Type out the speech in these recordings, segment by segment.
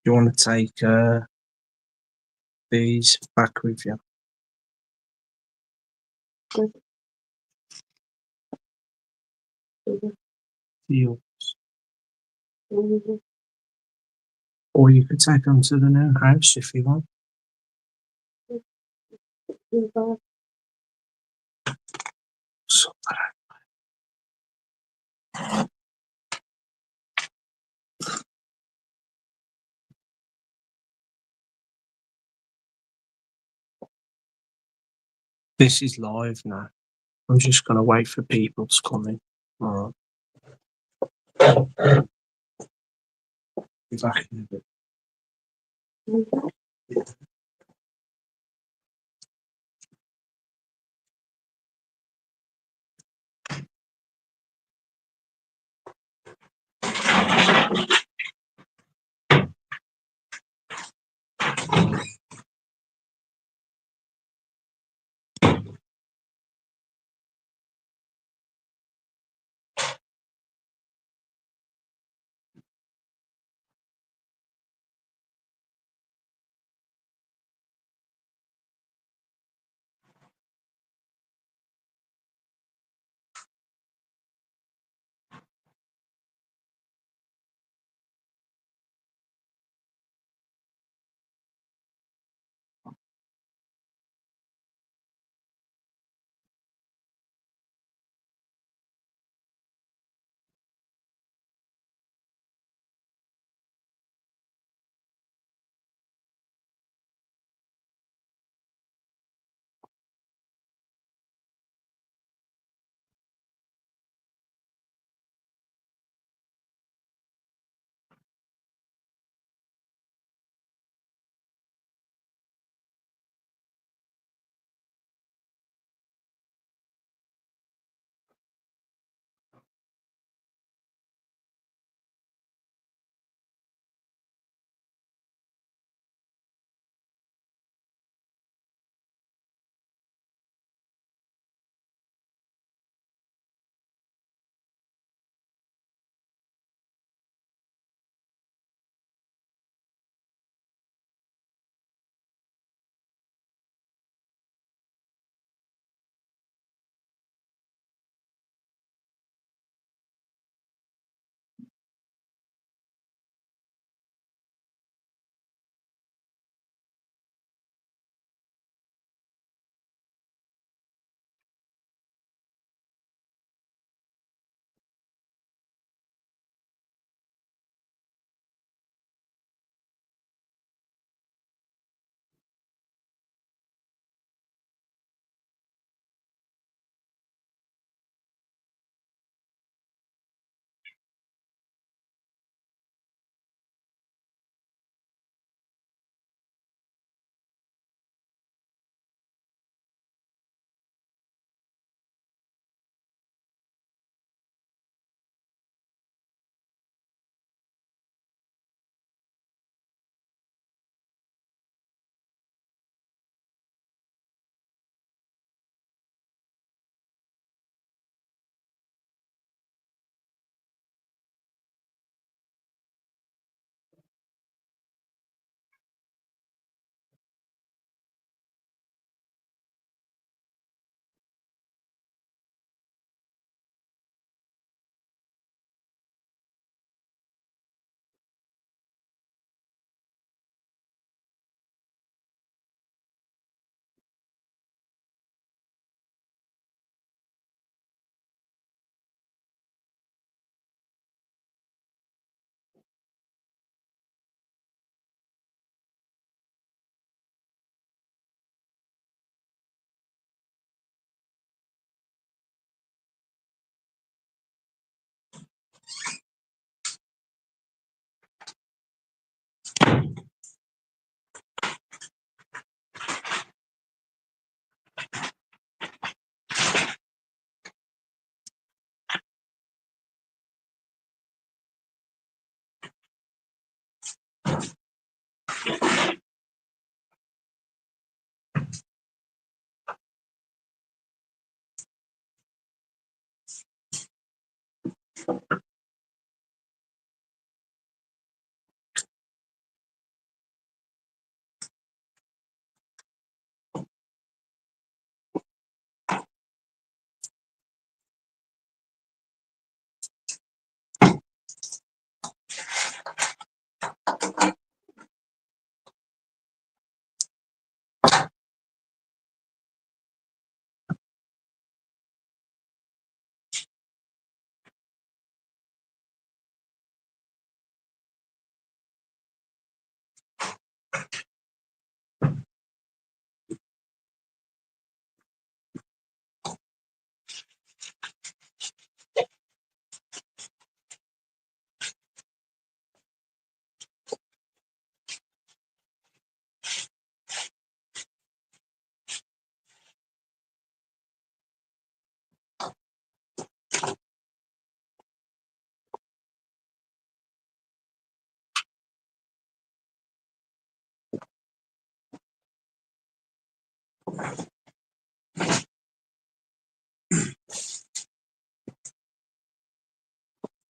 You want to take these back with you? You. Or you could take them to the new house if you want. So, this is live now. I'm just going to wait for people to come in. All right. Be back in a bit.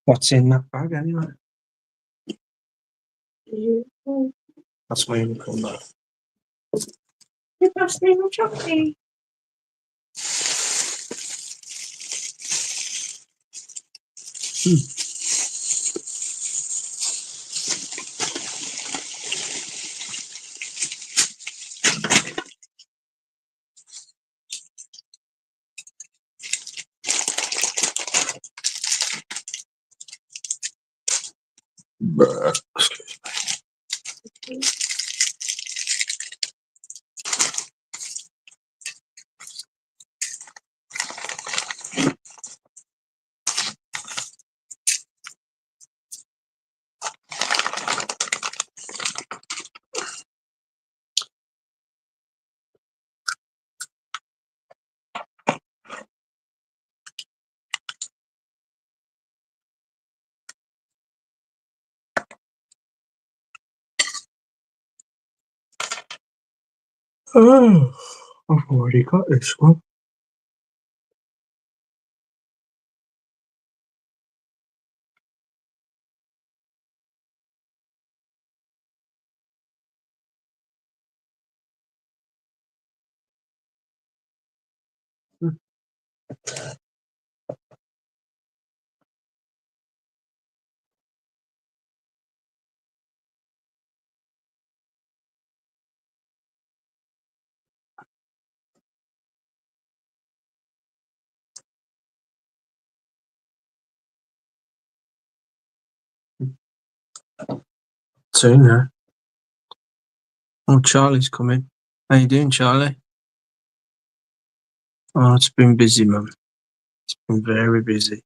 What's in that bag anyway? That's my unicorn though. You passed me my chocolate. Oh, I've already got this one. Soon now. Oh, Charlie's coming. How you doing, Charlie? Oh, it's been busy, Mum. It's been very busy.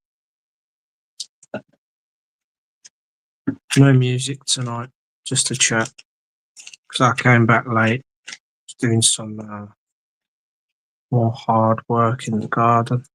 No music tonight, just a chat. Because I came back late, doing some more hard work in the garden.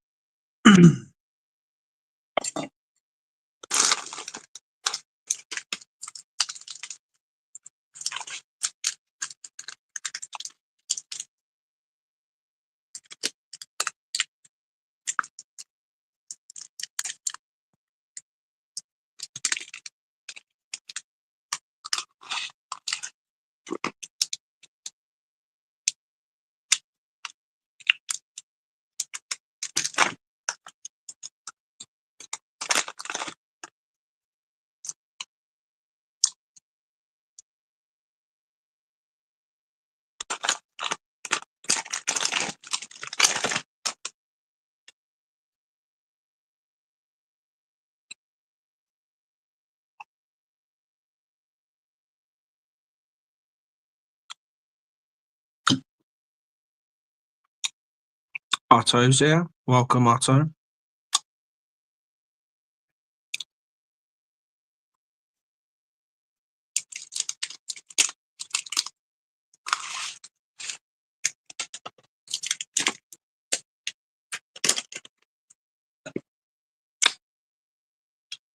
Otto's here. Welcome, Otto.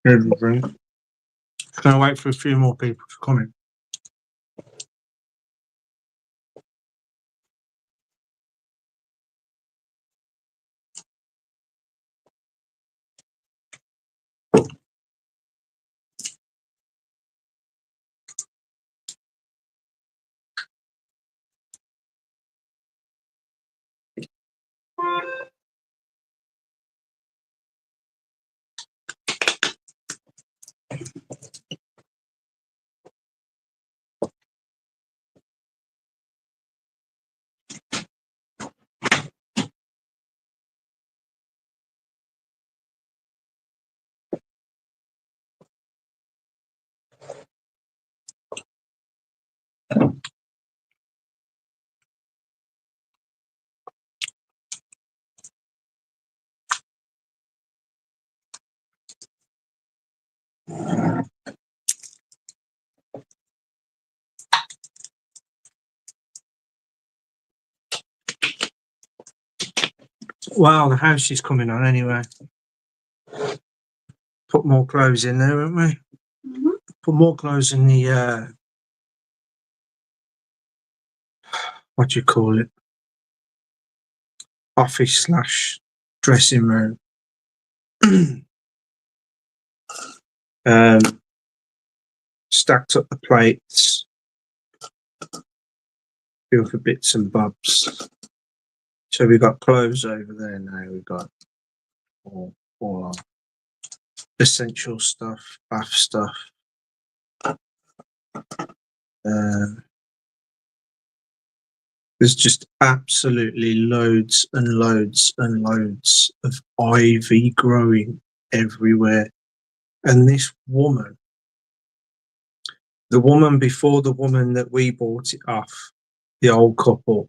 Here's the drink. Just going to wait for a few more people to come in. Wow, the house is coming on anyway. Put more clothes in there, won't we? Mm-hmm. Put more clothes in the what do you call it? office slash dressing room. um, Stacked up the plates, feel for bits and bobs. So we've got clothes over there now. We've got all our essential stuff, bath stuff. There's just absolutely loads and loads and loads of ivy growing everywhere. And this woman, the woman before the woman that we bought it off, the old couple,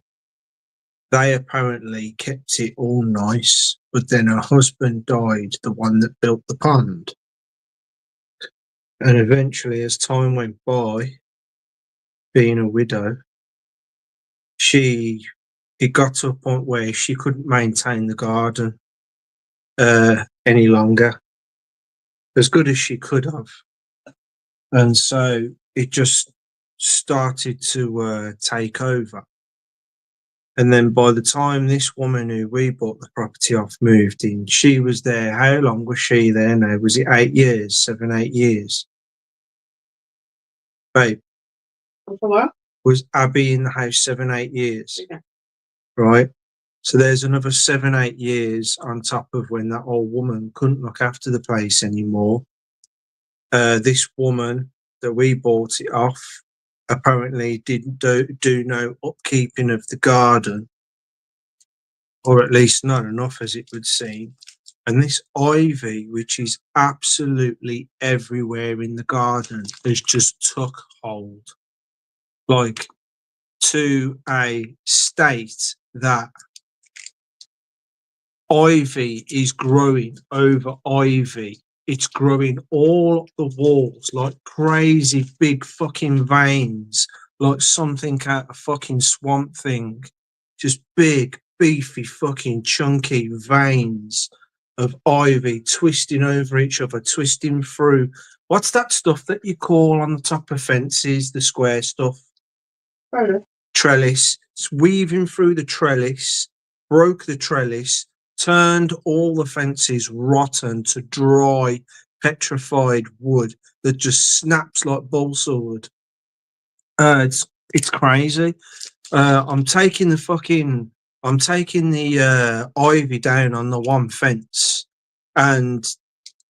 they apparently kept it all nice, but then her husband died, the one that built the pond. And eventually, as time went by, being a widow, it got to a point where she couldn't maintain the garden any longer, as good as she could have. And so it just started to take over. And then by the time this woman who we bought the property off moved in, she was there. How long was she there now? Was it 8 years, 7, 8 years? Babe, For what? was Abby in the house 7, 8 years? Yeah. Right? So there's another 7, 8 years on top of when that old woman couldn't look after the place anymore. This woman that we bought it off apparently didn't do no upkeeping of the garden, or at least not enough, as it would seem. And this ivy, which is absolutely everywhere in the garden, has just took hold, like to a state that ivy is growing over ivy. It's growing all up the walls like crazy big fucking veins, like something out of fucking Swamp Thing. Just big, beefy, fucking chunky veins of ivy twisting over each other, twisting through. What's that stuff that you call on the top of fences, the square stuff? Trellis. It's weaving through the trellis, broke the trellis, turned all the fences rotten to dry, petrified wood that just snaps like balsa wood. It's crazy. I'm taking the ivy down on the one fence, and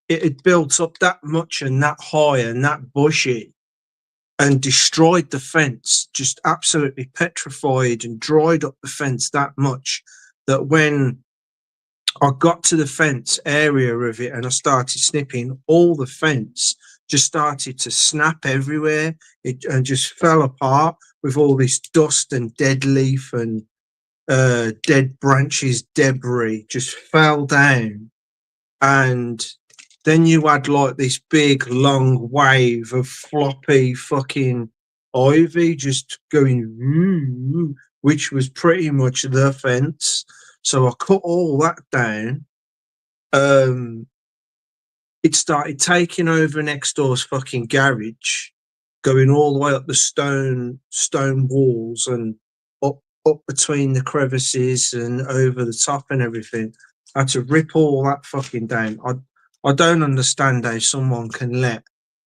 it had built up that much and that high and that bushy, and destroyed the fence, just absolutely petrified and dried up the fence that much that when I got to the fence area of it and I started snipping, all the fence just started to snap everywhere. And just fell apart with all this dust and dead leaf and dead branches, debris just fell down. And then you had like this big long wave of floppy fucking ivy just going, which was pretty much the fence. So I cut all that down. It started taking over next door's fucking garage, going all the way up the stone walls and up between the crevices and over the top and everything. I had to rip all that fucking down. I don't understand how someone can let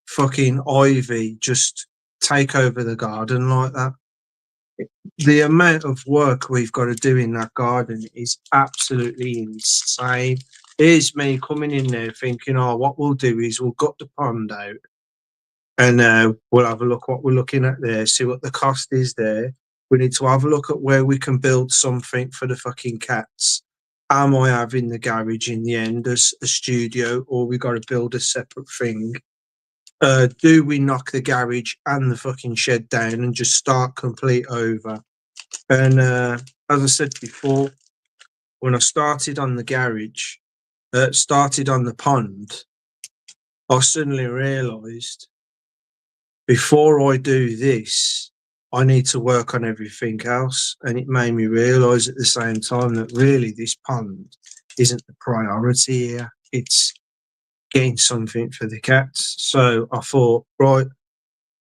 fucking ivy just take over the garden like that. The amount of work we've got to do in that garden is absolutely insane. Here's me coming in there thinking, oh, what we'll do is we'll gut the pond out and we'll have a look what we're looking at there, see what the cost is there. We need to have a look at where we can build something for the fucking cats. Am I having the garage in the end as a studio, or we got to build a separate thing? Do we knock the garage and the fucking shed down and just start complete over? And as I said before, when I started on the garage, started on the pond, I suddenly realised before I do this, I need to work on everything else. And it made me realise at the same time that really this pond isn't the priority here. It's getting something for the cats. So I thought, right,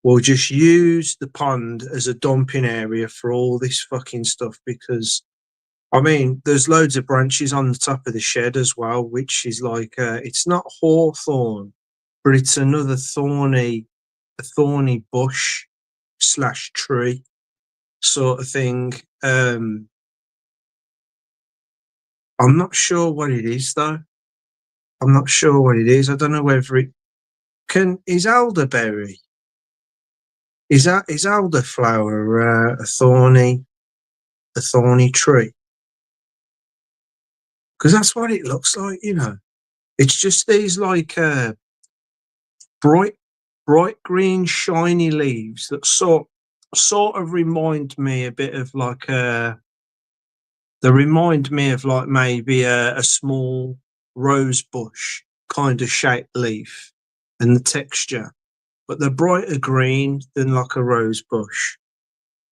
we'll just use the pond as a dumping area for all this fucking stuff, because I mean, there's loads of branches on the top of the shed as well, which is like it's not hawthorn, but it's another a thorny bush slash tree sort of thing. I'm not sure what it is though. I'm not sure what it is. I don't know whether it is elderberry. Is elderflower a thorny tree? Because that's what it looks like, you know. It's just these like bright green shiny leaves that sort of remind me a bit of like they remind me of like maybe a small rose bush kind of shaped leaf and the texture, but they're brighter green than like a rose bush.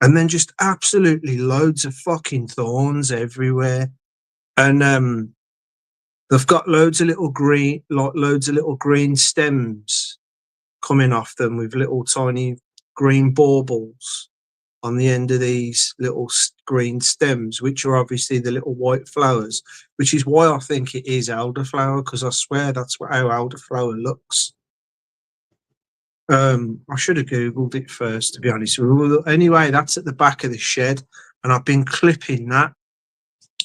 And then just absolutely loads of fucking thorns everywhere. And they've got loads of little green stems coming off them with little tiny green baubles on the end of these little green stems, which are obviously the little white flowers, which is why I think it is elderflower, because I swear that's how elderflower looks. I should have Googled it first, to be honest. Anyway, that's at the back of the shed, and I've been clipping that.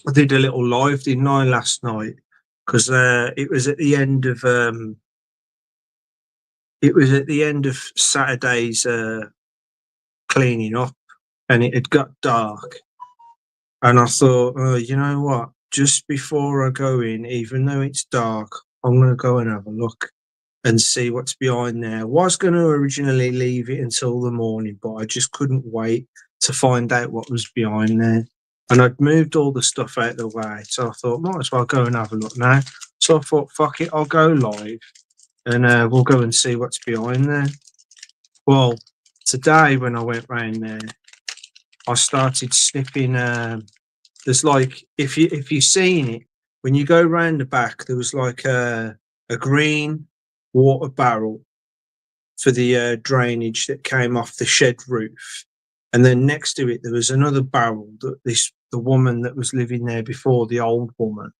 I did a little live, didn't I, last night? Because it was at the end of Saturday's cleaning up, and it had got dark. And I thought, oh, you know what? Just before I go in, even though it's dark, I'm going to go and have a look and see what's behind there. Was going to originally leave it until the morning, but I just couldn't wait to find out what was behind there. And I'd moved all the stuff out of the way, so I thought, might as well go and have a look now. So I thought, fuck it, I'll go live, and we'll go and see what's behind there. Well, today when I went round there, I started snipping. There's like, if you've seen it, when you go round the back, there was like a green water barrel for the drainage that came off the shed roof, and then next to it there was another barrel that the woman that was living there before, the old woman,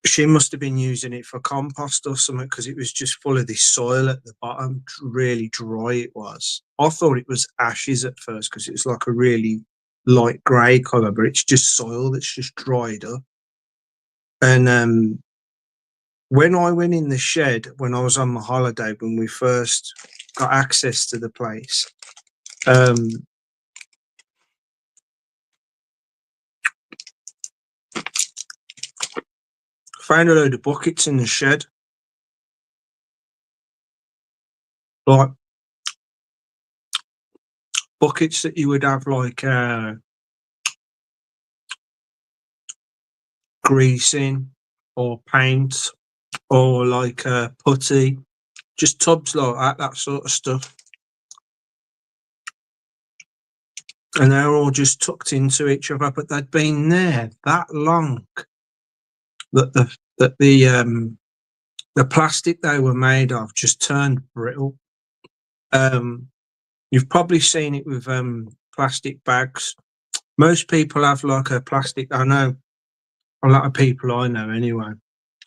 she must have been using it for compost or something, because it was just full of this soil at the bottom, really dry it was. I thought it was ashes at first because it was like a really light grey colour, but it's just soil that's just dried up. And when I went in the shed, when I was on my holiday, when we first got access to the place, found a load of buckets in the shed. Like buckets that you would have like greasing or paint or like putty, just tubs like that sort of stuff. And they're all just tucked into each other, but they'd been there that long that the plastic they were made of just turned brittle. You've probably seen it with plastic bags. Most people have like a plastic. I know a lot of people I know anyway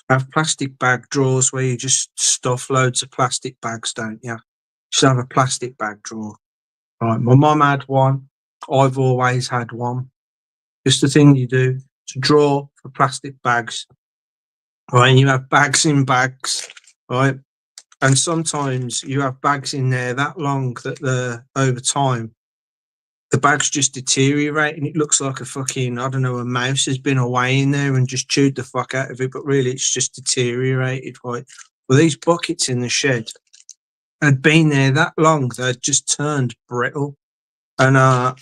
have plastic bag drawers where you just stuff loads of plastic bags, don't you? Just have a plastic bag drawer. Right, my mum had one. I've always had one. Just the thing you do to draw for plastic bags. Right, and you have bags in bags, right? And sometimes you have bags in there that long that over time the bag's just deteriorate and it looks like a fucking, I don't know, a mouse has been away in there and just chewed the fuck out of it, but really it's just deteriorated, right? Well, these buckets in the shed had been there that long, they'd just turned brittle. And I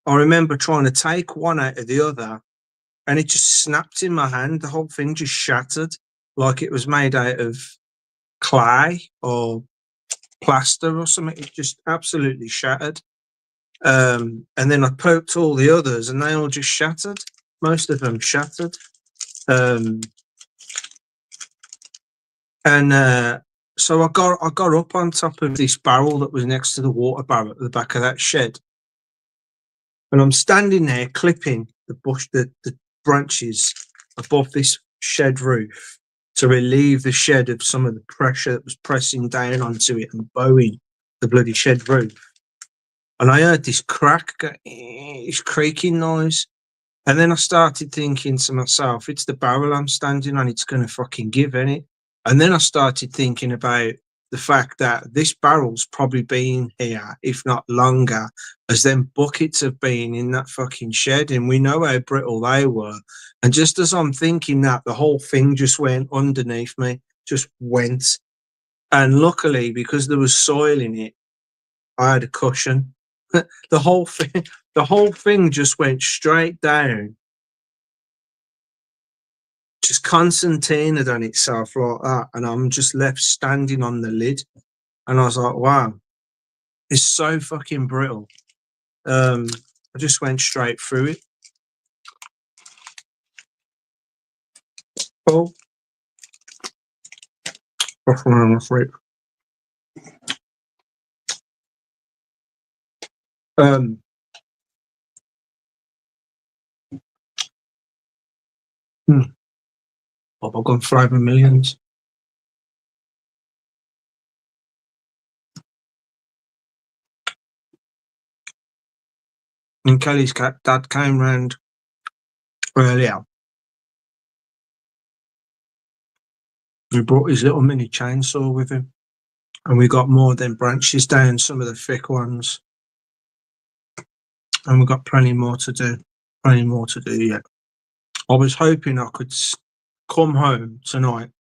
remember trying to take one out of the other and it just snapped in my hand. The whole thing just shattered like it was made out of clay or plaster or something. It just absolutely shattered. And then I poked all the others and they all just shattered. Most of them shattered. So I got up on top of this barrel that was next to the water barrel at the back of that shed. And I'm standing there clipping the branches above this shed roof to relieve the shed of some of the pressure that was pressing down onto it and bowing the bloody shed roof. And I heard this this creaking noise. And then I started thinking to myself, it's the barrel I'm standing on, it's going to fucking give, innit? And then I started thinking about the fact that this barrel's probably been here, if not longer, as them buckets have been in that fucking shed. And we know how brittle they were. And just as I'm thinking that, the whole thing just went underneath me, just went. And luckily, because there was soil in it, I had a cushion. the whole thing just went straight down, just concertinaed on itself like that, and I'm just left standing on the lid. And I was like, wow, it's so fucking brittle. I just went straight through it. Oh, that's one on my sleep. Bubblegum Flavour Millions. And Kelly's dad came round earlier. He brought his little mini chainsaw with him. And we got more than branches down, some of the thick ones. And we've got plenty more to do. Plenty more to do yet. I was hoping I could come home tonight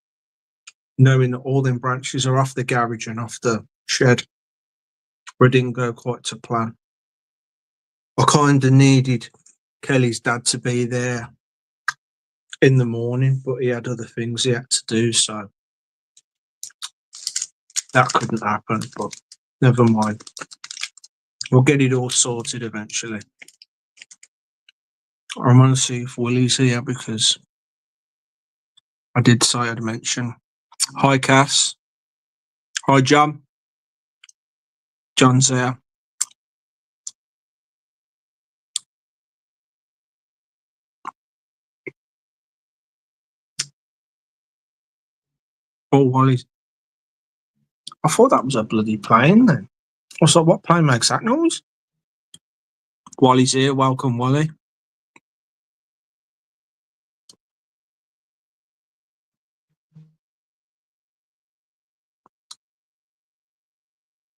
knowing that all them branches are off the garage and off the shed. But it didn't go quite to plan. I kind of needed Kelly's dad to be there in the morning, but he had other things he had to do, so that couldn't happen, but never mind. We'll get it all sorted eventually. I'm going to see if Willie's here because I did say I'd mention. Hi, Cass. Hi, John. John's there. Oh, Wally. I thought that was a bloody plane then. I was like, what plane makes that noise? Wally's here. Welcome, Wally.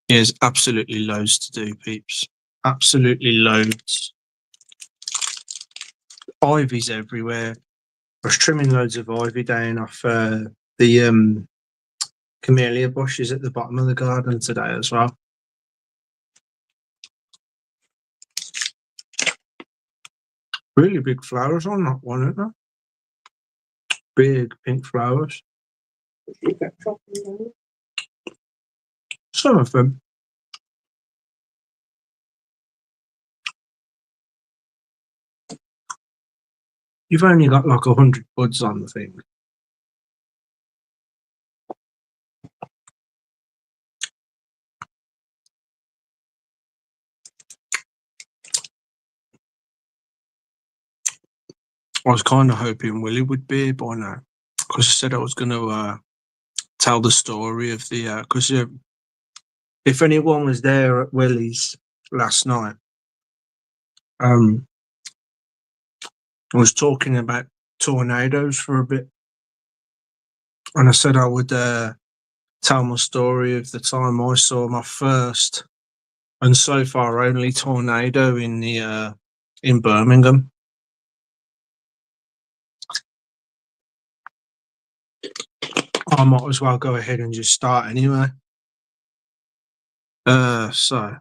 There's absolutely loads to do, peeps. Absolutely loads. Ivy's everywhere. I was trimming loads of ivy down off the camellia bushes at the bottom of the garden today as well. Really big flowers on that one, isn't there? Big pink flowers. Some of them. You've only got like 100 buds on the thing. I was kind of hoping Willie would be here by now because I said I was going to tell the story of the because if anyone was there at Willie's last night, I was talking about tornadoes for a bit, and I said I would tell my story of the time I saw my first and so far only tornado in the in Birmingham. I might as well go ahead and just start anyway. So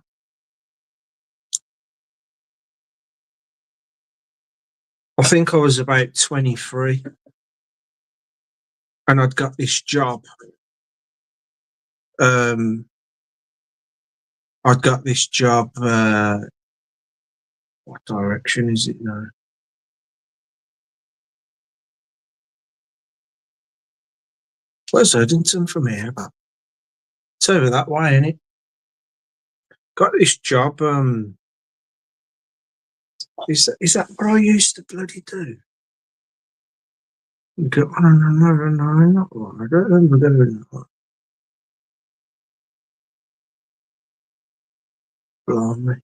I think I was about 23 and I'd got this job. I'd got this job. What direction is it now? Where's Erdington from here? But it's over that way, ain't it? Got this job Is that what I used to bloody do? Go on and on and on and on. I don't remember doing that. Blimey.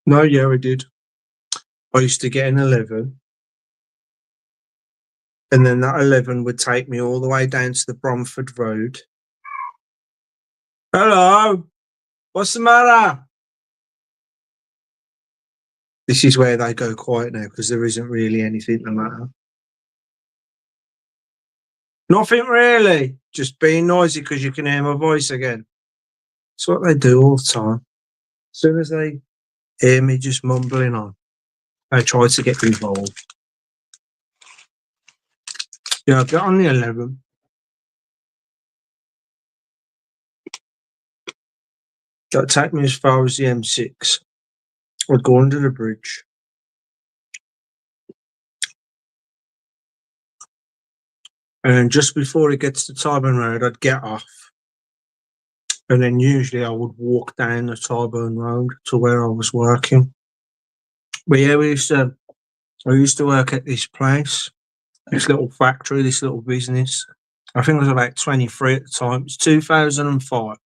No, yeah, I did. I used to get an 11, and then that 11 would take me all the way down to the Bromford Road. Hello, what's the matter? This is where they go quiet now because there isn't really anything the matter. Nothing really, just being noisy because you can hear my voice again. It's what they do all the time. As soon as they hear me just mumbling on, they try to get involved. Yeah, I'll get on the 11. That'd take me as far as the M6. I'd go under the bridge. And then just before it gets to Tyburn Road, I'd get off. And then usually I would walk down the Tyburn Road to where I was working. But yeah, I used to work at this place, this little factory, this little business. I think I was about 23 at the time. It's 2005.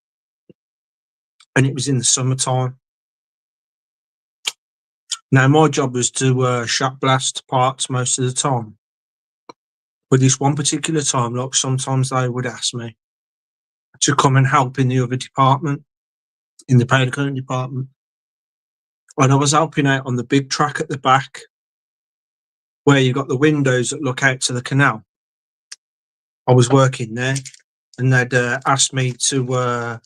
And it was in the summertime. Now, my job was to shot blast parts most of the time. But this one particular time, like sometimes they would ask me to come and help in the other department, in the powder coating department. And I was helping out on the big track at the back, where you got the windows that look out to the canal. I was working there, and they'd asked me to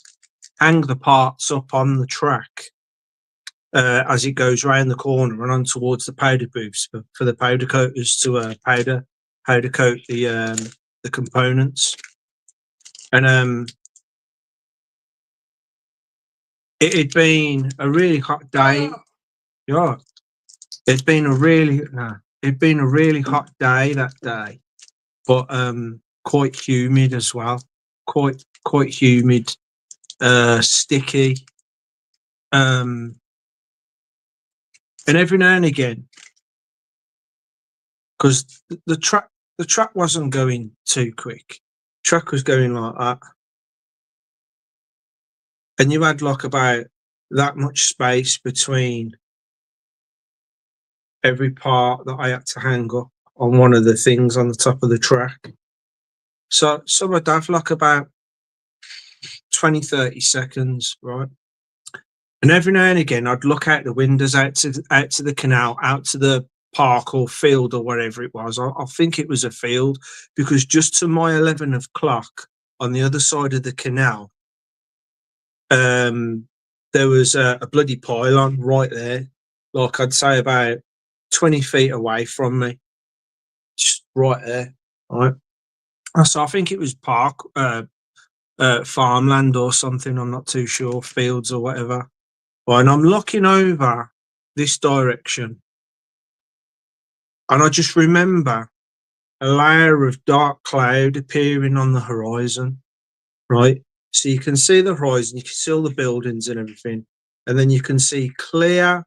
hang the parts up on the track as it goes round the corner and on towards the powder booths for the powder coaters to powder coat the components. And it had been a really hot day. Yeah, it'd been a really hot day that day, but quite humid as well. Quite humid, sticky. And every now and again, because the truck wasn't going too quick. The truck was going like that, and you had like about that much space between every part that I had to hang up on one of the things on the top of the track. So I'd have like about 20, 30 seconds, right? And every now and again, I'd look out the windows out to the canal, out to the park or field or wherever it was. I think it was a field, because just to my 11 o'clock on the other side of the canal, there was a bloody pylon right there, like I'd say about 20 feet away from me, just right there, right? So I think it was farmland or something. I'm not too sure, fields or whatever. And I'm looking over this direction, and I just remember a layer of dark cloud appearing on the horizon, right? So you can see the horizon, you can see all the buildings and everything, and then you can see clear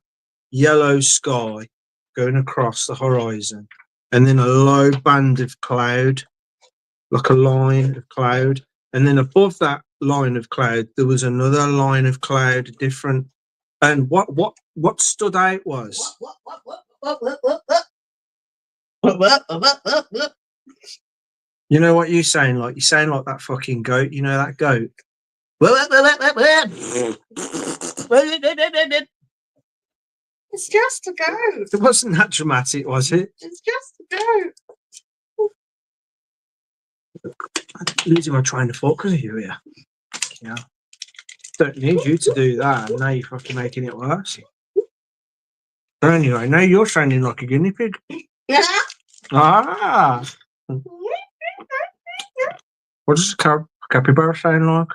yellow sky going across the horizon, and then a low band of cloud, like a line of cloud, and then above that line of cloud there was another line of cloud, different. And what stood out was you know what you're saying? Like, you're saying like that fucking goat, you know, that goat. It's just a goat. It wasn't that dramatic, was it? It's just a goat. I'm losing my train of thought because of you here. Yeah. Don't need you to do that. Now you're fucking making it worse. But anyway, now you're sounding like a guinea pig. Ah. What does a capybara sound like?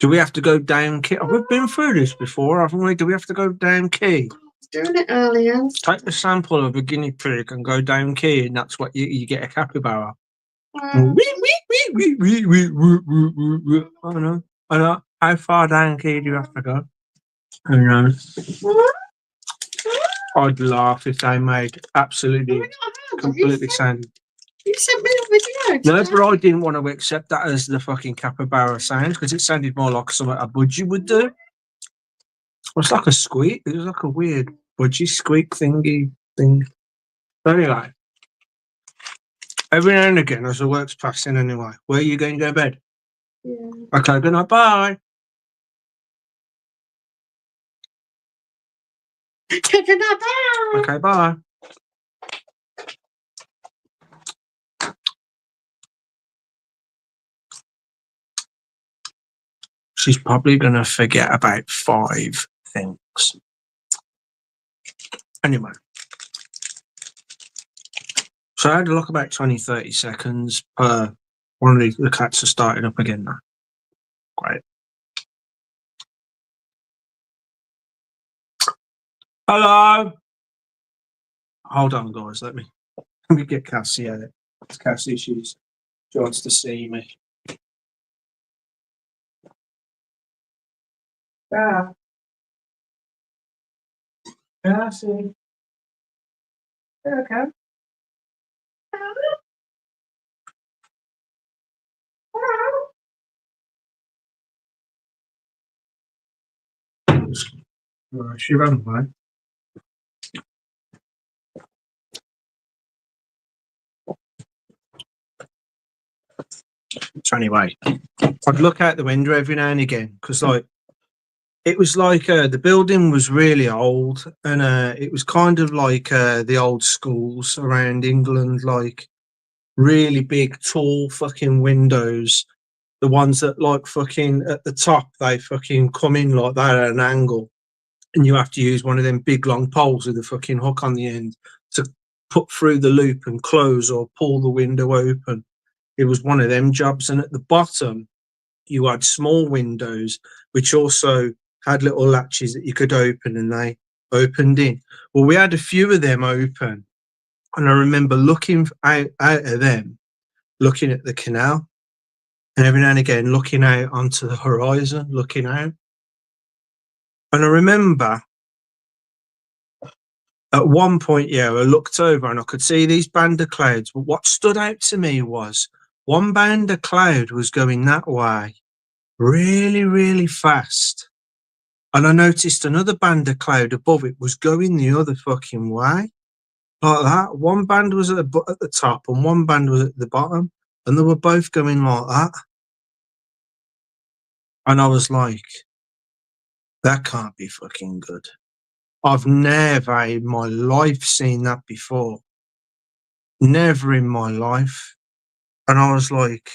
Do we have to go down key? We've been through this before, haven't we? Do we have to go down key? Doing it earlier. Take the sample of a guinea pig and go down key, and that's what you get a capybara. Um, I know. I know. How far down key do you have to go? I know. I'd laugh if they made absolutely completely sound. You sent me a video. No, but I didn't want to accept that as the fucking capybara sound because it sounded more like something a budgie would do. It's like a squeak. It was like a weird budgie squeak thingy thing. But anyway, every now and again, as the work's passing anyway, where are you going to go to bed? Yeah. Okay, good night, bye. Okay, bye. She's probably going to forget about 5 things. Anyway. So I had to look about 20, 30 seconds per one of the cats are starting up again now. Great. Hello. Hold on, guys. Let me get Cassie out. Cassie, she wants to see me. Yeah. Cassie. Okay. She ran away. So anyway, I'd look out the window every now and again because, like, it was like the building was really old, and it was kind of like the old schools around England, like really big, tall fucking windows. The ones that, like, fucking at the top, they fucking come in like that at an angle, and you have to use one of them big long poles with a fucking hook on the end to put through the loop and close or pull the window open. It was one of them jobs. And at the bottom, you had small windows, which also had little latches that you could open and they opened in. Well, we had a few of them open. And I remember looking out of them, looking at the canal, and every now and again looking out onto the horizon, looking out. And I remember at one point, I looked over and I could see these band of clouds. But what stood out to me was one band of cloud was going that way really, really fast. And I noticed another band of cloud above it was going the other fucking way. Like that. One band was at the top and one band was at the bottom. And they were both going like that. And I was like, that can't be fucking good. I've never in my life seen that before. Never in my life. And I was like,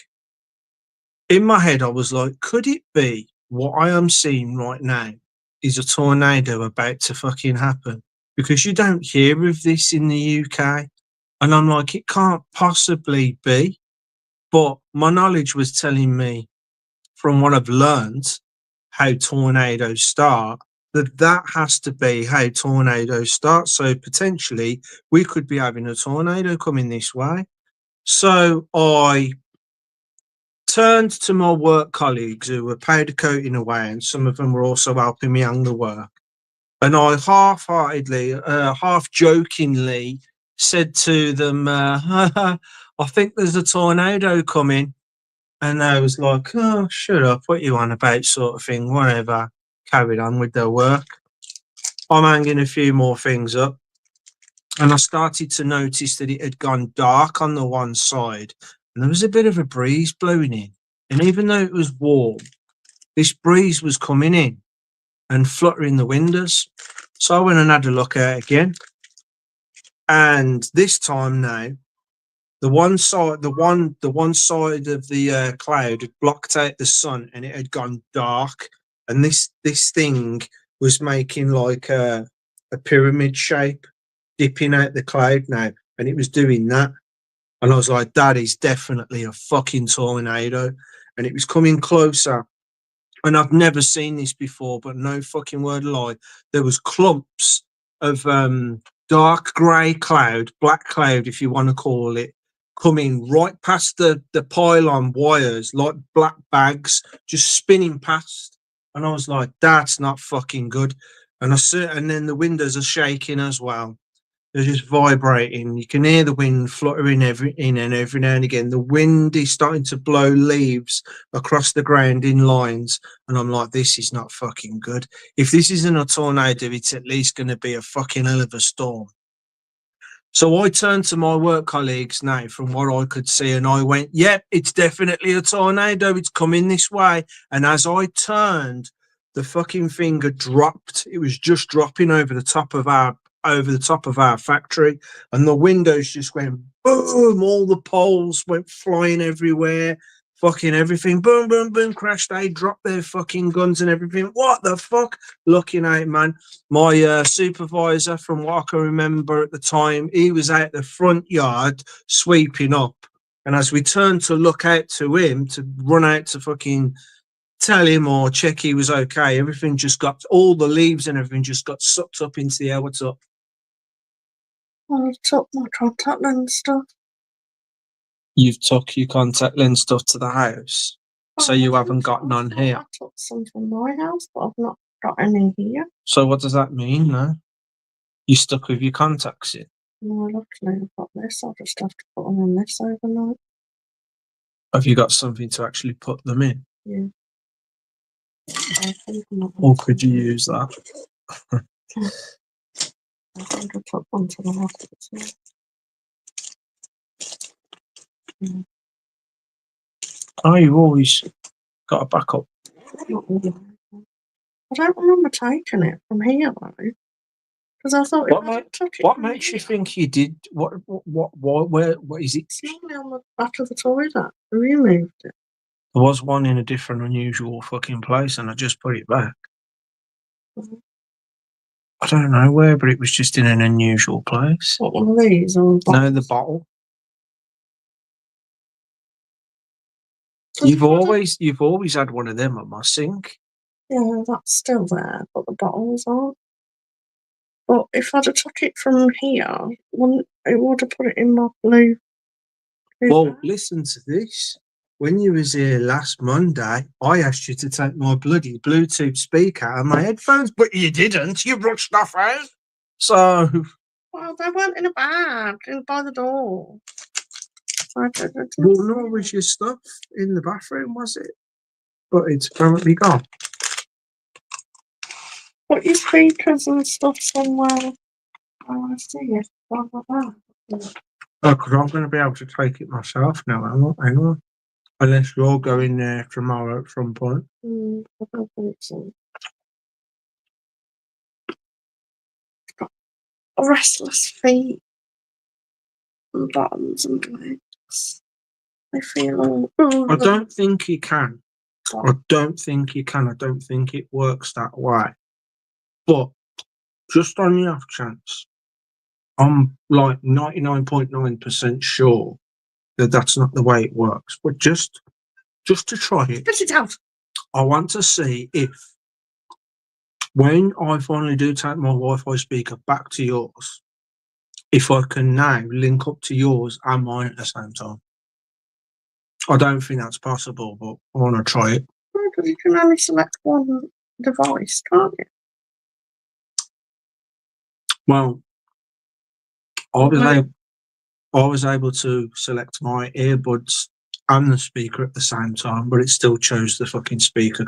in my head, I was like, could it be what I am seeing right now is a tornado about to fucking happen? Because you don't hear of this in the UK. And I'm like, it can't possibly be. But my knowledge was telling me from what I've learned how tornadoes start, that has to be how tornadoes start. So potentially we could be having a tornado coming this way. So I turned to my work colleagues who were powder coating away, and some of them were also helping me on the work. And I half-heartedly, half-jokingly said to them, I think there's a tornado coming. And I was like, oh, shut up, what you on about, sort of thing, whatever. Carried on with their work. I'm hanging a few more things up. And I started to notice that it had gone dark on the one side. And there was a bit of a breeze blowing in. And even though it was warm, this breeze was coming in and fluttering the windows. So I went and had a look at it again. And this time now, the one side of the cloud had blocked out the sun and it had gone dark. And this thing was making like a pyramid shape, dipping out the cloud now. And it was doing that. And I was like, that is definitely a fucking tornado. And it was coming closer. And I've never seen this before, but no fucking word of lie. There was clumps of dark grey cloud, black cloud, if you want to call it, coming right past the pylon wires like black bags, just spinning past. And I was like, that's not fucking good. And and then the windows are shaking as well. They're just vibrating. You can hear the wind fluttering every now and again. The wind is starting to blow leaves across the ground in lines. And I'm like, this is not fucking good. If this isn't a tornado, it's at least going to be a fucking hell of a storm. So I turned to my work colleagues now from what I could see, and I went, yep, it's definitely a tornado. It's coming this way. And as I turned, the fucking finger dropped. It was just dropping over the top of our factory, and the windows just went boom. All the poles went flying everywhere. Fucking everything, boom, boom, boom, crashed. They dropped their fucking guns and everything. What the fuck? Looking out, man. My supervisor, from what I can remember at the time, he was out the front yard sweeping up. And as we turned to look out to him, to run out to fucking tell him or check he was okay, everything just got, all the leaves and everything just got sucked up into the air. What's up? I took my contact lens stuff. You've took your contact lens stuff to the house, so you haven't got none here. I took some from my house, but I've not got any here. So what does that mean, no? You stuck with your contacts in? No, luckily I've got this. I'll just have to put them on this overnight. Have you got something to actually put them in? Yeah. Or could you use that? I think I took one to the hospital. Oh, you've always got a backup. Not really. I don't remember taking it from here though, because I thought What makes you think you did? What is it? It's normally on the back of the toilet. I removed it. There was one in a different, unusual fucking place, and I just put it back. Mhm. I don't know where, but it was just in an unusual place. What, one of these or No, the bottle. You've always had one of them at my sink. Yeah, that's still there, but the bottles aren't. But if I'd have took it from here, it would have put it in my blue. Well, bag. listen to this. When you was here last Monday, I asked you to take my bloody Bluetooth speaker and my headphones, but you didn't. You brought stuff out. So, Well, they weren't in a bag by the door. So well, nor was your stuff in the bathroom, was it? But it's apparently gone. put your speakers and stuff somewhere. Oh, I see it. Blah, blah, blah. Oh, because I'm going to be able to take it myself now, anyway. Unless you're going there tomorrow at some point. I don't think so. Got restless feet and bottoms and legs. I feel all. I don't think you can. I don't think you can. I don't think it works that way. But just on the off chance, I'm like 99.9% sure that that's not the way it works. But just to try it, Spit it out. I want to see if, when I finally do take my Wi-Fi speaker back to yours, if I can now link up to yours and mine at the same time. I don't think that's possible, but I want to try it. You can only select one device, can't you? Well, I was able to select my earbuds and the speaker at the same time, but it still chose the fucking speaker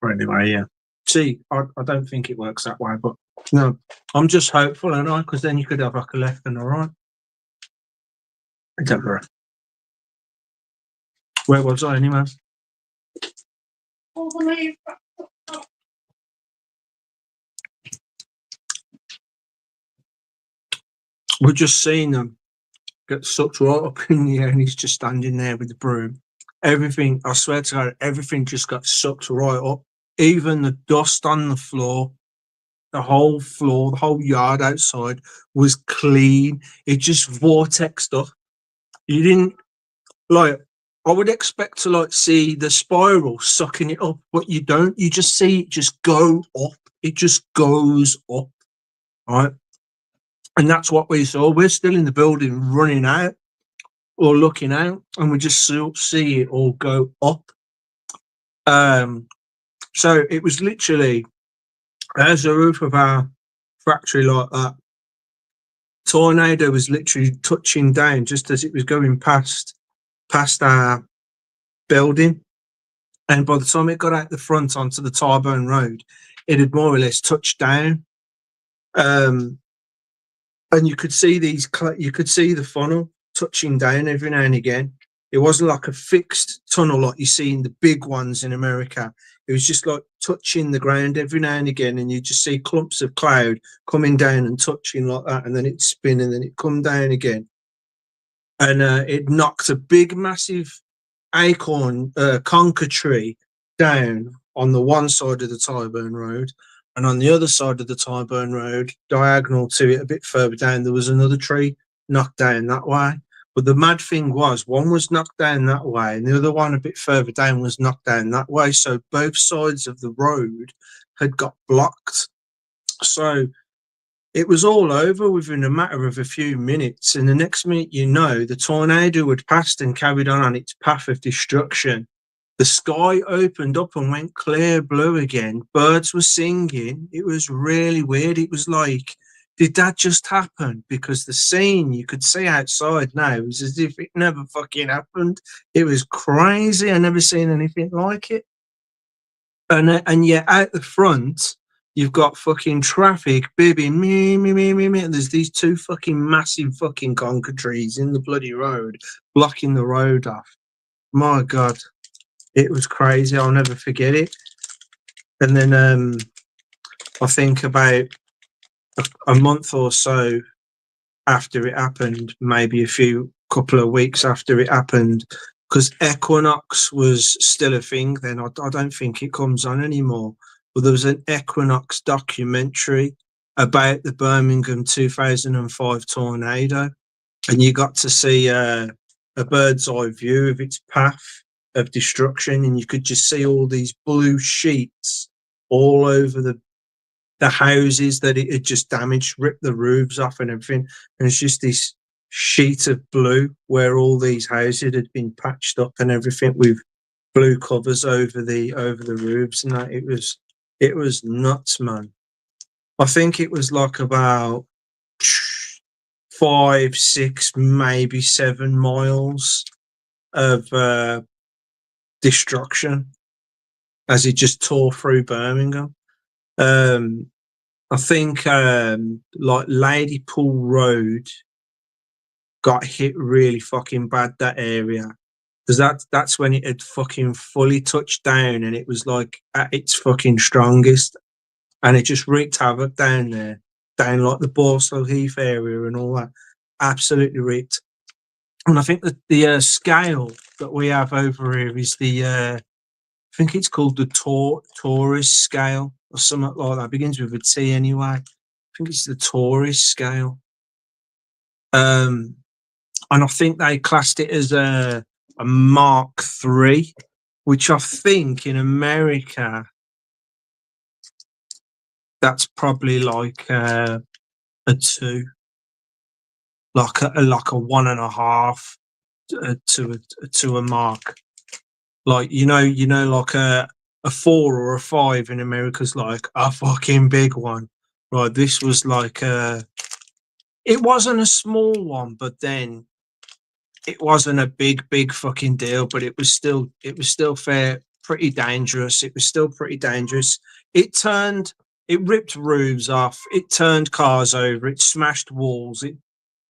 but anyway, yeah. See, I don't think it works that way, but no, I'm just hopeful, and because then you could have like a left and a right. Whatever. Where was I anyway? We're just seeing them get sucked right up in the air, and he's just standing there with the broom. Everything, I swear to God, everything just got sucked right up. Even the dust on the floor, the whole floor, the whole yard outside was clean. It just vortexed up. You didn't, like, I would expect to like see the spiral sucking it up, but you don't. You just see it just go up. it just goes up, right? And that's what we saw. We're still in the building running out or looking out, and we just see it all go up. So it was literally, there's the roof of our factory like that. Tornado was literally touching down just as it was going past our building. And by the time it got out the front onto the Tyburn Road, it had more or less touched down. And you could see you could see the funnel touching down every now and again. It wasn't like a fixed tunnel like you see in the big ones in America. It was just like touching the ground every now and again, and you just see clumps of cloud coming down and touching like that, and then it'd spin and then it'd come down again. And it knocked a big, massive acorn conker tree down on the one side of the Tyburn Road, and on the other side of the Tyburn Road, diagonal to it, a bit further down, there was another tree knocked down that way. But the mad thing was, one was knocked down that way, and the other one a bit further down was knocked down that way. So both sides of the road had got blocked. So it was all over within a matter of a few minutes, and the next minute you know, the tornado had passed and carried on its path of destruction. The sky opened up and went clear blue again. Birds were singing. It was really weird. It was like, did that just happen? Because the scene you could see outside now was as if it never fucking happened. It was crazy. I never seen anything like it. And yet out the front, you've got fucking traffic, baby, me. And there's these two fucking massive fucking conker trees in the bloody road, blocking the road off. My God, it was crazy. I'll never forget it. And then I think about a month or so after it happened, maybe couple of weeks after it happened, because Equinox was still a thing then. I don't think it comes on anymore. But there was an Equinox documentary about the Birmingham 2005 tornado, and you got to see a bird's eye view of its path of destruction, and you could just see all these blue sheets all over the houses that it had just damaged, ripped the roofs off and everything. And it's just this sheet of blue where all these houses had been patched up and everything with blue covers over the roofs, and that it was nuts, man. I think it was like about 5, 6, maybe 7 miles of destruction as it just tore through Birmingham. I think like Lady Pool Road got hit really fucking bad, that area, because that's when it had fucking fully touched down and it was like at its fucking strongest, and it just wreaked havoc down there, down like the Borslow Heath area and all that. Absolutely wreaked. And I think that the scale that we have over here is I think it's called the Torres scale or something like that. It begins with a T anyway. I think it's the Torres scale. And I think they classed it as a Mark III, which I think in America, that's probably like a 2, like a 1.5 to a Mark. Like, you know, like a 4 or a 5 in America's like a fucking big one. Right, this was like it wasn't a small one, but then it wasn't a big fucking deal, but it was still pretty dangerous. It was still pretty dangerous. It ripped roofs off, it turned cars over, it smashed walls,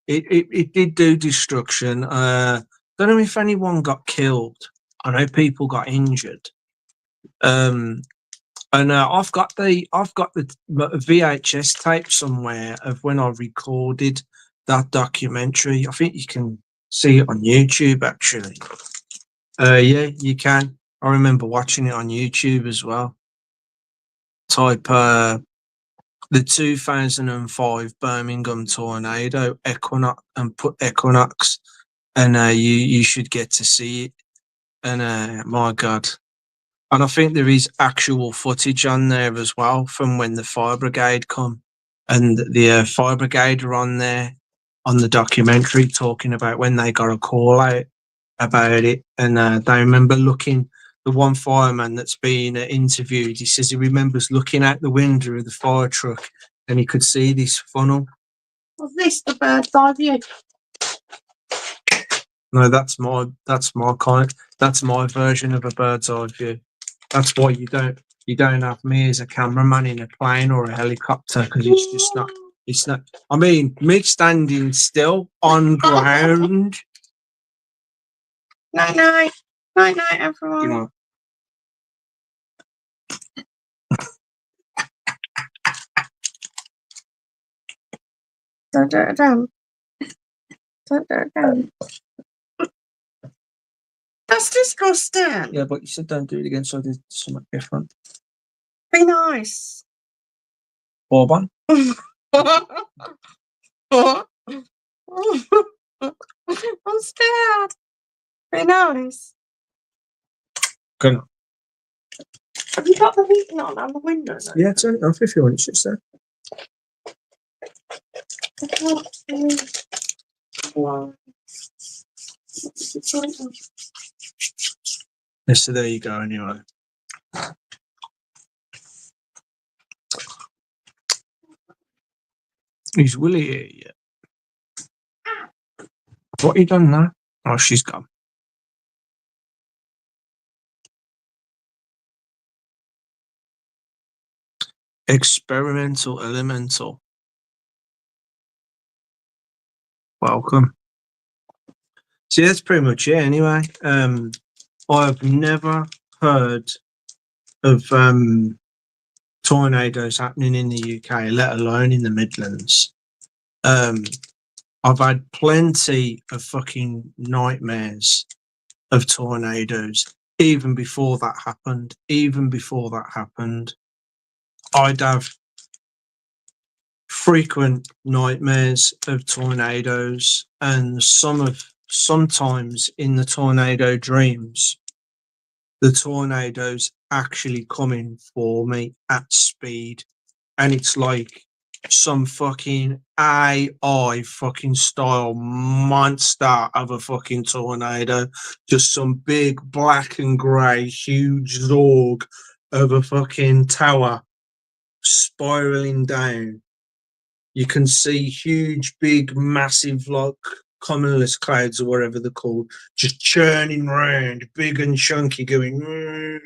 it did do destruction. Don't know if anyone got killed. I know people got injured. And I've got the VHS tape somewhere of when I recorded that documentary. I think you can see it on YouTube, actually. Yeah, you can. I remember watching it on YouTube as well. Type the 2005 Birmingham tornado Equinox and put Equinox, and you should get to see it. And my God, And I think there is actual footage on there as well from when the fire brigade come, and the fire brigade are on there on the documentary talking about when they got a call out about it, and they remember looking. The one fireman that's been interviewed, he says he remembers looking out the window of the fire truck and he could see this funnel. Was this the bird's eye view? No, that's my version of a bird's eye view. That's why you don't have me as a cameraman in a plane or a helicopter, because it's just not. It's not. I mean, me standing still on ground. Night night, night night, everyone. You know, Don't do it again. Don't do it again. That's disgusting. yeah, but you said don't do it again, so I did something different. Be nice. Bourbon. I'm scared. Be nice. Good. Have you got the heating on the windows? Yeah, turn it off if you want. It's just there. I can't see. Why? Yes, so there you go. Anyway. Is Willie here yet? What you done now? Oh, she's gone. Experimental elemental. Welcome. See, that's pretty much it anyway. I've never heard of tornadoes happening in the UK, let alone in the Midlands. I've had plenty of fucking nightmares of tornadoes even before that happened. I'd have frequent nightmares of tornadoes, and sometimes in the tornado dreams, the tornadoes actually coming for me at speed, and it's like some fucking AI fucking style monster of a fucking tornado, just some big black and grey huge Zorg of a fucking tower spiraling down. You can see huge, big, massive, like cumulus clouds or whatever they're called, just churning round, big and chunky, going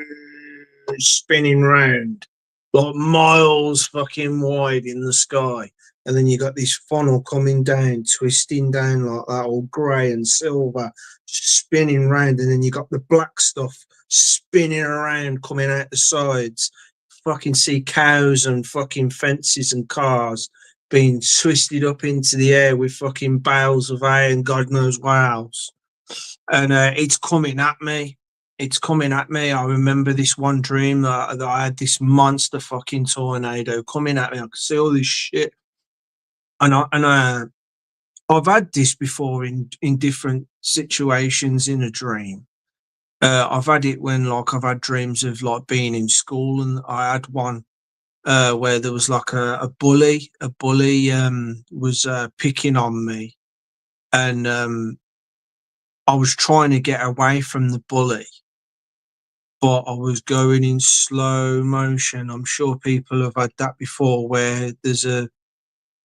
spinning round, like miles fucking wide in the sky. And then you got this funnel coming down, twisting down like that, all grey and silver, just spinning round. And then you got the black stuff spinning around, coming out the sides. Fucking see cows and fucking fences and cars being twisted up into the air with fucking bales of hay and God knows what else. And it's coming at me. I remember this one dream that I had this monster fucking tornado coming at me. I could see all this shit. And I've had this before in different situations in a dream. I've had it when like I've had dreams of like being in school, and I had one where there was like a bully. A bully was picking on me, and I was trying to get away from the bully, but I was going in slow motion. I'm sure people have had that before, where there's a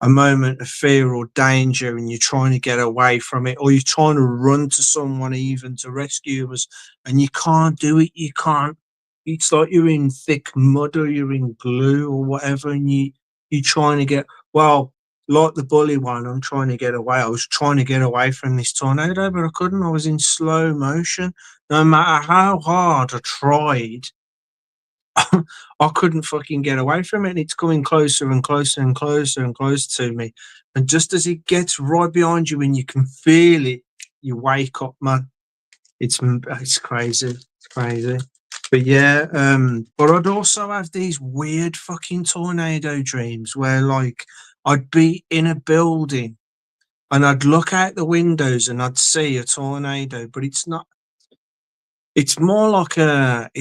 moment of fear or danger and you're trying to get away from it, or you're trying to run to someone even to rescue us, and you can't do it. You can't. It's like you're in thick mud or you're in glue or whatever, and you're trying to get, well, like the bully one, I'm trying to get away. I was trying to get away from this tornado, but I couldn't. I was in slow motion. No matter how hard I tried, I couldn't fucking get away from it. And it's coming closer and closer and closer and closer to me. And just as it gets right behind you and you can feel it, you wake up, man. It's crazy. It's crazy. But yeah, but I'd also have these weird fucking tornado dreams where like I'd be in a building and I'd look out the windows and I'd see a tornado, but it's not it's more like what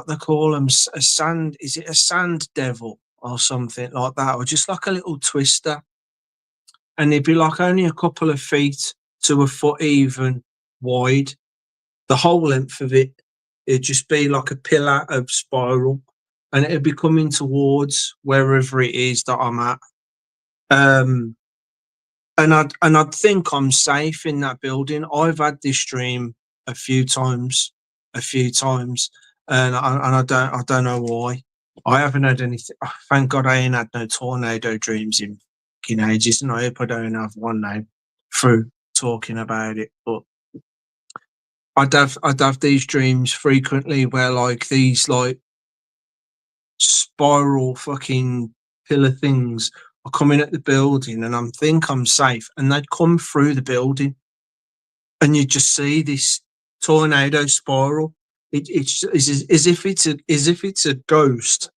they call them, a sand. Is it a sand devil or something like that, or just like a little twister? And it'd be like only a couple of feet to a foot even wide. The whole length of it, it'd just be like a pillar of spiral, and it'd be coming towards wherever it is that I'm at. Um, and I'd think I'm safe in that building. I've had this dream a few times, and I don't know why. I haven't had anything. Thank God I ain't had no tornado dreams in fucking ages, and I hope I don't have one now through talking about it. But I'd have these dreams frequently where like these like spiral fucking pillar things are coming at the building, and I'm safe, and they'd come through the building, and you just see this tornado spiral. It's as if it's a ghost,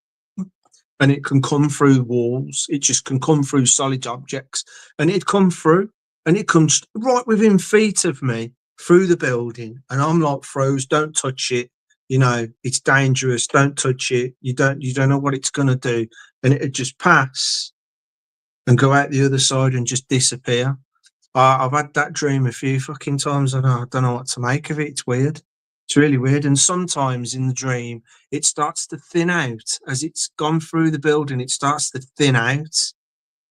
and it can come through walls. It just can come through solid objects, and it'd come through, and it comes right within feet of me through the building, and I'm like froze. Don't touch it. You know it's dangerous. Don't touch it. You don't know what it's gonna do, and it'd just pass and go out the other side and just disappear. I've had that dream a few fucking times, and I don't know what to make of it. It's weird. It's really weird. And sometimes in the dream, it starts to thin out as it's gone through the building. It starts to thin out,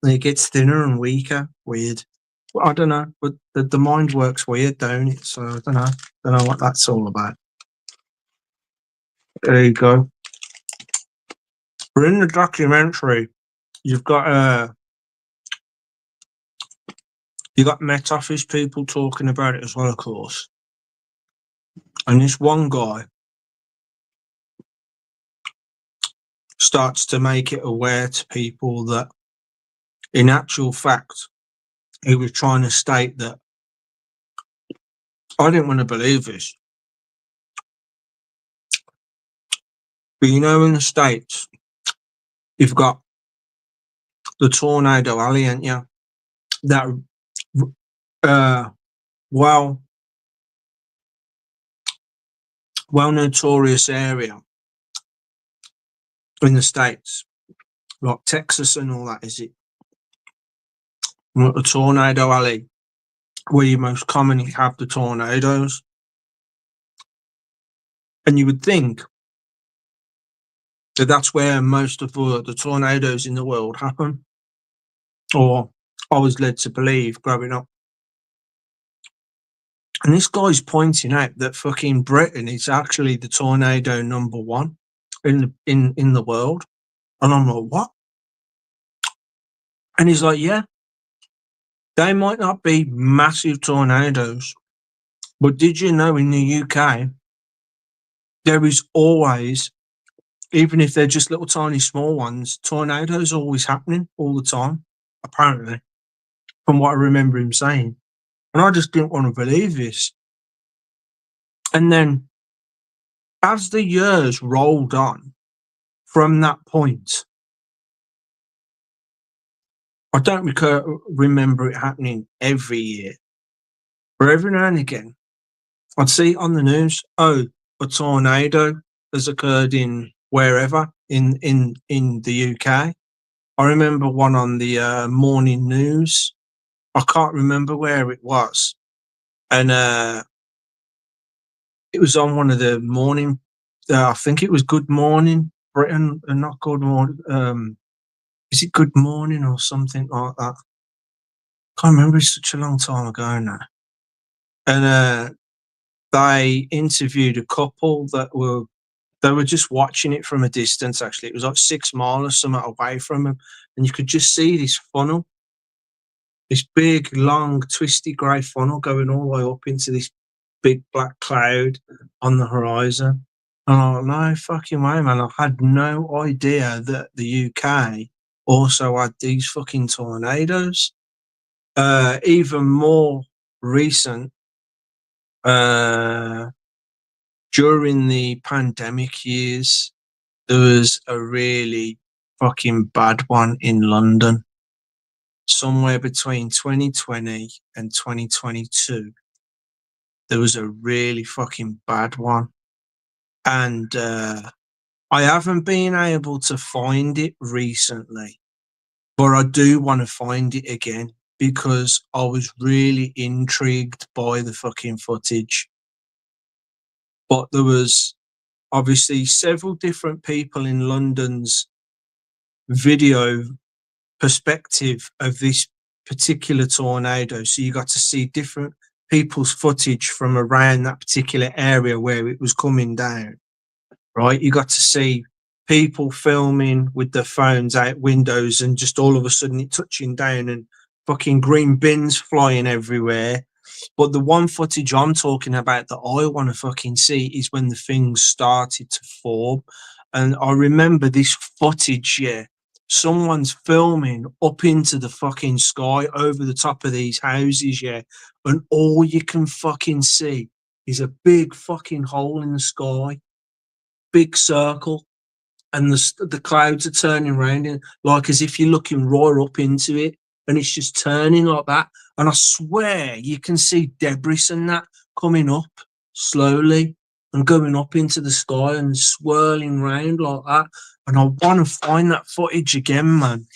and it gets thinner and weaker. Weird. Well, I don't know, but the mind works weird, don't it? So I don't know. Don't know what that's all about. There you go. But in the documentary, you've got you got Met Office people talking about it as well, of course. And this one guy starts to make it aware to people that, in actual fact, he was trying to state that I didn't want to believe this. But you know, in the States, you've got the Tornado Alley, ain't you? That well notorious area in the States, like Texas and all that, is it? The Tornado Alley, where you most commonly have the tornadoes. And you would think that that's where most of the tornadoes in the world happen, or I was led to believe growing up. And this guy's pointing out that fucking Britain is actually the tornado number one in the world. And I'm like, what? And he's like, yeah, they might not be massive tornadoes, but did you know in the UK there is always, even if they're just little tiny small ones, tornadoes are always happening all the time, apparently, from what I remember him saying. And I just didn't want to believe this. And then as the years rolled on from that point, I don't remember it happening every year, but every now and again, I'd see on the news, oh, a tornado has occurred in wherever in the UK. I remember one on the morning news. I can't remember where it was, and it was on one of the morning. I think it was Good Morning Britain, and not Good Morning. Is it Good Morning or something like that? Can't remember. It's such a long time ago now. And they interviewed a couple that were just watching it from a distance. Actually, it was like 6 miles or something away from them, and you could just see this funnel, this big, long, twisty grey funnel going all the way up into this big black cloud on the horizon. And I'm like, no fucking way, man. I had no idea that the UK also had these fucking tornadoes. Even more recent, during the pandemic years, there was a really fucking bad one in London, somewhere between 2020 and 2022. there was a really fucking bad one. And I haven't been able to find it recently, but I do want to find it again because I was really intrigued by the fucking footage. But there was obviously several different people in London's video perspective of this particular tornado. So you got to see different people's footage from around that particular area where it was coming down, right? You got to see people filming with their phones out windows and just all of a sudden it touching down and fucking green bins flying everywhere. But the one footage I'm talking about that I want to fucking see is when the things started to form. And I remember this footage, yeah. Someone's filming up into the fucking sky over the top of these houses, yeah. And all you can fucking see is a big fucking hole in the sky, big circle, and the clouds are turning around and like as if you're looking right up into it, and it's just turning like that. And I swear you can see debris and that coming up slowly and going up into the sky and swirling round like that. And I want to find that footage again, man,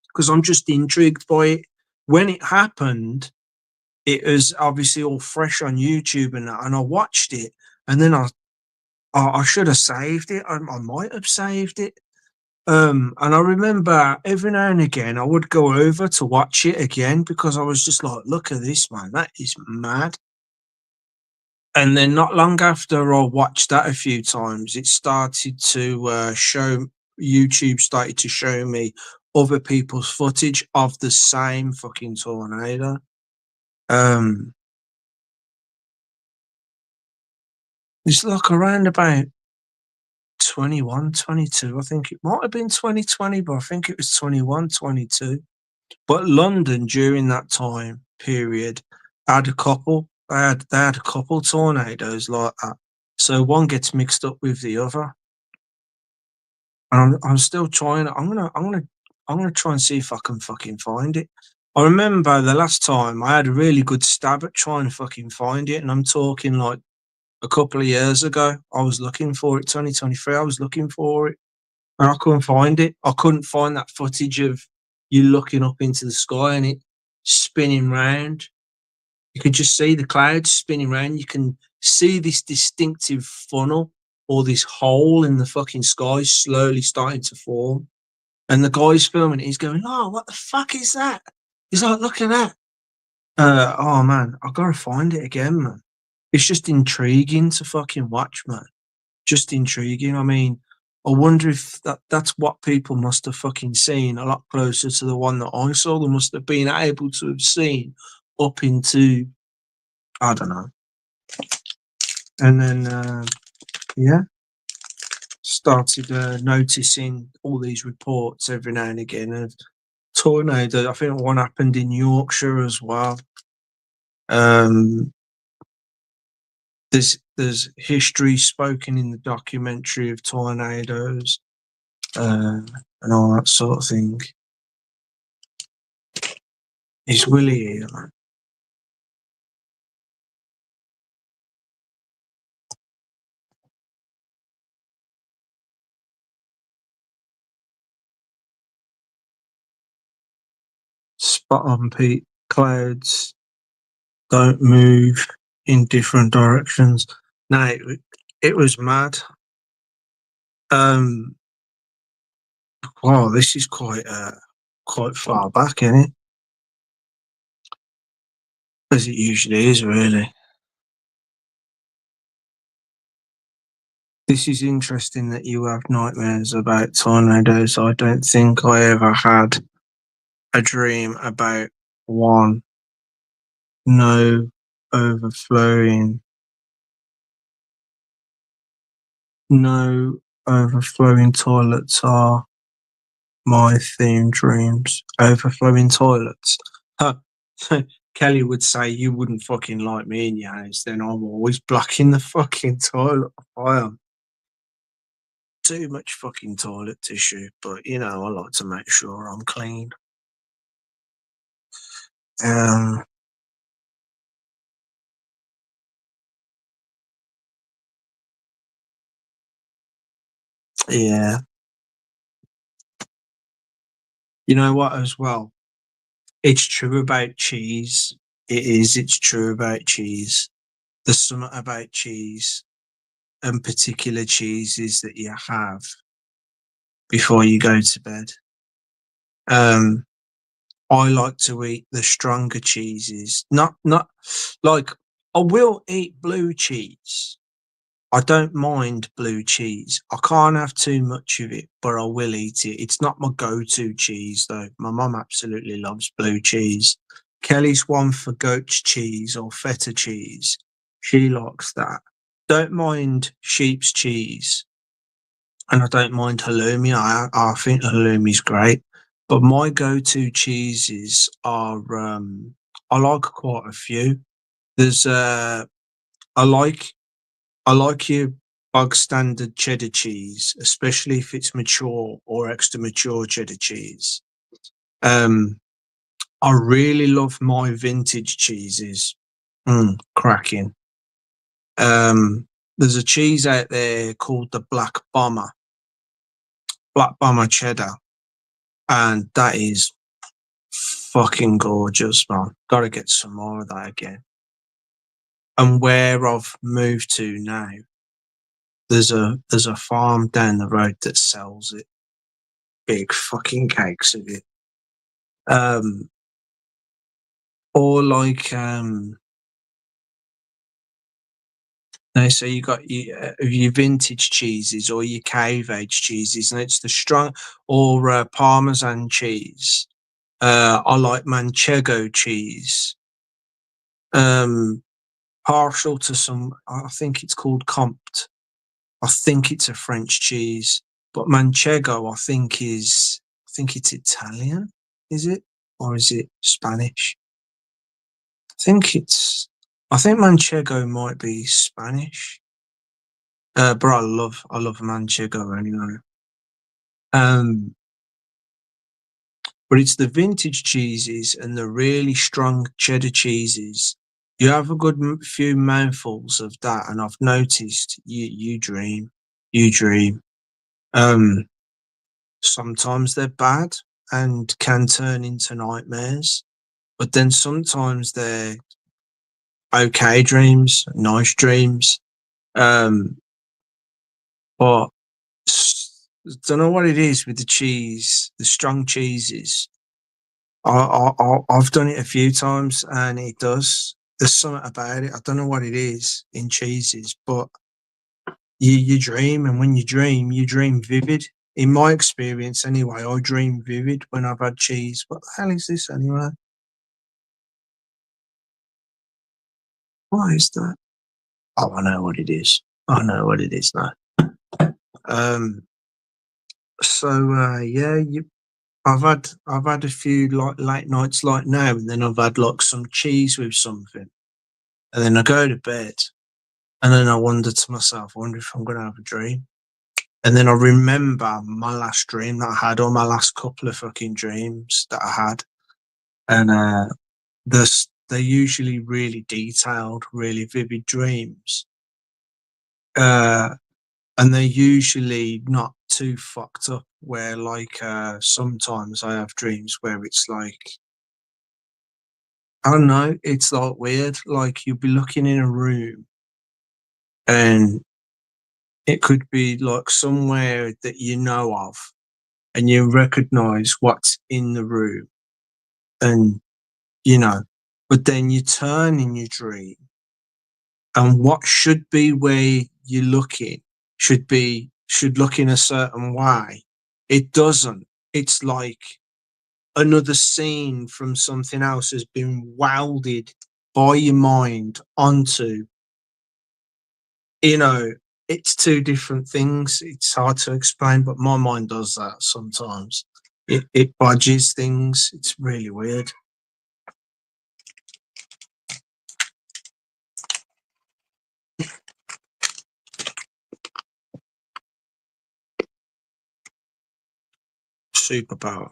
because I'm just intrigued by it. When it happened, it was obviously all fresh on YouTube and that, and I watched it, and then I should have saved it. I might have saved it. And I remember every now and again I would go over to watch it again because I was just like, look at this, man, that is mad. And then not long after I watched that a few times, it started to show YouTube started to show me other people's footage of the same fucking tornado. Um, it's like around about 21, 22. I think it might have been 2020, but I think it was 21, 22. But London during that time period had a couple. They had a couple tornadoes like that. So one gets mixed up with the other. And I'm still trying. I'm gonna try and see if I can fucking find it. I remember the last time I had a really good stab at trying to fucking find it, and I'm talking like a couple of years ago. I was looking for it, 2023. I was looking for it, and I couldn't find it. I couldn't find that footage of you looking up into the sky and it spinning round. You could just see the clouds spinning round. You can see this distinctive funnel or this hole in the fucking sky slowly starting to form. And the guy's filming it. He's going, "Oh, what the fuck is that?" He's like, "Look at that." Oh man, I gotta find it again, man. It's just intriguing to fucking watch, man. Just intriguing. I mean, I wonder if that's what people must have fucking seen a lot closer to the one that I saw. They must have been able to have seen up into, I don't know. And then, yeah, started noticing all these reports every now and again of tornado. I think one happened in Yorkshire as well. Um, there's history spoken in the documentary of tornadoes. And all that sort of thing. Is Willie here, man? Spot on, Pete. Clouds don't move in different directions. No, it was mad. Um, wow, this is quite far back, isn't it? As it usually is, really. This is interesting that you have nightmares about tornadoes. I don't think I ever had a dream about one. No overflowing. No overflowing toilets are my theme dreams. Overflowing toilets. Huh. Kelly would say you wouldn't fucking like me in your house, then I'm always blocking the fucking toilet fire. Too much fucking toilet tissue, but you know, I like to make sure I'm clean. Um Yeah. You know what, as well? It's true about cheese. It is. It's true about cheese. There's something about cheese and particular cheeses that you have before you go to bed. Um, I like to eat the stronger cheeses. Not like I will eat blue cheese. I don't mind blue cheese. I can't have too much of it, but I will eat it. It's not my go-to cheese though. My mum absolutely loves blue cheese. Kelly's one for goat cheese or feta cheese. She likes that. Don't mind sheep's cheese, and I don't mind halloumi. I think halloumi's great, but my go-to cheeses are I like quite a few. There's I like I like your bog standard cheddar cheese, especially if it's mature or extra mature cheddar cheese. Um, I really love my vintage cheeses. Cracking. There's a cheese out there called the Black Bomber cheddar, and that is fucking gorgeous, man. Gotta get some more of that again. And where I've moved to now, there's a farm down the road that sells it. Big fucking cakes of it. Um, or like no, so you got your vintage cheeses or your cave age cheeses, and it's the strong or Parmesan cheese. I like Manchego cheese. Um, partial to some, I think it's called Compt. I think it's a French cheese, but Manchego, I think it's Italian. Is it, or is it Spanish? I think Manchego might be Spanish. But I love Manchego anyway. Um, but it's the vintage cheeses and the really strong cheddar cheeses. You have a good few mouthfuls of that, and I've noticed you dream. Um, sometimes they're bad and can turn into nightmares, but then sometimes they're okay dreams, nice dreams. Um, but don't know what it is with the cheese, the strong cheeses. I've done it a few times and it does. There's something about it. I don't know what it is in cheeses, but you dream, and when you dream vivid. In my experience, anyway, I dream vivid when I've had cheese. What the hell is this anyway? What is that? Oh, I know what it is. I know what it is now. Um. So yeah, I've had a few like late nights like now, and then I've had like some cheese with something, and then I go to bed, and then I wonder to myself, I wonder if I'm going to have a dream. And then I remember my last dream that I had, or my last couple of fucking dreams that I had, and they're usually really detailed, really vivid dreams, uh, and they're usually not too fucked up. Where like sometimes I have dreams where it's like I don't know, it's like weird. Like you'll be looking in a room and it could be like somewhere that you know of and you recognize what's in the room and you know, but then you turn in your dream and what should be where you're looking should look in a certain way. It doesn't. It's like another scene from something else has been welded by your mind onto, you know, it's two different things. It's hard to explain, but my mind does that sometimes. It budges things. It's really weird. Superpower.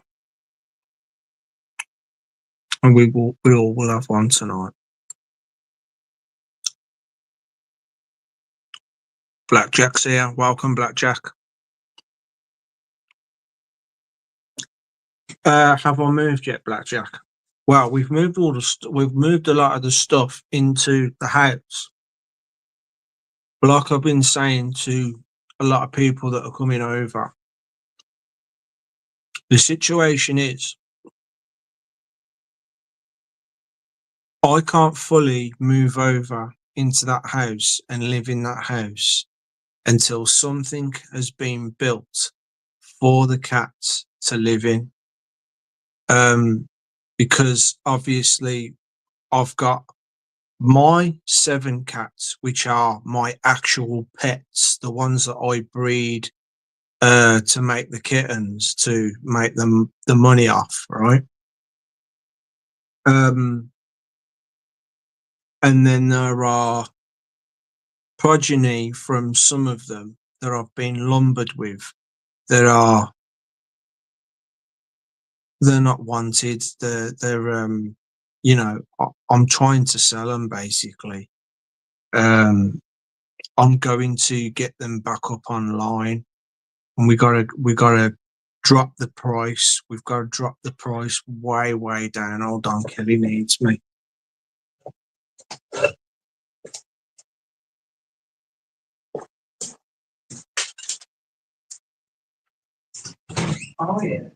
And we all will have one tonight. Blackjack's here. Welcome, Blackjack. Have I moved yet, Blackjack? Well, we've moved we've moved a lot of the stuff into the house. But like I've been saying to a lot of people that are coming over, the situation is I can't fully move over into that house and live in that house until something has been built for the cats to live in. Because obviously I've got my 7 cats, which are my actual pets, the ones that I breed to make the kittens, to make them the money off, right? And then there are progeny from some of them that I've been lumbered with that are they're not wanted. They're you know, I'm trying to sell them basically. I'm going to get them back up online, and we gotta drop the price. We've got to drop the price way down. Hold on, Kelly needs me. Oh yeah.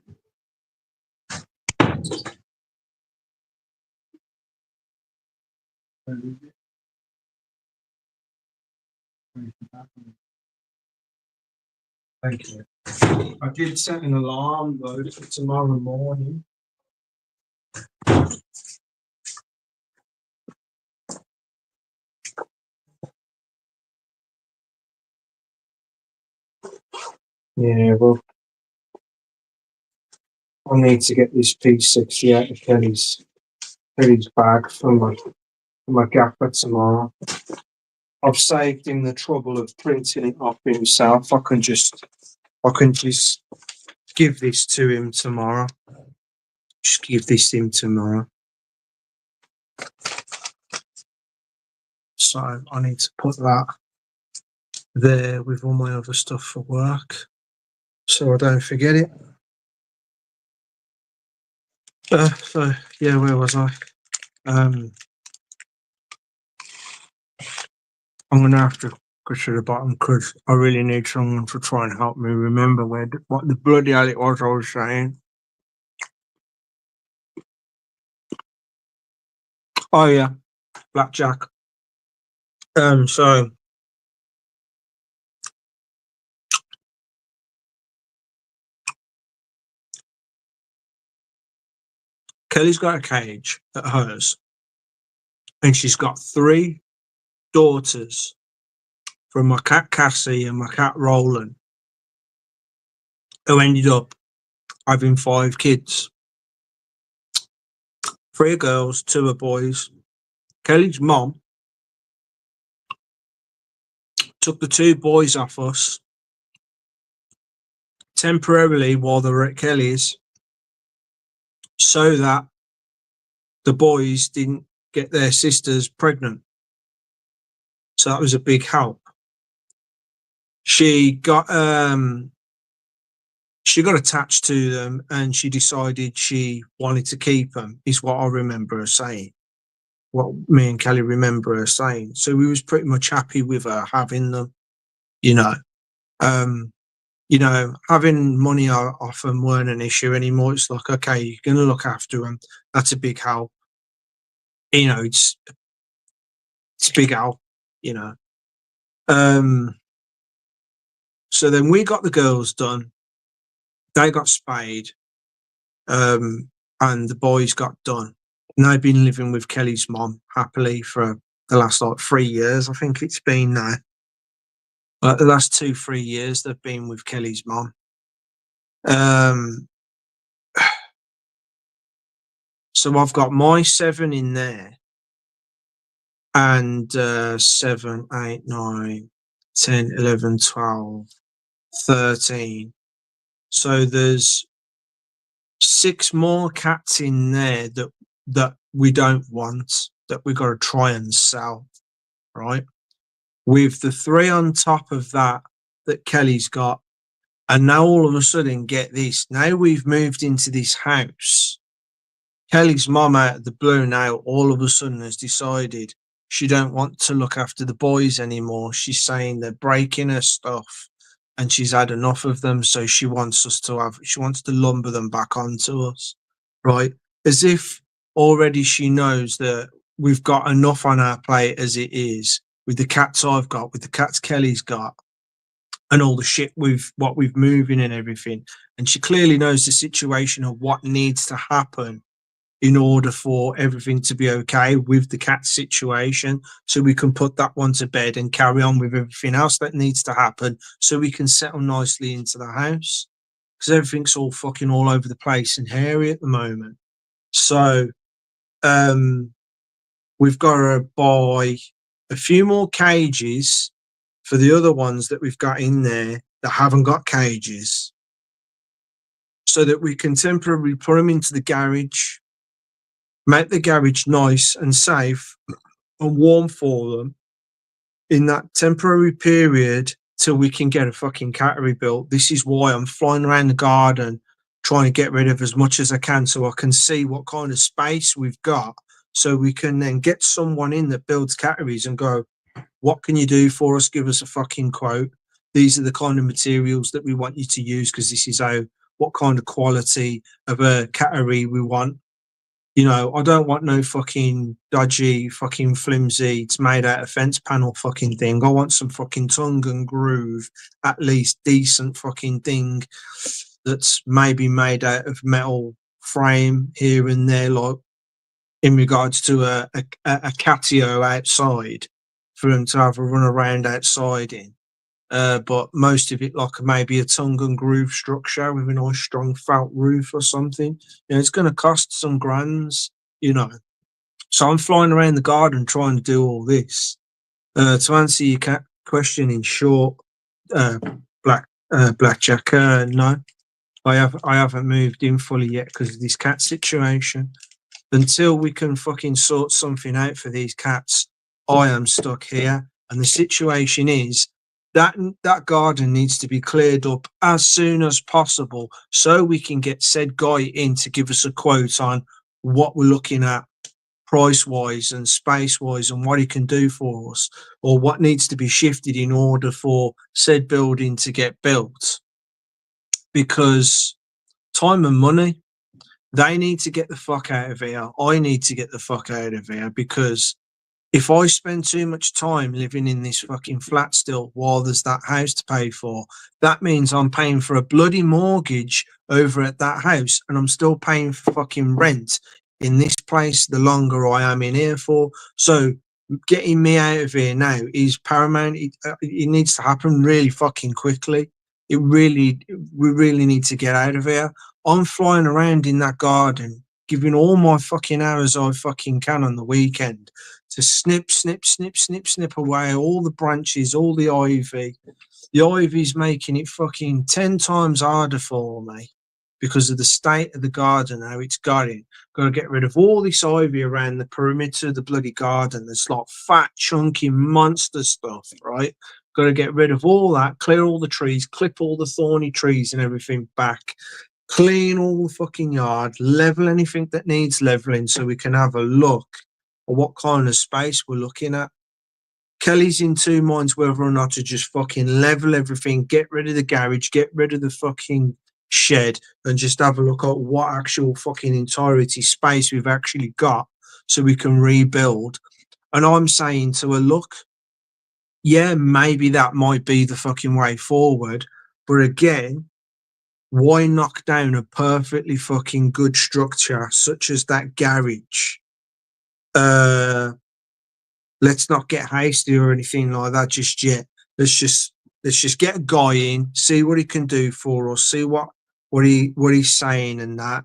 Thank you. I did set an alarm though for tomorrow morning. Yeah, well, I need to get this P60 out of Kelly's bag for my gaffer tomorrow. I've saved him the trouble of printing it off himself. I can just give this to him tomorrow. Just give this to him tomorrow. So I need to put that there with all my other stuff for work, so I don't forget it. So yeah, where was I? I'm gonna have to go to the bottom because I really need someone to try and help me remember what the bloody hell it was I was saying. Oh yeah, Blackjack. So Kelly's got a cage at hers, and she's got 3 daughters from my cat Cassie and my cat Roland, who ended up having 5 kids. 3 girls, 2 are boys. Kelly's mom took the 2 boys off us temporarily while they were at Kelly's, so that the boys didn't get their sisters pregnant. So that was a big help. She got attached to them, and she decided she wanted to keep them, is what I remember her saying. What me and Kelly remember her saying. So we was pretty much happy with her having them, you know. Having money off them weren't an issue anymore. It's like, okay, you're going to look after them. That's a big help. It's big help, you know. So then we got the girls done. They got spayed, and the boys got done. And they've been living with Kelly's mom happily for the last 3 years. I think it's been now. The last 2-3 years they've been with Kelly's mom. So I've got my 7 in there, and 7, 8, 9, 10, 11, 12, 13. So there's 6 more cats in there that we don't want, that we got to try and sell, right? With the 3 on top of that Kelly's got, And now all of a sudden, get this. Now we've moved into this house. Kelly's mum out of the blue now all of a sudden has decided she don't want to look after the boys anymore. She's saying they're breaking her stuff and she's had enough of them. So she wants to lumber them back onto us. Right. As if already she knows that we've got enough on our plate as it is with the cats I've got, with the cats Kelly's got, and all the shit what we've moving and everything. And she clearly knows the situation of what needs to happen in order for everything to be okay with the cat situation, so we can put that one to bed and carry on with everything else that needs to happen so we can settle nicely into the house, because everything's all fucking all over the place and hairy at the moment. So we've got to buy a few more cages for the other ones that we've got in there that haven't got cages, so that we can temporarily put them into the garage, make the garage nice and safe and warm for them in that temporary period till we can get a fucking cattery built. This is why I'm flying around the garden trying to get rid of as much as I can so I can see what kind of space we've got, so we can then get someone in that builds catteries and go, what can you do for us? Give us a fucking quote. These are the kind of materials that we want you to use, because this is what kind of quality of a cattery we want. You know, I don't want no fucking dodgy, fucking flimsy, it's made out of fence panel fucking thing. I want some fucking tongue and groove, at least decent fucking thing that's maybe made out of metal frame here and there, like in regards to a catio outside for them to have a run around outside in. But most of it like maybe a tongue and groove structure with a nice strong felt roof or something. You know, it's going to cost some grands, you know. So I'm flying around the garden trying to do all this. To answer your question in short, Blackjack, no, I haven't moved in fully yet because of this cat situation. Until we can fucking sort something out for these cats, I am stuck here. And the situation is that garden needs to be cleared up as soon as possible so we can get said guy in to give us a quote on what we're looking at price wise and space wise and what he can do for us, or what needs to be shifted in order for said building to get built. Because time and money, they need to get the fuck out of here. I need to get the fuck out of here, because if I spend too much time living in this fucking flat still while there's that house to pay for, that means I'm paying for a bloody mortgage over at that house, and I'm still paying for fucking rent in this place the longer I am in here for. So getting me out of here now is paramount. It needs to happen really fucking quickly. We really need to get out of here. I'm flying around in that garden, giving all my fucking hours I fucking can on the weekend to snip away all the branches, all the ivy. The ivy's making it fucking 10 times harder for me because of the state of the garden, how it's going. Got to get rid of all this ivy around the perimeter of the bloody garden. There's like fat, chunky monster stuff, right? Got to get rid of all that, clear all the trees, clip all the thorny trees and everything back, clean all the fucking yard, level anything that needs leveling so we can have a look at what kind of space we're looking at. Kelly's in two minds whether or not to just fucking level everything, get rid of the garage, get rid of the fucking shed, and just have a look at what actual fucking entirety space we've actually got so we can rebuild. And I'm saying to her, look, yeah, maybe that might be the fucking way forward, but again, why knock down a perfectly fucking good structure such as that garage? Let's not get hasty or anything like that just yet. Let's just get a guy in, see what he can do for us, see what he's saying, and that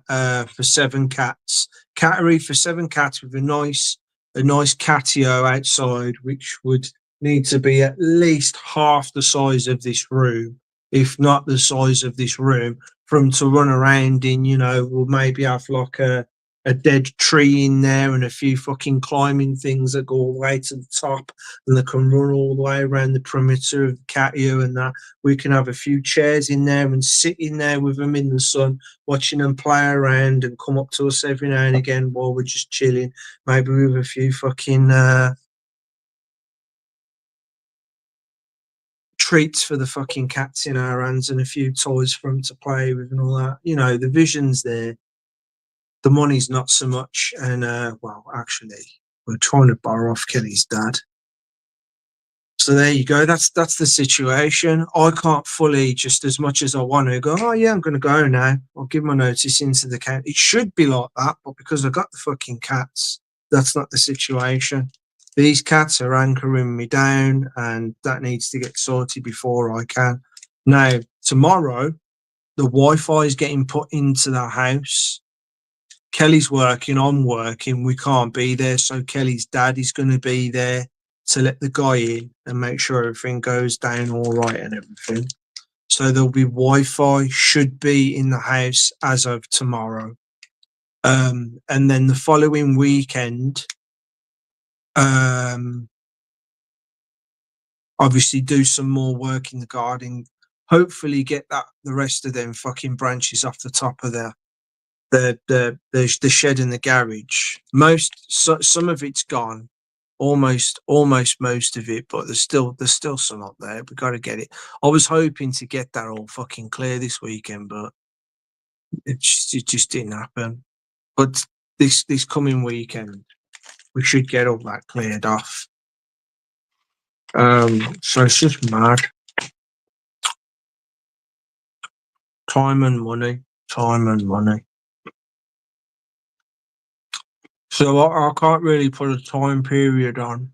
for 7 cats, cattery for 7 cats with a nice catio outside, which would need to be at least half the size of this room, if not the size of this room, for them to run around in. You know, we'll maybe have like a a dead tree in there and a few fucking climbing things that go all the way to the top and they can run all the way around the perimeter of the catio and that. We can have a few chairs in there and sit in there with them in the sun, watching them play around and come up to us every now and again while we're just chilling, maybe with a few fucking treats for the fucking cats in our hands and a few toys for them to play with and all that. You know, the vision's there. The money's not so much. And, well, actually, we're trying to borrow off Kelly's dad. So there you go. That's the situation. I can't fully, just as much as I want to, go, oh, yeah, I'm going to go now. I'll give my notice into the cat. It should be like that, but because I got the fucking cats, that's not the situation. These cats are anchoring me down, and that needs to get sorted before I can. Now, tomorrow, the Wi-Fi is getting put into the house. Kelly's working, I'm working, we can't be there, so Kelly's dad is going to be there to let the guy in and make sure everything goes down all right and everything. So there'll be Wi-Fi, should be in the house as of tomorrow. And then the following weekend, obviously do some more work in the garden, hopefully get the rest of them fucking branches off the top of the shed and the garage. Some of it's gone, almost most of it, but there's still some up there. We got to get it. I was hoping to get that all fucking clear this weekend, but it just didn't happen. But this coming weekend, we should get all that cleared off. So it's just mad. Time and money. So I can't really put a time period on.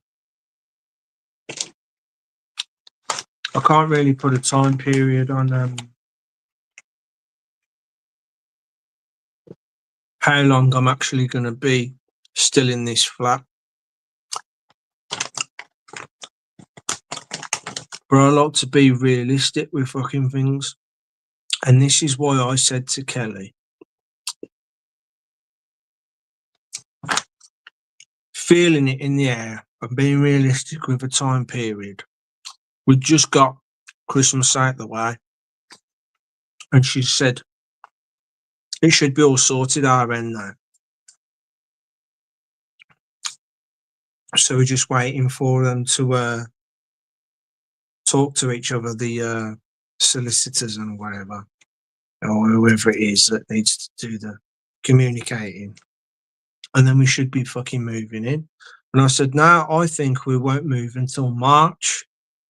How long I'm actually going to be still in this flat. But I like to be realistic with fucking things. And this is why I said to Kelly, feeling it in the air and being realistic with a time period. We just got Christmas out the way. And she said, it should be all sorted our end now. So we're just waiting for them to talk to each other, the solicitors and whatever, or whoever it is that needs to do the communicating. And then we should be fucking moving in. And I said, no, I think we won't move until March.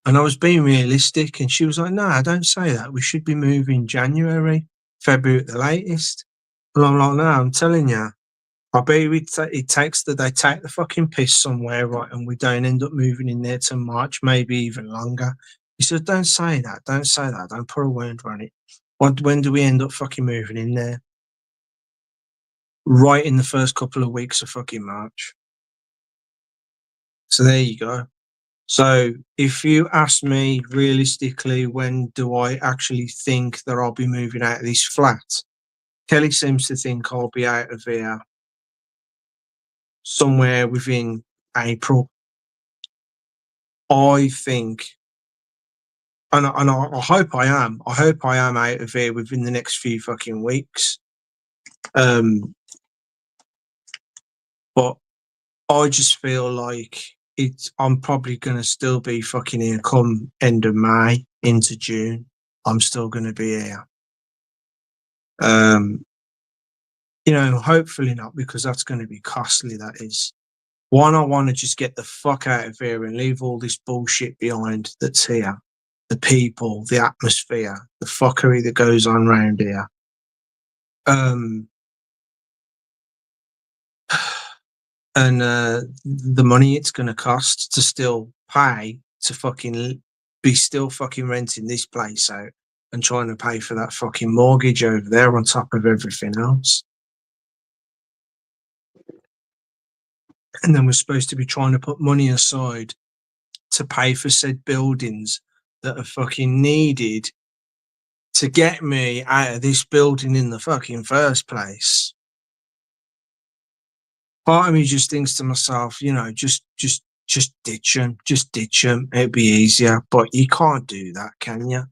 And I was being realistic. And she was like, no, don't say that. We should be moving January, February at the latest. And I'm like, no, I'm telling you, I bet it takes that they take the fucking piss somewhere, right? And we don't end up moving in there till March, maybe even longer. He said, don't say that. Don't put a word on it. When do we end up fucking moving in there? Right in the first couple of weeks of fucking March. So there you go. So if you ask me realistically, when do I actually think that I'll be moving out of this flat? Kelly seems to think I'll be out of here somewhere within April. I think, and I hope I am. I hope I am out of here within the next few fucking weeks. But I just feel like I'm probably going to still be fucking here come end of May into June. I'm still going to be here. Hopefully not, because that's going to be costly, that is. One, I want to just get the fuck out of here and leave all this bullshit behind that's here. The people, the atmosphere, the fuckery that goes on around here. And the money it's going to cost to still pay to fucking be still fucking renting this place out and trying to pay for that fucking mortgage over there on top of everything else. And then we're supposed to be trying to put money aside to pay for said buildings that are fucking needed to get me out of this building in the fucking first place. part of me just thinks to myself, just ditch them. It'd be easier, but you can't do that, can you?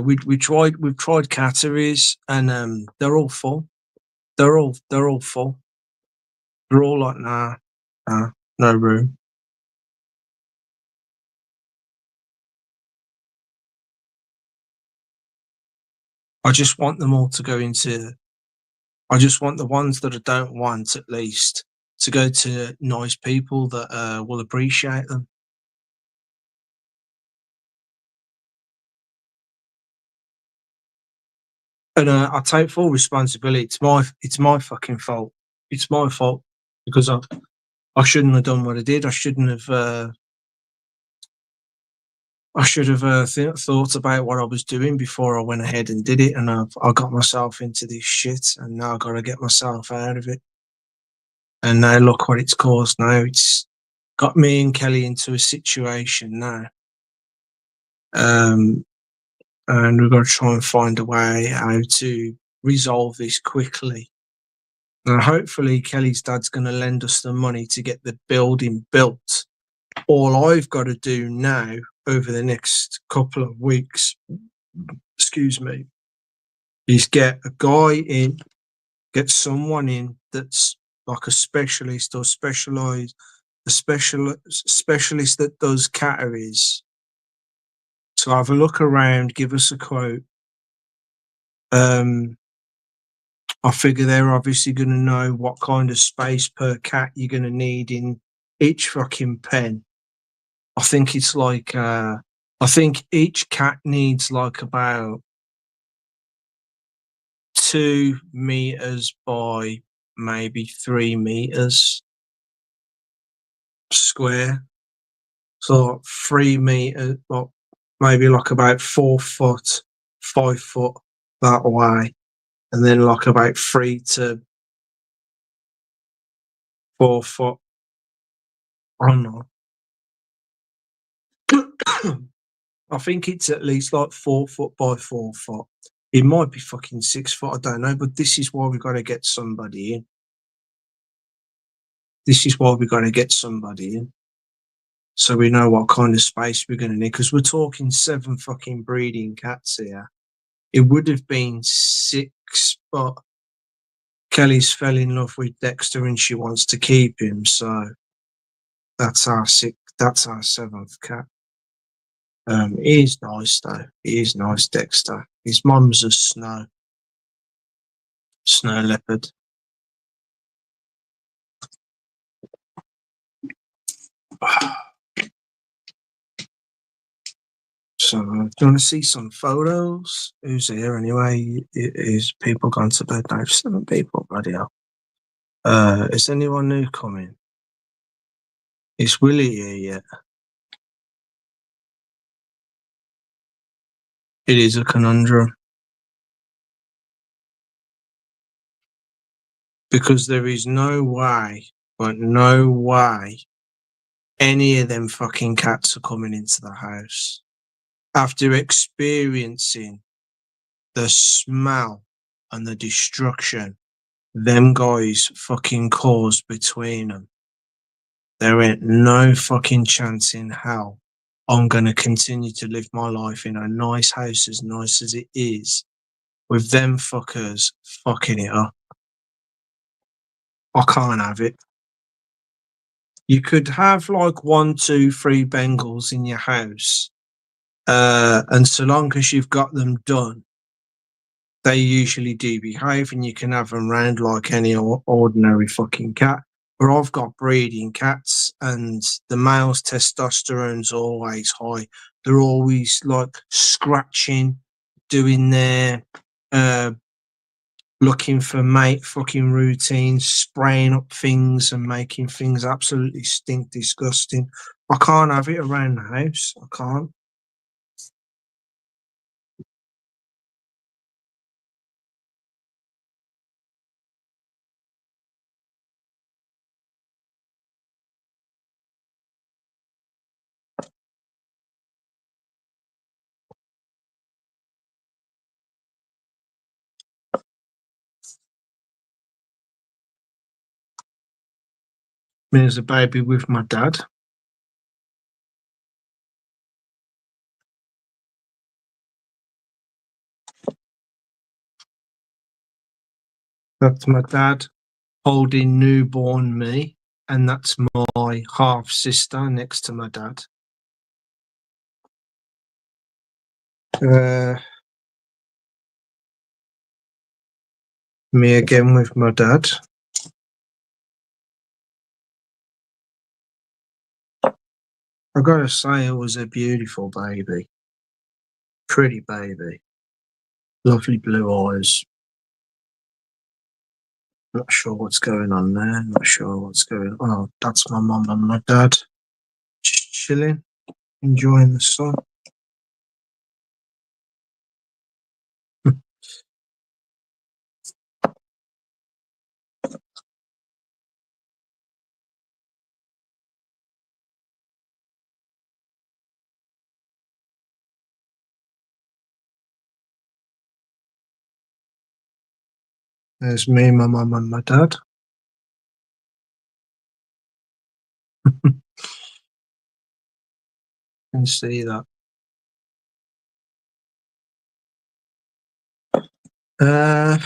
We've tried catteries, and they're all full. They're all full. They're all like, nah, no room. I just want them all to go into. I just want the ones that I don't want, at least, to go to nice people that will appreciate them. And I take full responsibility. It's my fucking fault. It's my fault because I shouldn't have done what I did. I shouldn't have. I should have thought about what I was doing before I went ahead and did it, and I got myself into this shit, and now I got to get myself out of it. And now look what it's caused. Now it's got me and Kelly into a situation now, um, and we've got to try and find a way how to resolve this quickly. And hopefully, Kelly's dad's going to lend us the money to get the building built. All I've got to do now over the next couple of weeks, excuse me, is get a guy in, get someone in that's like a specialist or specialist that does catteries, to have a look around, give us a quote. I figure they're obviously going to know what kind of space per cat you're going to need in each fucking pen. I think it's like, I think each cat needs like about 2 meters by maybe 3 meters square. So 3 meters, well, maybe like about 4 foot, 5 foot that way. And then like about 3 to 4 foot. I don't know. I think it's at least like 4 foot by 4 foot. It might be fucking 6 foot, I don't know, but this is why we've got to get somebody in. This is why we've got to get somebody in. So we know what kind of space we're going to need, because we're talking 7 fucking breeding cats here. It would have been 6, but Kelly's fell in love with Dexter and she wants to keep him. So that's our 6th, that's our 7th cat. He is nice though. He is nice, Dexter. His mum's a snow leopard. So, do you want to see some photos? Who's here anyway? Is people gone to bed now? 7 people, bloody hell. Is anyone new coming? Is Willie here yet? It is a conundrum. Because there is no way, but no way, any of them fucking cats are coming into the house after experiencing the smell and the destruction them guys fucking caused between them. There ain't no fucking chance in hell I'm going to continue to live my life in a nice house as nice as it is with them fuckers fucking it up. I can't have it. You could have like 1, 2, 3 Bengals in your house, and so long as you've got them done, they usually do behave, and you can have them round like any ordinary fucking cat. But I've got breeding cats, and the male's testosterone's always high. They're always like scratching, doing their looking for mate fucking routines, spraying up things and making things absolutely stink disgusting. I can't have it around the house. I can't. Me as a baby with my dad. That's my dad holding newborn me, and that's my half sister next to my dad. Me again with my dad. I gotta say, it was a beautiful baby. Pretty baby. Lovely blue eyes. Not sure what's going on there. Not sure what's going on. Oh, that's my mum and my dad. Just chilling, enjoying the sun. There's me, my mum and my dad. Can see that. Uh,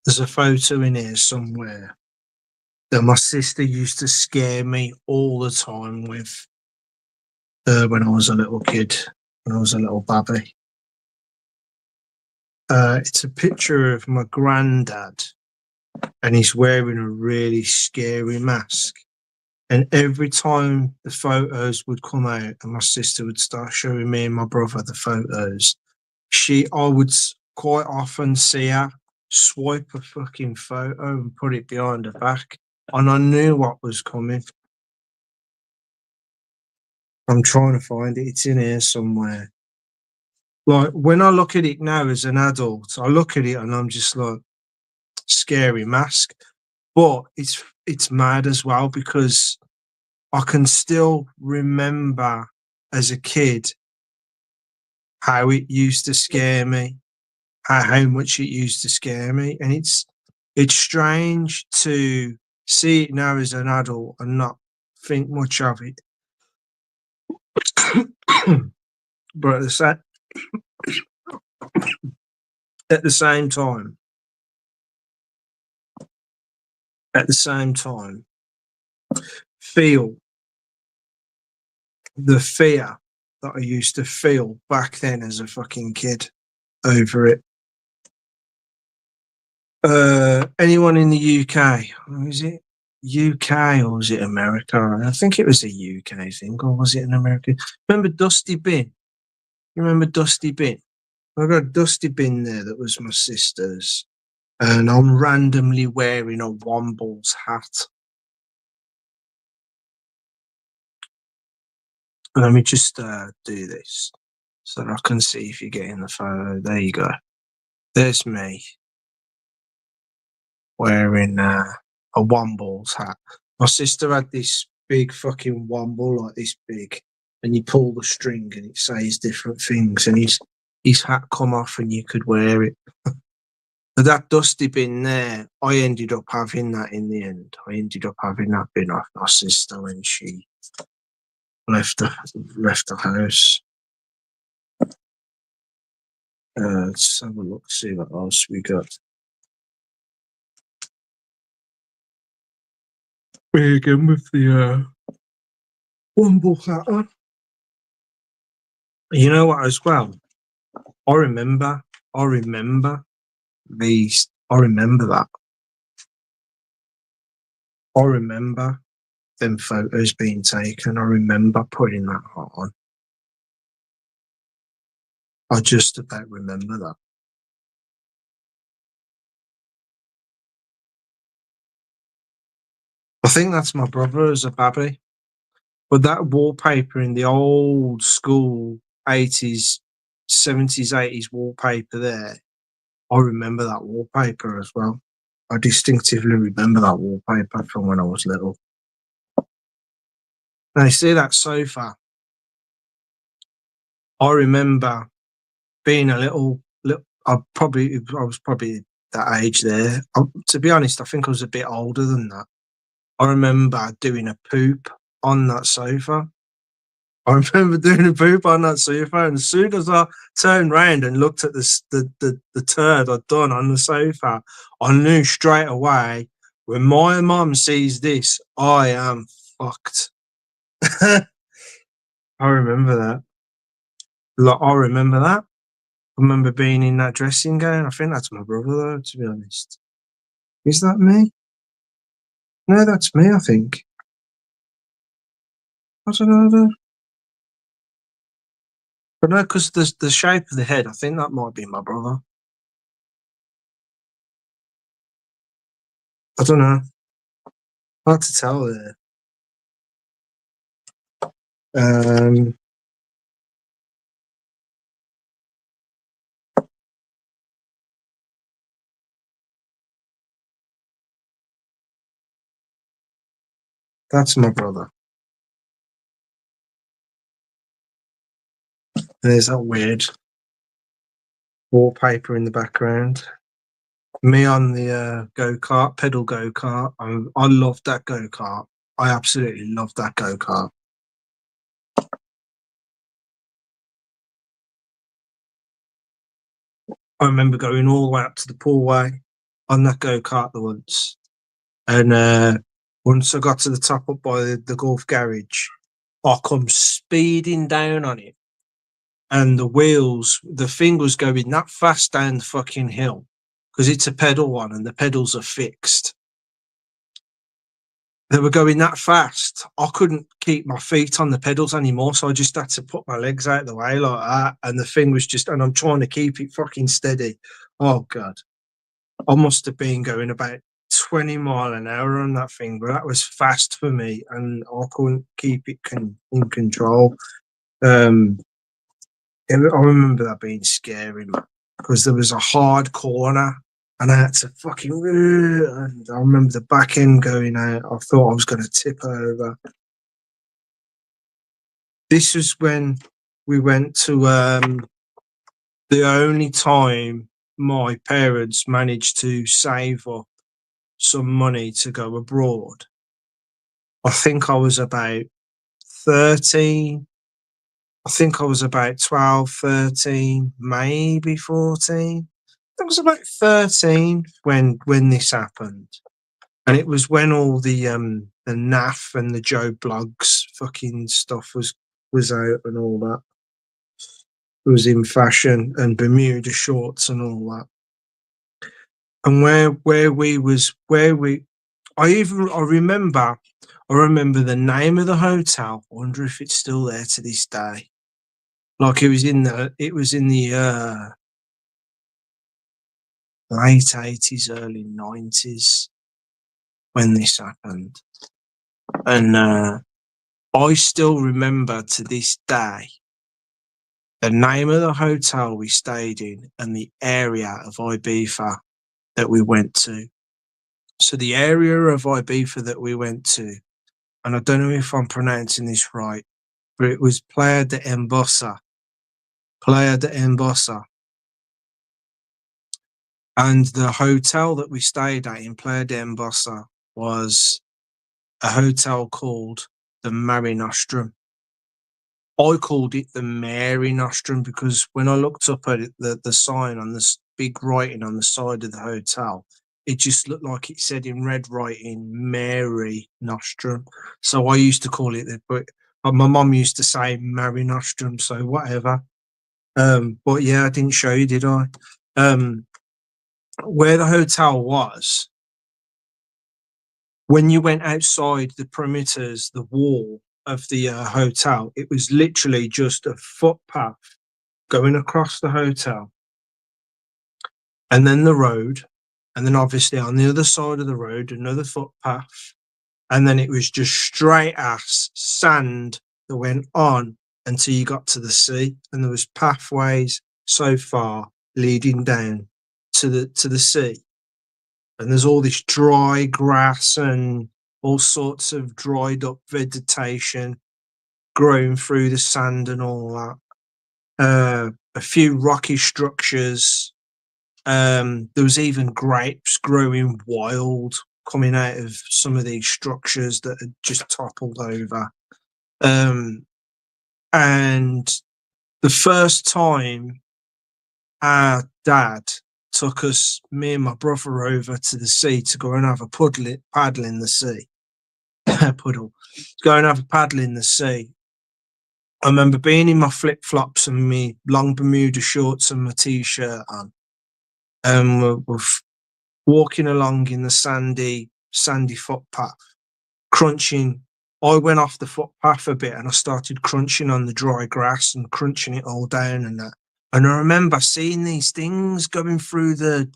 there's a photo in here somewhere that my sister used to scare me all the time with when I was a little kid, when I was a little babby. It's a picture of my granddad, and he's wearing a really scary mask. And every time the photos would come out and my sister would start showing me and my brother the photos, I would quite often see her swipe a fucking photo and put it behind her back. And I knew what was coming. I'm trying to find it. It's in here somewhere. Like, when I look at it now as an adult, I look at it and I'm just like, scary mask. But it's mad as well because I can still remember as a kid how it used to scare me, how much it used to scare me. And it's strange to see it now as an adult and not think much of it. But at the same time, feel the fear that I used to feel back then as a fucking kid over it. Anyone in the UK? Was it UK or was it America? I think it was a UK thing, or was it an American? Remember Dusty Bin? You remember Dusty Bin? I got a Dusty Bin there that was my sister's, and I'm randomly wearing a Wombles hat. Let me just do this so that I can see if you're getting the photo. There you go. There's me wearing a Wombles hat. My sister had this big fucking Womble, like this big, and you pull the string and it says different things, and his hat come off and you could wear it. But that Dusty Bin there, I ended up having that in the end. I ended up having that bin off my sister when she left the house. Let's have a look, see what else we got. We're again with the Womble hat on. You know what, as well? I remember these. I remember that. I remember them photos being taken. I remember putting that hat on. I just about remember that. I think that's my brother as a babby. But that wallpaper in the old school 80s, 70s, 80s wallpaper there, I remember that wallpaper as well. I distinctively remember that wallpaper from when I was little. Now, you see that sofa? I remember being a little. I was probably that age there. To be honest, I think I was a bit older than that. I remember doing a poop on that sofa. I remember doing a poop on that sofa, and as soon as I turned round and looked at the turd I'd done on the sofa, I knew straight away, when my mum sees this, I am fucked. I remember that. I remember that. I remember being in that dressing gown. I think that's my brother, though, to be honest. Is that me? No, that's me, I think. I don't know. But no, because the shape of the head, I think that might be my brother. I don't know. Hard to tell there. That's my brother. And there's that weird wallpaper in the background. Me on the go-kart, pedal go-kart. I loved that go-kart. I absolutely loved that go-kart. I remember going all the way up to the poolway on that go-kart once. And once I got to the top up by the golf garage, I come speeding down on it. And the thing was going that fast down the fucking hill, because it's a pedal one and the pedals are fixed. They were going that fast. I couldn't keep my feet on the pedals anymore, so I just had to put my legs out the way like that. And the thing was and I'm trying to keep it fucking steady. Oh God. I must have been going about 20 mile an hour on that thing, but that was fast for me and I couldn't keep it in control. I remember that being scary, man, because there was a hard corner and I had to fucking. And I remember the back end going out. I thought I was going to tip over. This was when we went to the only time my parents managed to save up some money to go abroad. I think I was about 13. I think I was about 12, 13, maybe 14. I was about 13 when this happened. And it was when all the NAF and the Joe Bloggs fucking stuff was out and all that. It was in fashion, and Bermuda shorts and all that. And I remember the name of the hotel. I wonder if it's still there to this day. Like it was in the late 80s, early 90s when this happened. And I still remember to this day the name of the hotel we stayed in and the area of Ibiza that we went to. So the area of Ibiza that we went to, and I don't know if I'm pronouncing this right, but it was Playa de Embosa. Playa de Embosa. And the hotel that we stayed at in Playa de Embosa was a hotel called the Mare Nostrum. I called it the Mary Nostrum because when I looked up at it, the sign on this big writing on the side of the hotel, it just looked like it said in red writing Mary Nostrum. So I used to call it that, but my mum used to say Mary Nostrum, so whatever. But yeah, I didn't show you, did I? Where the hotel was, when you went outside the perimeters, the wall of the hotel, it was literally just a footpath going across the hotel, and then the road, and then obviously on the other side of the road, another footpath, and then it was just straight ass sand that went on until you got to the sea, and there was pathways so far leading down to the sea. and there's all this dry grass and all sorts of dried up vegetation growing through the sand and all that. A few rocky structures. There was even grapes growing wild coming out of some of these structures that had just toppled over. And the first time our dad took me and my brother over to the sea to go and have a paddle in the sea. Puddle. Go and have a paddle in the sea. I remember being in my flip flops and my long Bermuda shorts and my t-shirt on, and we're walking along in the sandy footpath, crunching. I went off the footpath a bit and I started crunching on the dry grass and crunching it all down and that. And I remember seeing these things going through the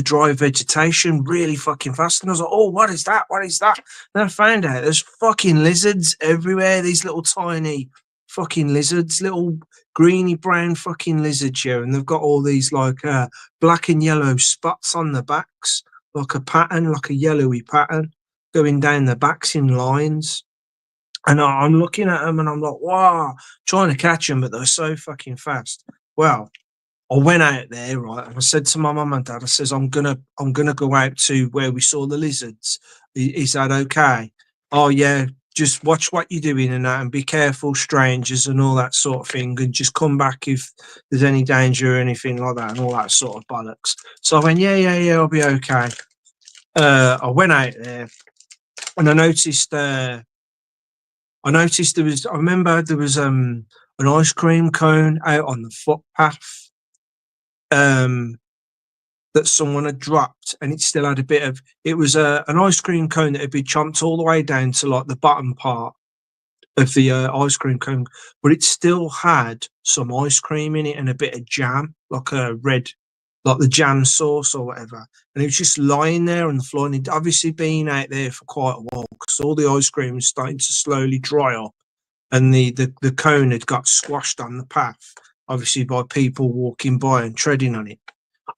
dry vegetation really fucking fast. And I was like, oh, what is that? What is that? And I found out there's fucking lizards everywhere. These little tiny fucking lizards, little greeny brown fucking lizards here. And they've got all these like black and yellow spots on the backs, like a pattern, like a yellowy pattern going down the backs in lines. And I'm looking at them and I'm like, wow, trying to catch them, but they're so fucking fast. Well, I went out there, right, and I said to my mum and dad, I says, I'm gonna go out to where we saw the lizards. Is that okay? Oh yeah, just watch what you're doing and that, and be careful, strangers, and all that sort of thing, and just come back if there's any danger or anything like that, and all that sort of bollocks. So I went, yeah, I'll be okay. I went out there, and I noticed there was. I remember there was an ice cream cone out on the footpath. That someone had dropped, and it still had a bit of. It was an ice cream cone that had been chomped all the way down to like the bottom part of the ice cream cone, but it still had some ice cream in it and a bit of jam, like a red, like the jam sauce or whatever. And it was just lying there on the floor, and it'd obviously been out there for quite a while because all the ice cream was starting to slowly dry up, and the cone had got squashed on the path, obviously by people walking by and treading on it.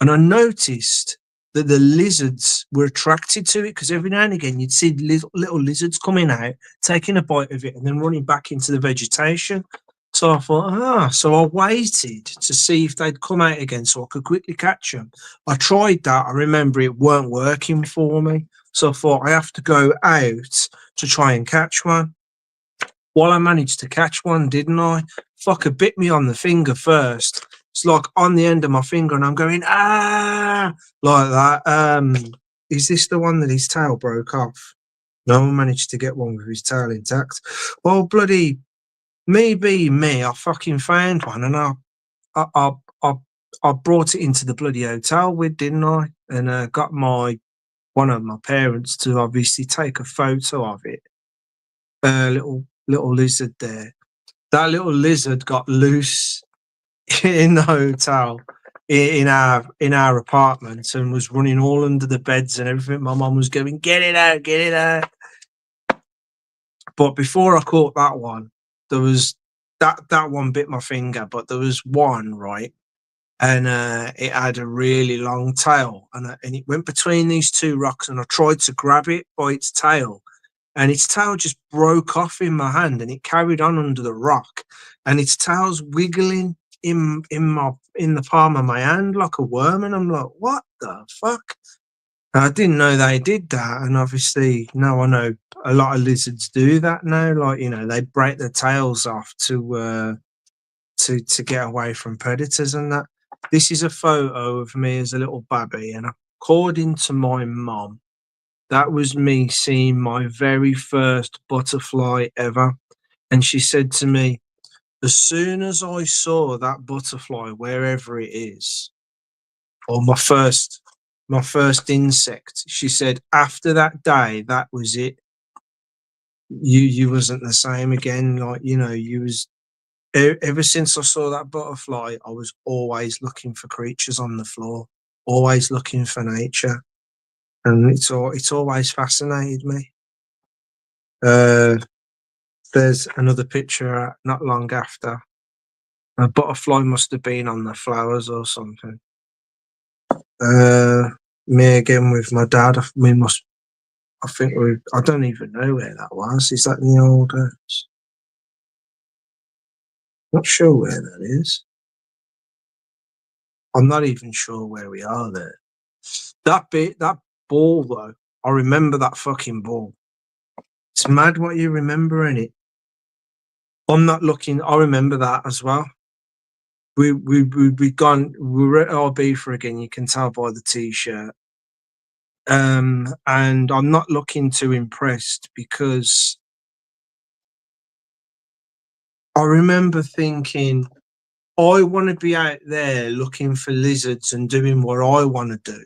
And I noticed that the lizards were attracted to it because every now and again you'd see little lizards coming out, taking a bite of it, and then running back into the vegetation. So I thought, so I waited to see if they'd come out again so I could quickly catch them. I tried that. I remember it weren't working for me. So I thought I have to go out to try and catch one. Well, I managed to catch one, didn't I? Fucker bit me on the finger first. It's like on the end of my finger, and I'm going, like that. Is this the one that his tail broke off? No one managed to get one with his tail intact. Well, bloody me being me, I fucking found one, and I brought it into the bloody hotel with, didn't I? And got one of my parents to obviously take a photo of it. Little lizard there. That little lizard got loose in the hotel in our apartment and was running all under the beds and everything. My mum was going, get it out. But before I caught that one, there was that one bit my finger, but there was one, right? And it had a really long tail, and it went between these two rocks, and I tried to grab it by its tail, and its tail just broke off in my hand, and it carried on under the rock, and its tail's wiggling in the palm of my hand like a worm, and I'm like, what the fuck? And I didn't know they did that, and obviously now I know a lot of lizards do that now. Like, they break their tails off to get away from predators and that. This is a photo of me as a little baby, and according to my mum, that was me seeing my very first butterfly ever. And she said to me, as soon as I saw that butterfly, wherever it is, or my first insect, she said, after that day, that was it. You wasn't the same again. Like, you was, ever since I saw that butterfly, I was always looking for creatures on the floor, always looking for nature. And it's always fascinated me. There's another picture not long after. A butterfly must have been on the flowers or something. me again with my dad. We must. I think we. I don't even know where that was. Is that in the old house? Not sure where that is. I'm not even sure where we are there. That bit, that ball though. I remember that fucking ball. It's mad what you remember in it. I'm not looking. I remember that as well. We gone. We were at RB for again. You can tell by the t-shirt. And I'm not looking too impressed because I remember thinking I want to be out there looking for lizards and doing what I want to do.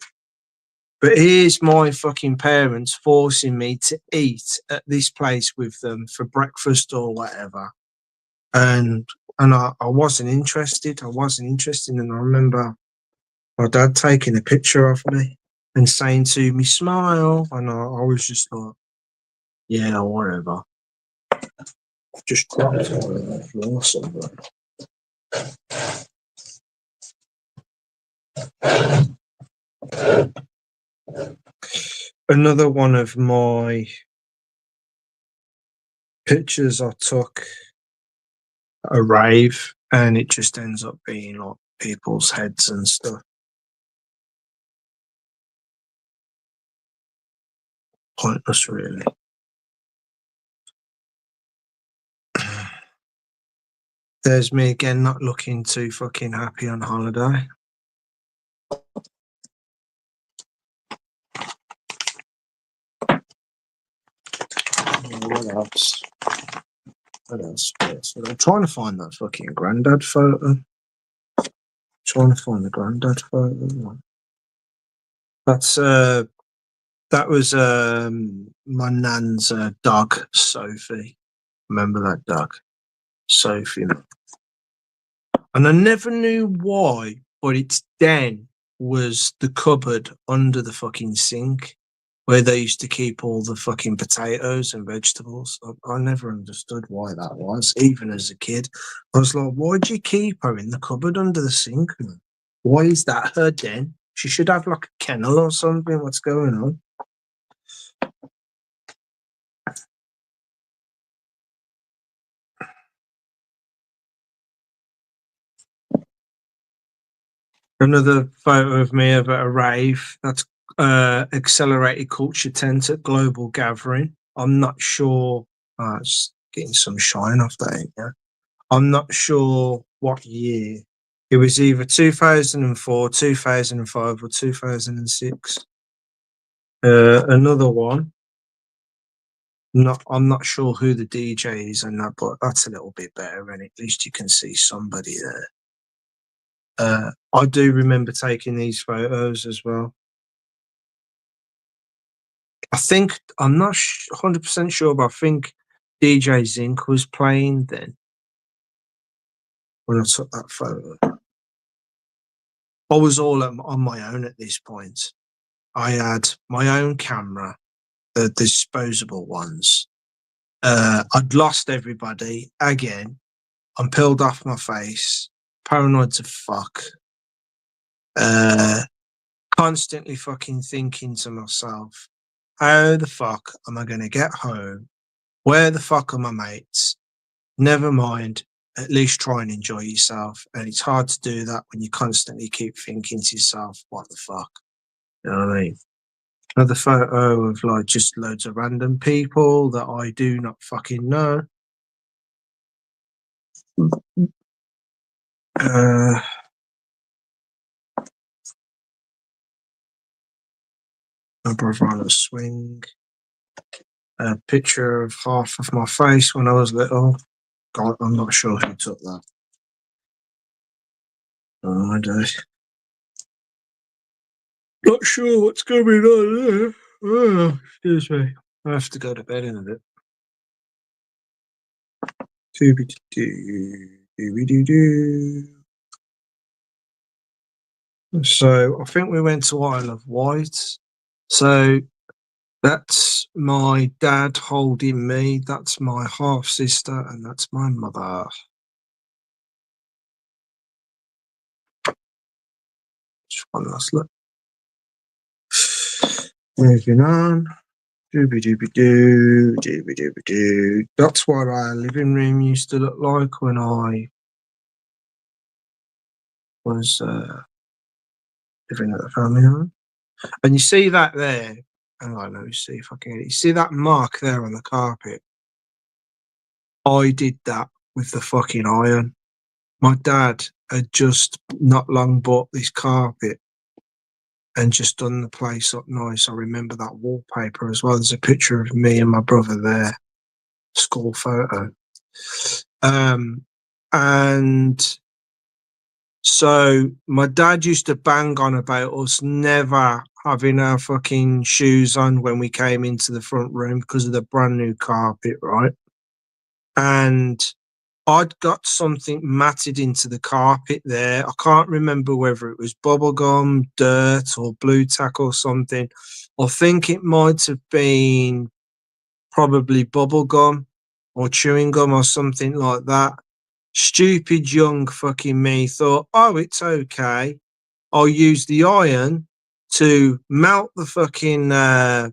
But here's my fucking parents forcing me to eat at this place with them for breakfast or whatever. And I wasn't interested. I wasn't interested. And I remember my dad taking a picture of me and saying to me, smile. And I was just like, yeah, whatever. Just dropped it on the floor somewhere. Another one of my pictures I took at a rave, and it just ends up being like people's heads and stuff. Pointless, really. There's me again, not looking too fucking happy on holiday. What else? What else? I'm trying to find that fucking granddad photo. Trying to find the granddad photo. That's that was my nan's dog, Sophie. Remember that dog, Sophie? And I never knew why, but its den was the cupboard under the fucking sink where they used to keep all the fucking potatoes and vegetables. I never understood why that was, even as a kid. I was like, why'd you keep her in the cupboard under the sink, man? Why is that her den? She should have like a kennel or something. What's going on? Another photo of me at a rave. That's Accelerated Culture Tent at Global Gathering. I'm not sure. It's getting some shine off that. Yeah. I'm not sure what year. It was either 2004, 2005, or 2006. Another one. I'm not sure who the DJ is and that, but that's a little bit better, and at least you can see somebody there. I do remember taking these photos as well. I think I'm not 100% sure, but I think DJ Zinc was playing then when I took that photo. I was all on my own at this point. I had my own camera, the disposable ones. I'd lost everybody again. I'm peeled off my face, paranoid to fuck. Constantly fucking thinking to myself, how the fuck am I going to get home? Where the fuck are my mates? Never mind, at least try and enjoy yourself. And it's hard to do that when you constantly keep thinking to yourself, what the fuck? You know what I mean? Another photo of like just loads of random people that I do not fucking know. My brother on a swing. A picture of half of my face when I was little. God, I'm not sure who took that. Oh, I don't. Not sure what's going on there. Oh, excuse me. I have to go to bed in a bit. So I think we went to Isle of Wight. So that's my dad holding me. That's my half sister, and that's my mother. Just one last look. Moving on. Dooby-dooby-doo, dooby-dooby-doo. That's what our living room used to look like when I was living at the family home. And you see that there. Hang on, let me see if I can get it. You see that mark there on the carpet? I did that with the fucking iron. My dad had just not long bought this carpet and just done the place up nice. I remember that wallpaper as well. There's a picture of me and my brother there, school photo. And so my dad used to bang on about us never having our fucking shoes on when we came into the front room because of the brand new carpet, right? And I'd got something matted into the carpet there. I can't remember whether it was bubblegum, dirt, or blue tack or something. I think it might have been probably bubblegum or chewing gum or something like that. Stupid young fucking me thought, oh, it's okay. I'll use the iron to melt the fucking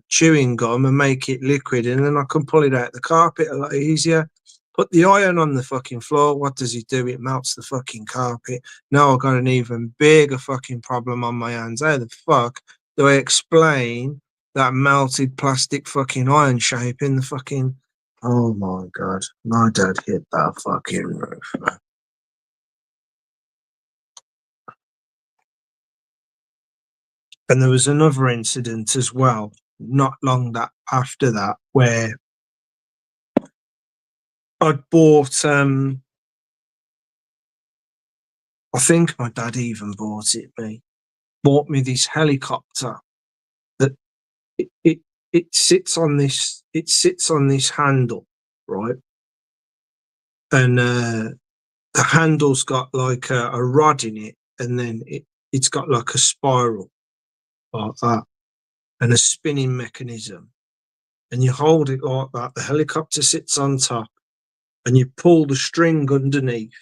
chewing gum and make it liquid, and then I can pull it out the carpet a lot easier. Put the iron on the fucking floor. What does it do? It melts the fucking carpet. Now I've got an even bigger fucking problem on my hands. How the fuck do I explain that melted plastic fucking iron shape in the fucking... Oh my God. My dad hit that fucking roof, man. And there was another incident as well, not long after that, where I'd bought, I think my dad even bought me this helicopter that it sits on this handle, right? And the handle's got like a rod in it, and then it's got like a spiral like that, and a spinning mechanism. And you hold it like that. The helicopter sits on top, and you pull the string underneath,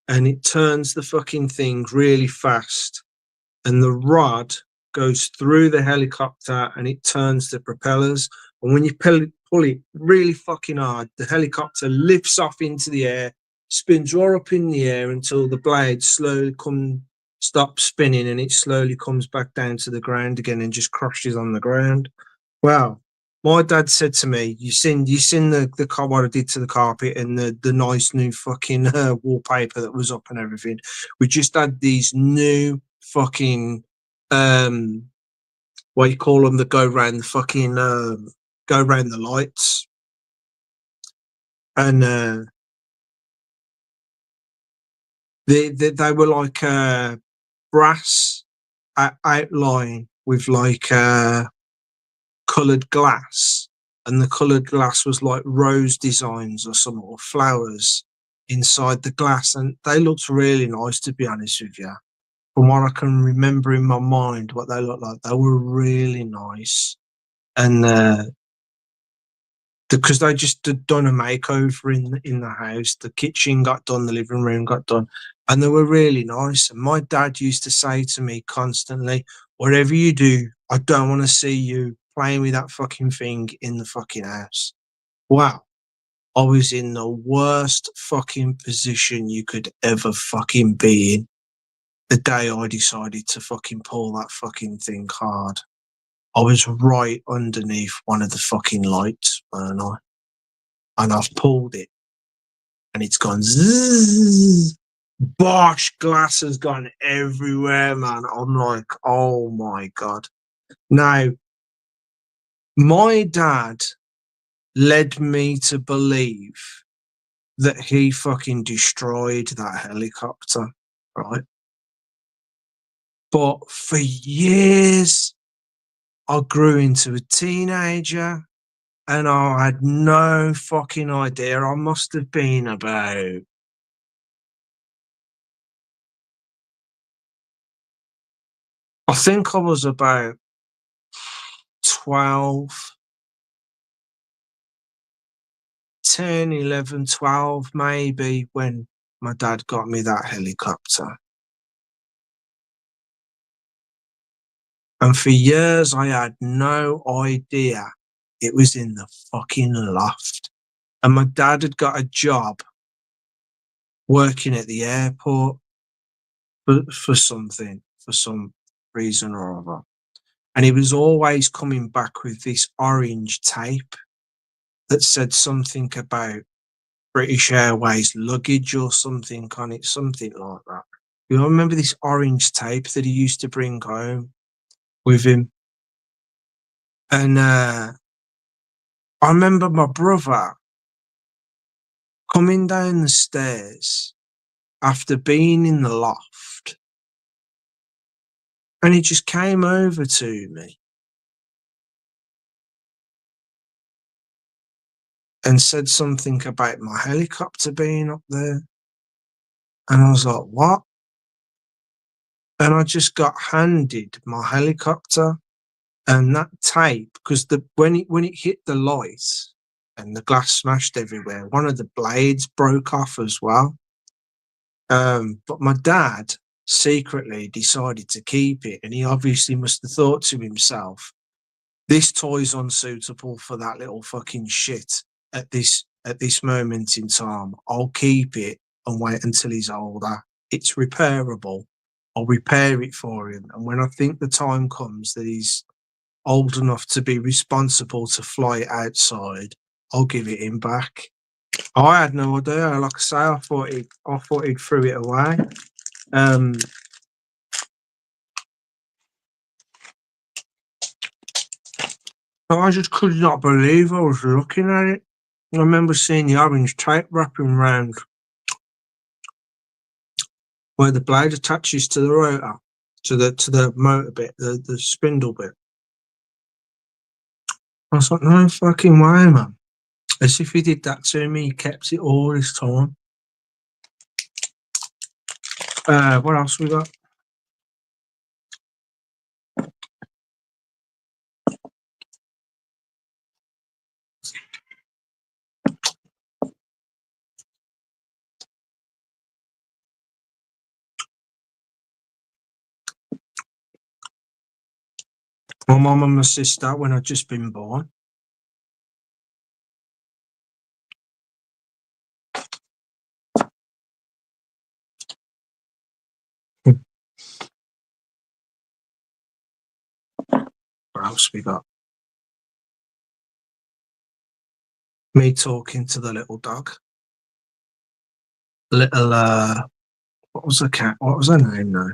and it turns the fucking thing really fast. And the rod goes through the helicopter and it turns the propellers. And when you pull it really fucking hard, the helicopter lifts off into the air, spins right up in the air until the blade slowly stops spinning, and it slowly comes back down to the ground again and just crashes on the ground. Wow. My dad said to me, "You seen the what I did to the carpet and the nice new fucking wallpaper that was up and everything. We just had these new fucking what you call them that go round the fucking go round the lights, and they were like brass outline with like coloured glass, and the coloured glass was like rose designs or some or flowers inside the glass, and they looked really nice, to be honest with you. From what I can remember in my mind, what they looked like, they were really nice, and because they just had done a makeover in the house. The kitchen got done, the living room got done, and they were really nice. And my dad used to say to me constantly, "Whatever you do, I don't want to see you playing with that fucking thing in the fucking house." Wow. I was in the worst fucking position you could ever fucking be in the day I decided to fucking pull that fucking thing hard. I was right underneath one of the fucking lights, weren't I? And I've pulled it, and it's gone zzz. Bosh, glass has gone everywhere, man. I'm like, oh my God. Now, my dad led me to believe that he fucking destroyed that helicopter, right? But for years, I grew into a teenager, and I had no fucking idea. I must have been about... I think I was about 12, 10, 11, 12 maybe, when my dad got me that helicopter. And for years, I had no idea it was in the fucking loft. And my dad had got a job working at the airport for something, for some reason or other. And he was always coming back with this orange tape that said something about British Airways luggage or something on it, something like that. You remember this orange tape that he used to bring home with him? And I remember my brother coming down the stairs after being in the loft, and he just came over to me and said something about my helicopter being up there. And I was like, what? And I just got handed my helicopter and that tape, because when it hit the light and the glass smashed everywhere, one of the blades broke off as well. But my dad secretly decided to keep it, and he obviously must have thought to himself, this toy's unsuitable for that little fucking shit at this moment in time. I'll keep it and wait until he's older. It's repairable. I'll repair it for him. And when I think the time comes that he's old enough to be responsible to fly it outside, I'll give it him back. I had no idea. Like I say, I thought he'd threw it away. I just could not believe I was looking at it. I remember seeing the orange tape wrapping around where the blade attaches to the rotor, to the motor bit, the spindle bit. I was like, no fucking way, man. As if he did that to me, he kept it all this time. What else we got? My mum and my sister when I'd just been born. What else we got? Me talking to the little dog. Little what was the cat? What was her name now?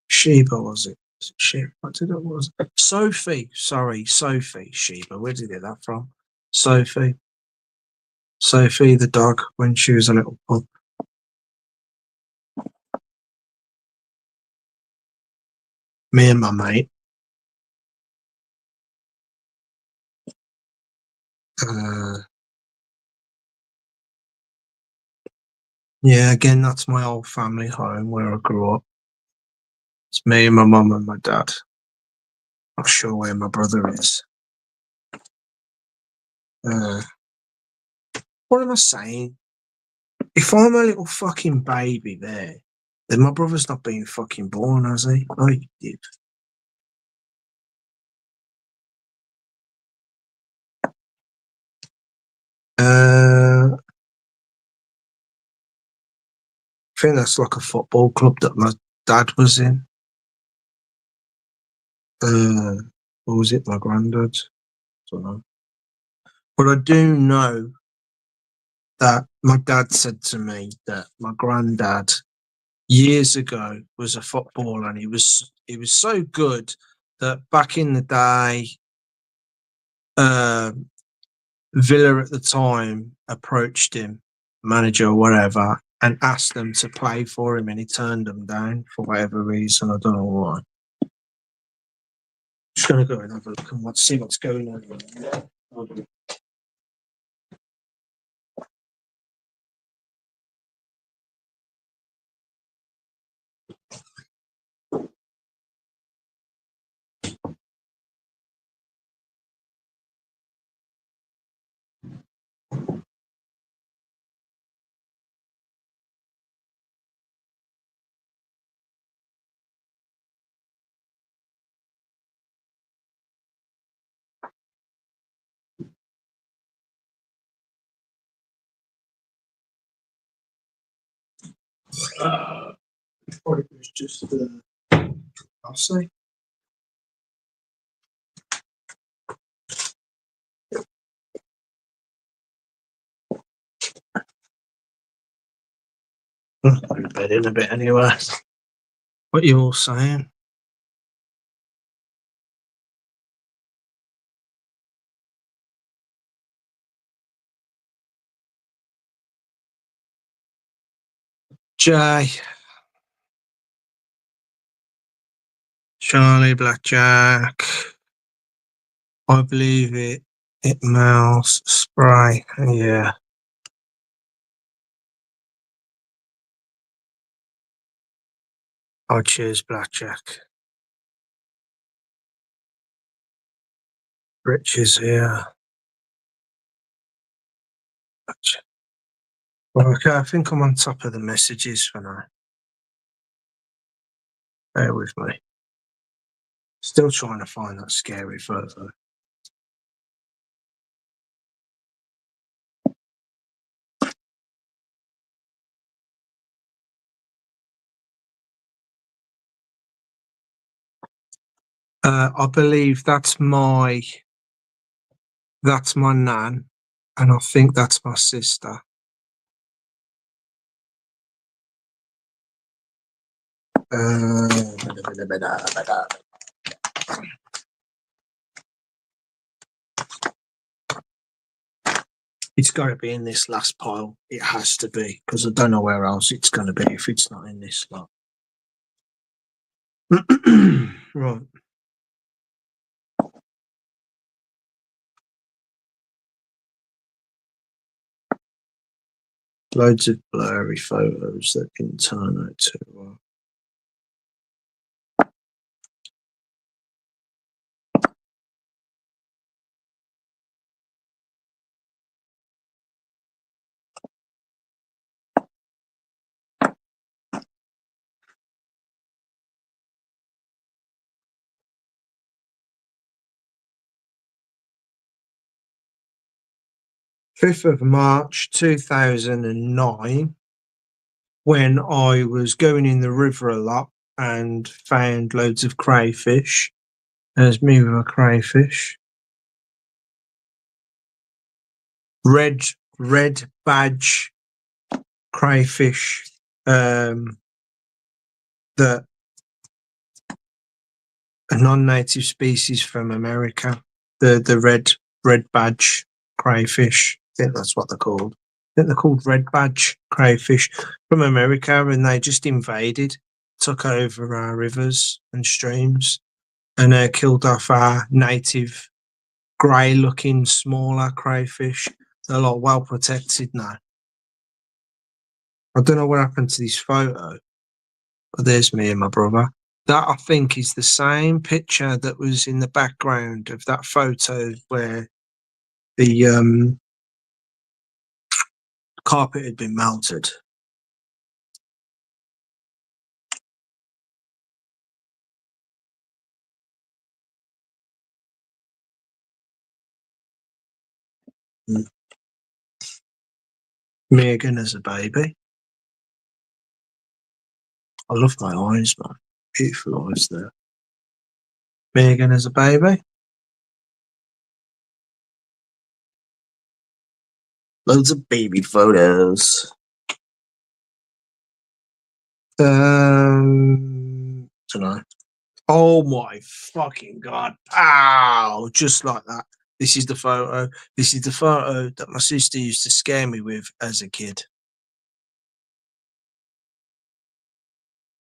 Sheba, was it? Was it Sheba? What did it was? Sophie. Sorry, Sophie. Sheba. Where did you get that from? Sophie. Sophie the dog when she was a little pup. Me and my mate. Yeah, again, that's my old family home where I grew up. It's me and my mum and my dad. Not sure where my brother is. Uh, what am I saying? If I'm a little fucking baby there, then my brother's not been fucking born, has he? Oh, he did. I think that's like a football club that my dad was in. What was it? My granddad? Don't know. But I do know that my dad said to me that my granddad years ago was a footballer, and he was so good that back in the day, uh, Villa at the time approached him, manager or whatever, and asked them to play for him, and he turned them down for whatever reason. I don't know why. Just gonna go and have a look and see what's going on. Probably was just I'll say. I'll go to bed in a bit anyway. What you all saying? Jay, Charlie, Blackjack. I believe it. It mouse spray. Yeah. I choose Blackjack. Rich is here. Well, okay, I think I'm on top of the messages for now. Bear with me. Still trying to find that scary photo. I believe that's my nan, and I think that's my sister. It's got to be in this last pile. It has to be, because I don't know where else it's going to be if it's not in this lot. Right. Loads of blurry photos that can turn out to. 5th of March 2009, when I was going in the river a lot and found loads of crayfish. There's me with a crayfish. Red badge crayfish that a non-native species from America. The red badge crayfish. I think that's what they're called. I think they're called red badge crayfish from America, and they just invaded, took over our rivers and streams, and killed off our native grey-looking smaller crayfish. They're like well protected now. I don't know what happened to this photo, but there's me and my brother. That, I think, is the same picture that was in the background of that photo where the carpet had been melted. Megan as a baby. I love my eyes, man. Beautiful eyes there. Megan as a baby. Loads of baby photos. Don't know. Oh my fucking god. Ow! Just like that. This is the photo. This is the photo that my sister used to scare me with as a kid.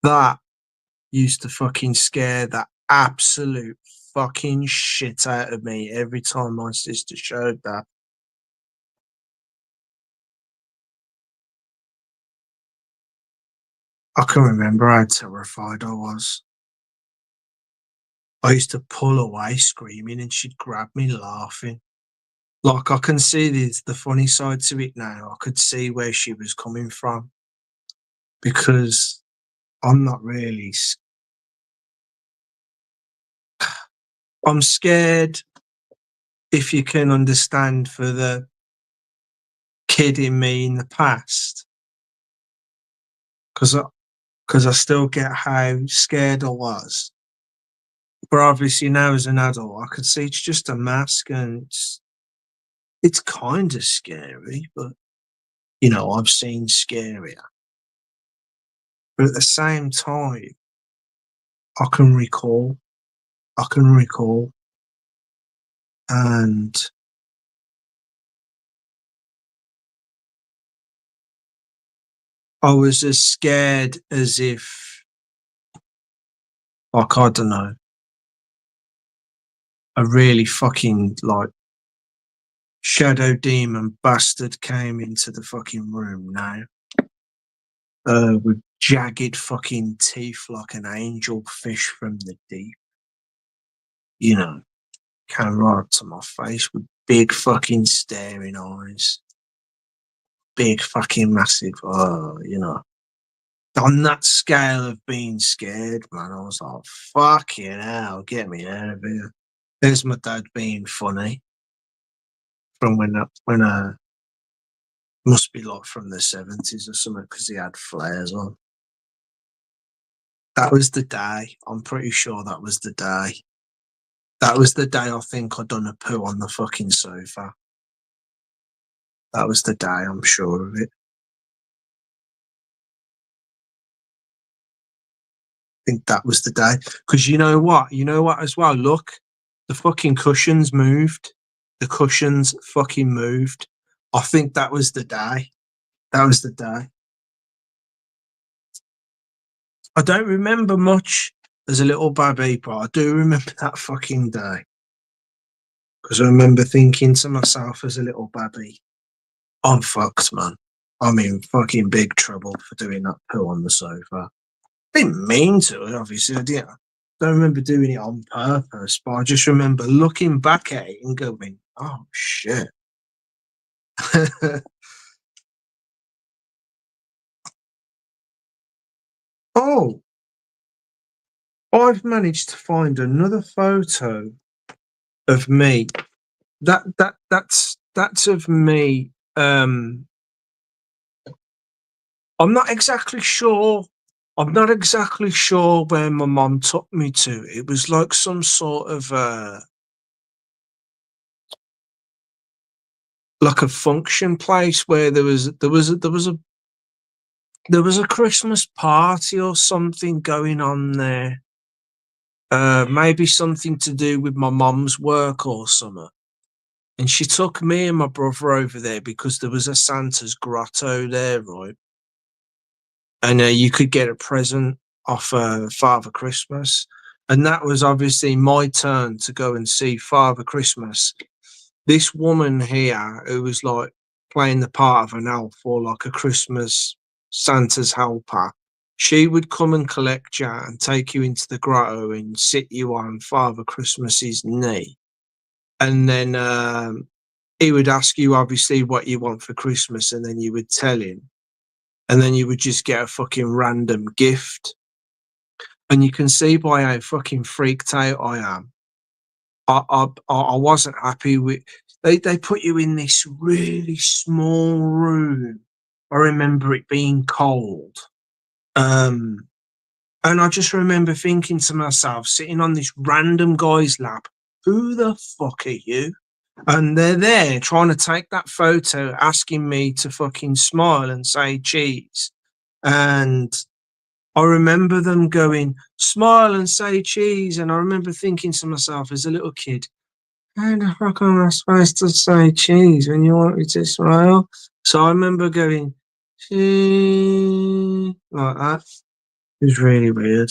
That used to fucking scare the absolute fucking shit out of me every time my sister showed that. I can remember how terrified I was. I used to pull away screaming and she'd grab me laughing. Like, I can see the funny side to it now. I could see where she was coming from, because I'm not really. I'm scared, if you can understand, for the kid in me in the past. because I still get how scared I was. But obviously now as an adult, I could see it's just a mask, and it's kind of scary, but you know, I've seen scarier. But at the same time, I can recall, and I was as scared as if, like, I don't know, a really fucking, like, shadow demon bastard came into the fucking room now, with jagged fucking teeth like an angel fish from the deep. You know, came right up to my face with big fucking staring eyes. Big fucking massive, you know. On that scale of being scared, man, I was like, fucking hell, get me out of here. There's my dad being funny from when must be like from the 70s or something, because he had flares on. That was the day. I'm pretty sure that was the day. That was the day I think I'd done a poo on the fucking sofa. That was the day, I'm sure of it. I think that was the day. Because you know what? You know what as well? Look, the fucking cushions moved. The cushions fucking moved. I think that was the day. That was the day. I don't remember much as a little baby, but I do remember that fucking day. Because I remember thinking to myself as a little baby, I'm fucked, man. I'm in fucking big trouble for doing that poo on the sofa. I didn't mean to, obviously. I don't remember doing it on purpose, but I just remember looking back at it and going, oh, shit. Oh, I've managed to find another photo of me. That's of me. I'm not exactly sure. I'm not exactly sure where my mom took me to. It was like some sort of like a function place where there was a Christmas party or something going on there. Maybe something to do with my mom's work or something. And she took me and my brother over there because there was a Santa's grotto there, right? And you could get a present off Father Christmas. And that was obviously my turn to go and see Father Christmas. This woman here who was like playing the part of an elf or like a Christmas Santa's helper, she would come and collect you and take you into the grotto and sit you on Father Christmas's knee. And then he would ask you obviously what you want for Christmas, and then you would tell him. And then you would just get a fucking random gift. And you can see by how fucking freaked out I am. I wasn't happy with. They put you in this really small room. I remember it being cold. And I just remember thinking to myself, sitting on this random guy's lap, who the fuck are you? And they're there trying to take that photo, asking me to fucking smile and say cheese. And I remember them going, smile and say cheese. And I remember thinking to myself as a little kid, how the fuck am I supposed to say cheese when you want me to smile? So I remember going, cheese, like that. It was really weird.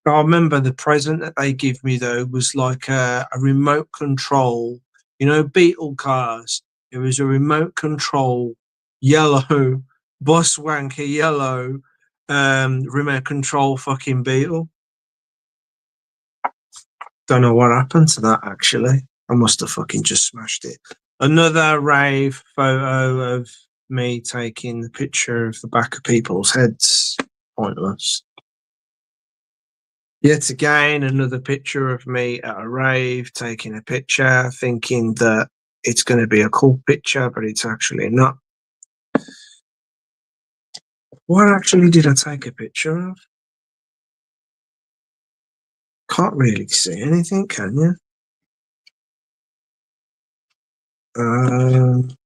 I remember the present that they give me, though, was like a remote control, you know, Beetle cars. It was a remote control, yellow, bus wanker yellow, remote control fucking Beetle. Don't know what happened to that, actually. I must have fucking just smashed it. Another rave photo of me taking the picture of the back of people's heads. Pointless. Yet again, another picture of me at a rave taking a picture, thinking that it's going to be a cool picture, but it's actually not. What actually did I take a picture of? Can't really see anything, can you?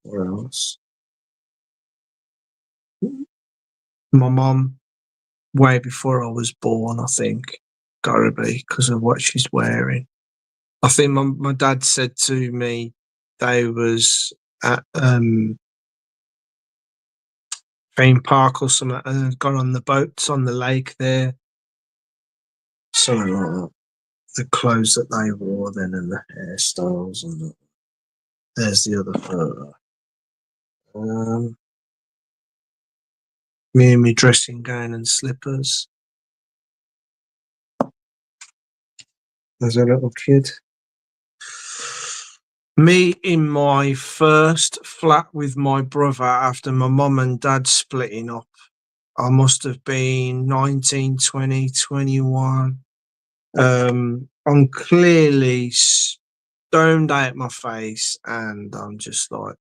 What else? My mum, way before I was born, I think. Gotta be, because of what she's wearing. I think my dad said to me they was at theme park or something and gone on the boats on the lake there. Something like that. The clothes that they wore then and the hairstyles and there's the other photo. Me in my dressing gown and slippers. As a little kid. Me in my first flat with my brother after my mum and dad splitting up. I must have been 19, 20, 21. I'm clearly stoned out my face and I'm just like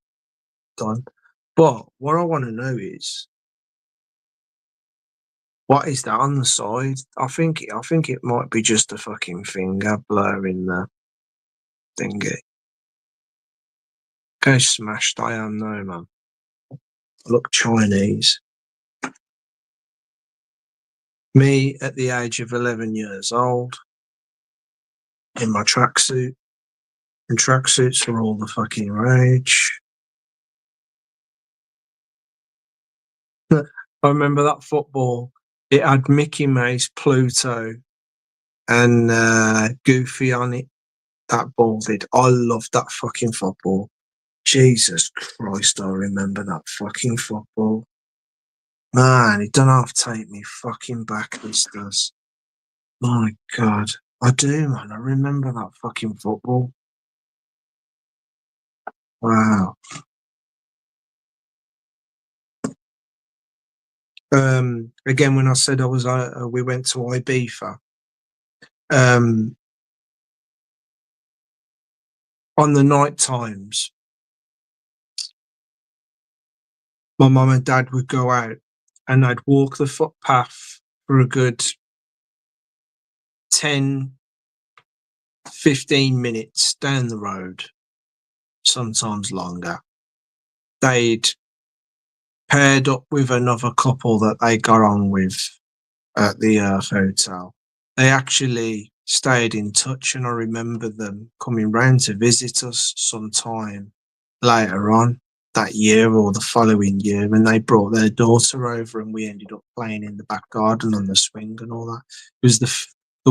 done. But what I want to know is what is that on the side? I think it might be just a fucking finger blurring the thingy. Go smashed I am no man. I look Chinese. Me at the age of 11 years old in my tracksuit. And tracksuits are all the fucking rage. I remember that football. It had Mickey Mouse, Pluto, and Goofy on it. That ball did. I loved that fucking football. Jesus Christ, I remember that fucking football. Man, it don't have to take me fucking back, this does. My God. I do, man. I remember that fucking football. Wow. Again, when I said I was, we went to Ibiza. On the night times, my mum and dad would go out and I'd walk the footpath for a good 10, 15 minutes down the road, sometimes longer. They'd paired up with another couple that they got on with at the hotel. They actually stayed in touch, and I remember them coming round to visit us sometime later on that year or the following year, and they brought their daughter over, and we ended up playing in the back garden on the swing and all that. It was the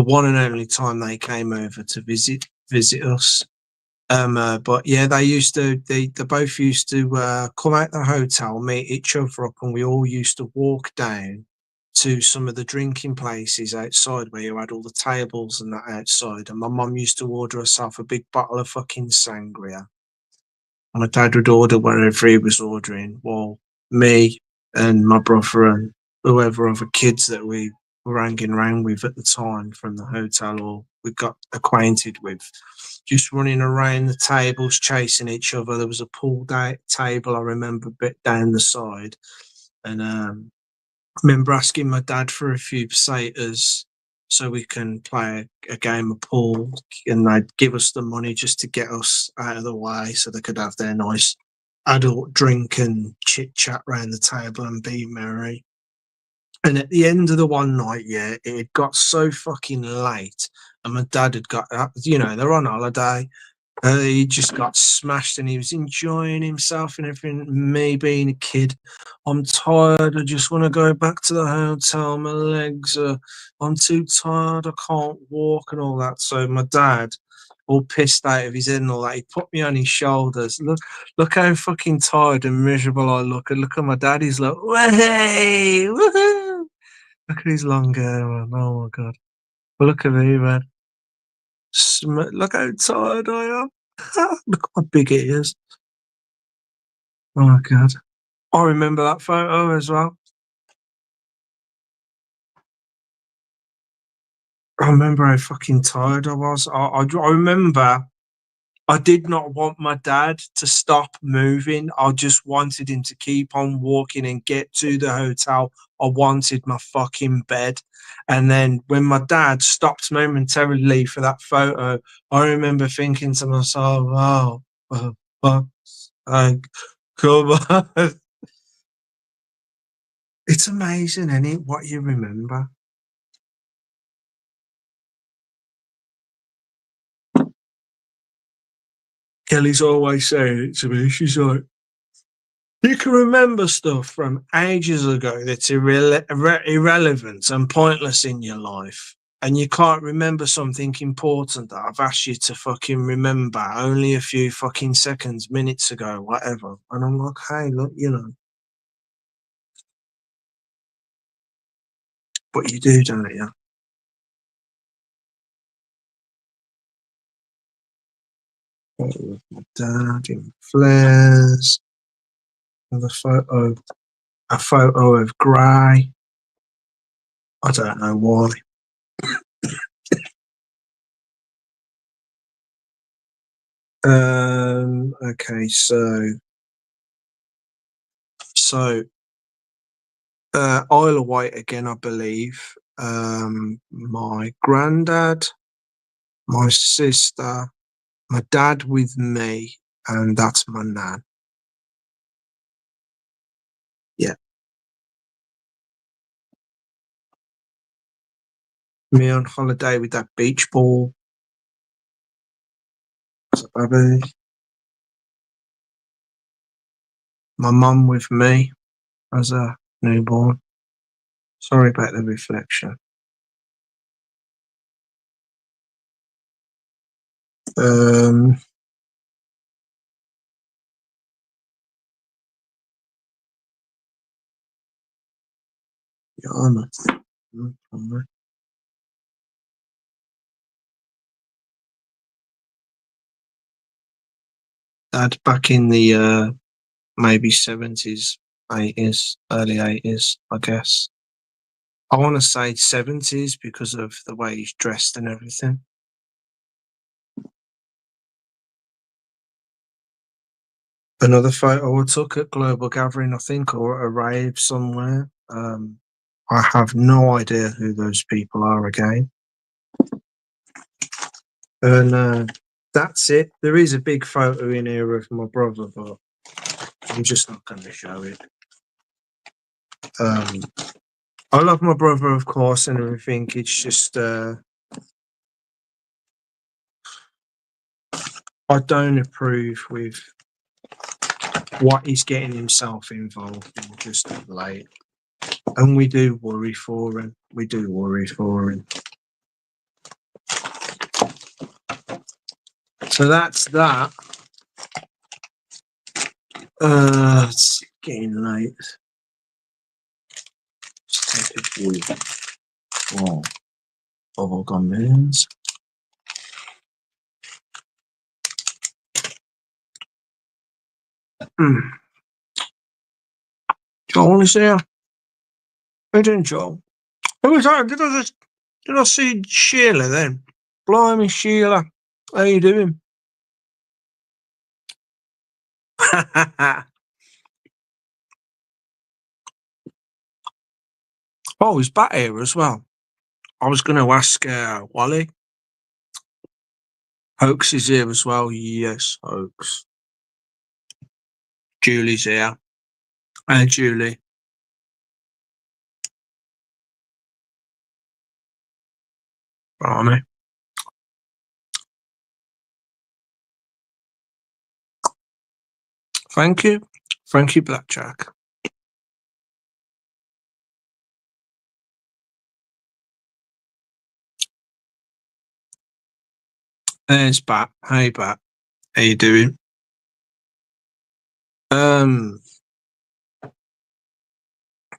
one and only time they came over to visit us. But yeah, they both used to come out the hotel, meet each other up, and we all used to walk down to some of the drinking places outside where you had all the tables and that outside. And my mum used to order herself a big bottle of fucking sangria. And my dad would order wherever he was ordering. Well, me and my brother and whoever other kids that we were hanging around with at the time from the hotel or we got acquainted with, just running around the tables, chasing each other. There was a pool table, I remember, a bit down the side. And I remember asking my dad for a few pesetas so we can play a game of pool, and they'd give us the money just to get us out of the way so they could have their nice adult drink and chit chat round the table and be merry. And at the end of the one night, yeah, it had got so fucking late, and my dad had got, they're on holiday. He just got smashed and he was enjoying himself and everything. Me being a kid, I'm tired. I just want to go back to the hotel. My legs are, I'm too tired. I can't walk and all that. So my dad, all pissed out of his head and all that, he put me on his shoulders. Look how fucking tired and miserable I look. And look at my dad. He's like, way, woohoo! Look at his long hair, man. Oh my God. But look at me, man. Look how tired I am. Look how big it is. Oh my God. I remember that photo as well. I remember how fucking tired I was. I remember I did not want my dad to stop moving. I just wanted him to keep on walking and get to the hotel. I wanted my fucking bed. And then when my dad stopped momentarily for that photo, I remember thinking to myself, oh, for fuck's sake, come on. It's amazing, isn't it, what you remember? Kelly's always saying it to me. She's like, you can remember stuff from ages ago that's irrelevant and pointless in your life. And you can't remember something important that I've asked you to fucking remember only a few fucking seconds, minutes ago, whatever. And I'm like, hey, look, you know. But you do, don't you? Photo of my dad in flares. Another photo. A photo of Gray. I don't know why. Okay, so Isle of Wight again, I believe. My granddad, my sister, my dad with me, and that's my nan. Yeah. Me on holiday with that beach ball. What's up, baby? My mum with me as a newborn. Sorry about the reflection. Yeah, Dad back in the maybe 70s, 80s, early 80s, I guess. I want to say 70s because of the way he's dressed and everything. Another photo I took at Global Gathering, I think, or at a rave somewhere. I have no idea who those people are again. And that's it. There is a big photo in here of my brother, but I'm just not going to show it. I love my brother, of course, and everything. It's just I don't approve with what he's getting himself involved in just of late. And we do worry for him. We do worry for him. So that's that. It's getting late. Let's take a few more bubblegum minutes. Joel is here. How you doing, Joel? Who was that? Did I see Sheila then? Blimey, Sheila. How you doing? Oh, he's back here as well. I was going to ask Wally. Hoax is here as well. Yes, Hoax. Julie's here. Hey, Julie. Blimey. Thank you. Thank you, Blackjack. There's Bat. Hey, Bat. How you doing? I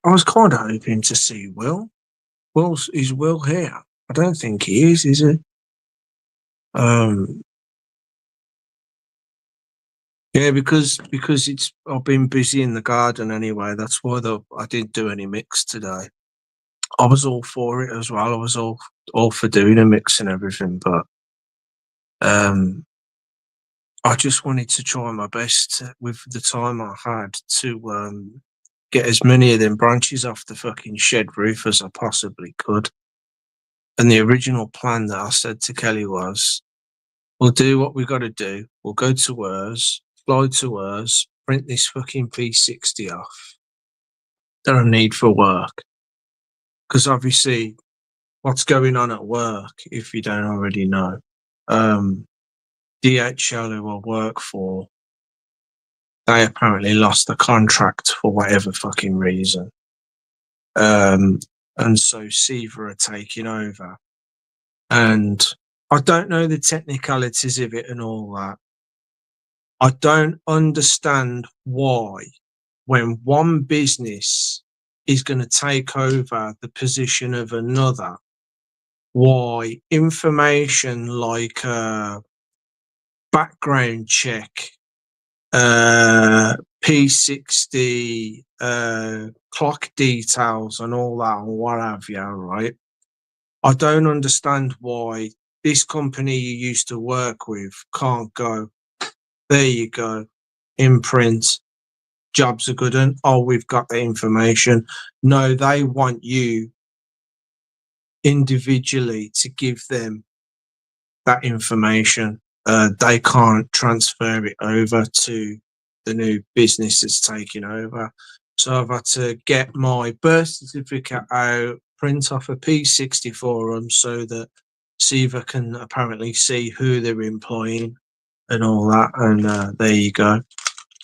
was kind of hoping to see Will. Is Will here? I don't think he is he? Yeah, because it's I've been busy in the garden anyway. That's why I didn't do any mix today. I was all for it as well. I was all for doing a mix and everything, but I just wanted to try my best with the time I had to get as many of them branches off the fucking shed roof as I possibly could. And the original plan that I said to Kelly was, we'll do what we got to do. We'll go to hers, fly to hers, print this fucking P60 off that I need for work. Because obviously, what's going on at work, if you don't already know, DHL, who I work for, they apparently lost the contract for whatever fucking reason. And so Siva are taking over. And I don't know the technicalities of it and all that. I don't understand why, when one business is going to take over the position of another, why information like background check, P60, clock details, and all that, and what have you, right? I don't understand why this company you used to work with can't go, there you go, imprint, jobs are good, and oh, we've got the information. No, they want you individually to give them that information. They can't transfer it over to the new business that's taking over. So I've had to get my birth certificate out, print off a P60 for them so that Siva can apparently see who they're employing and all that. And there you go.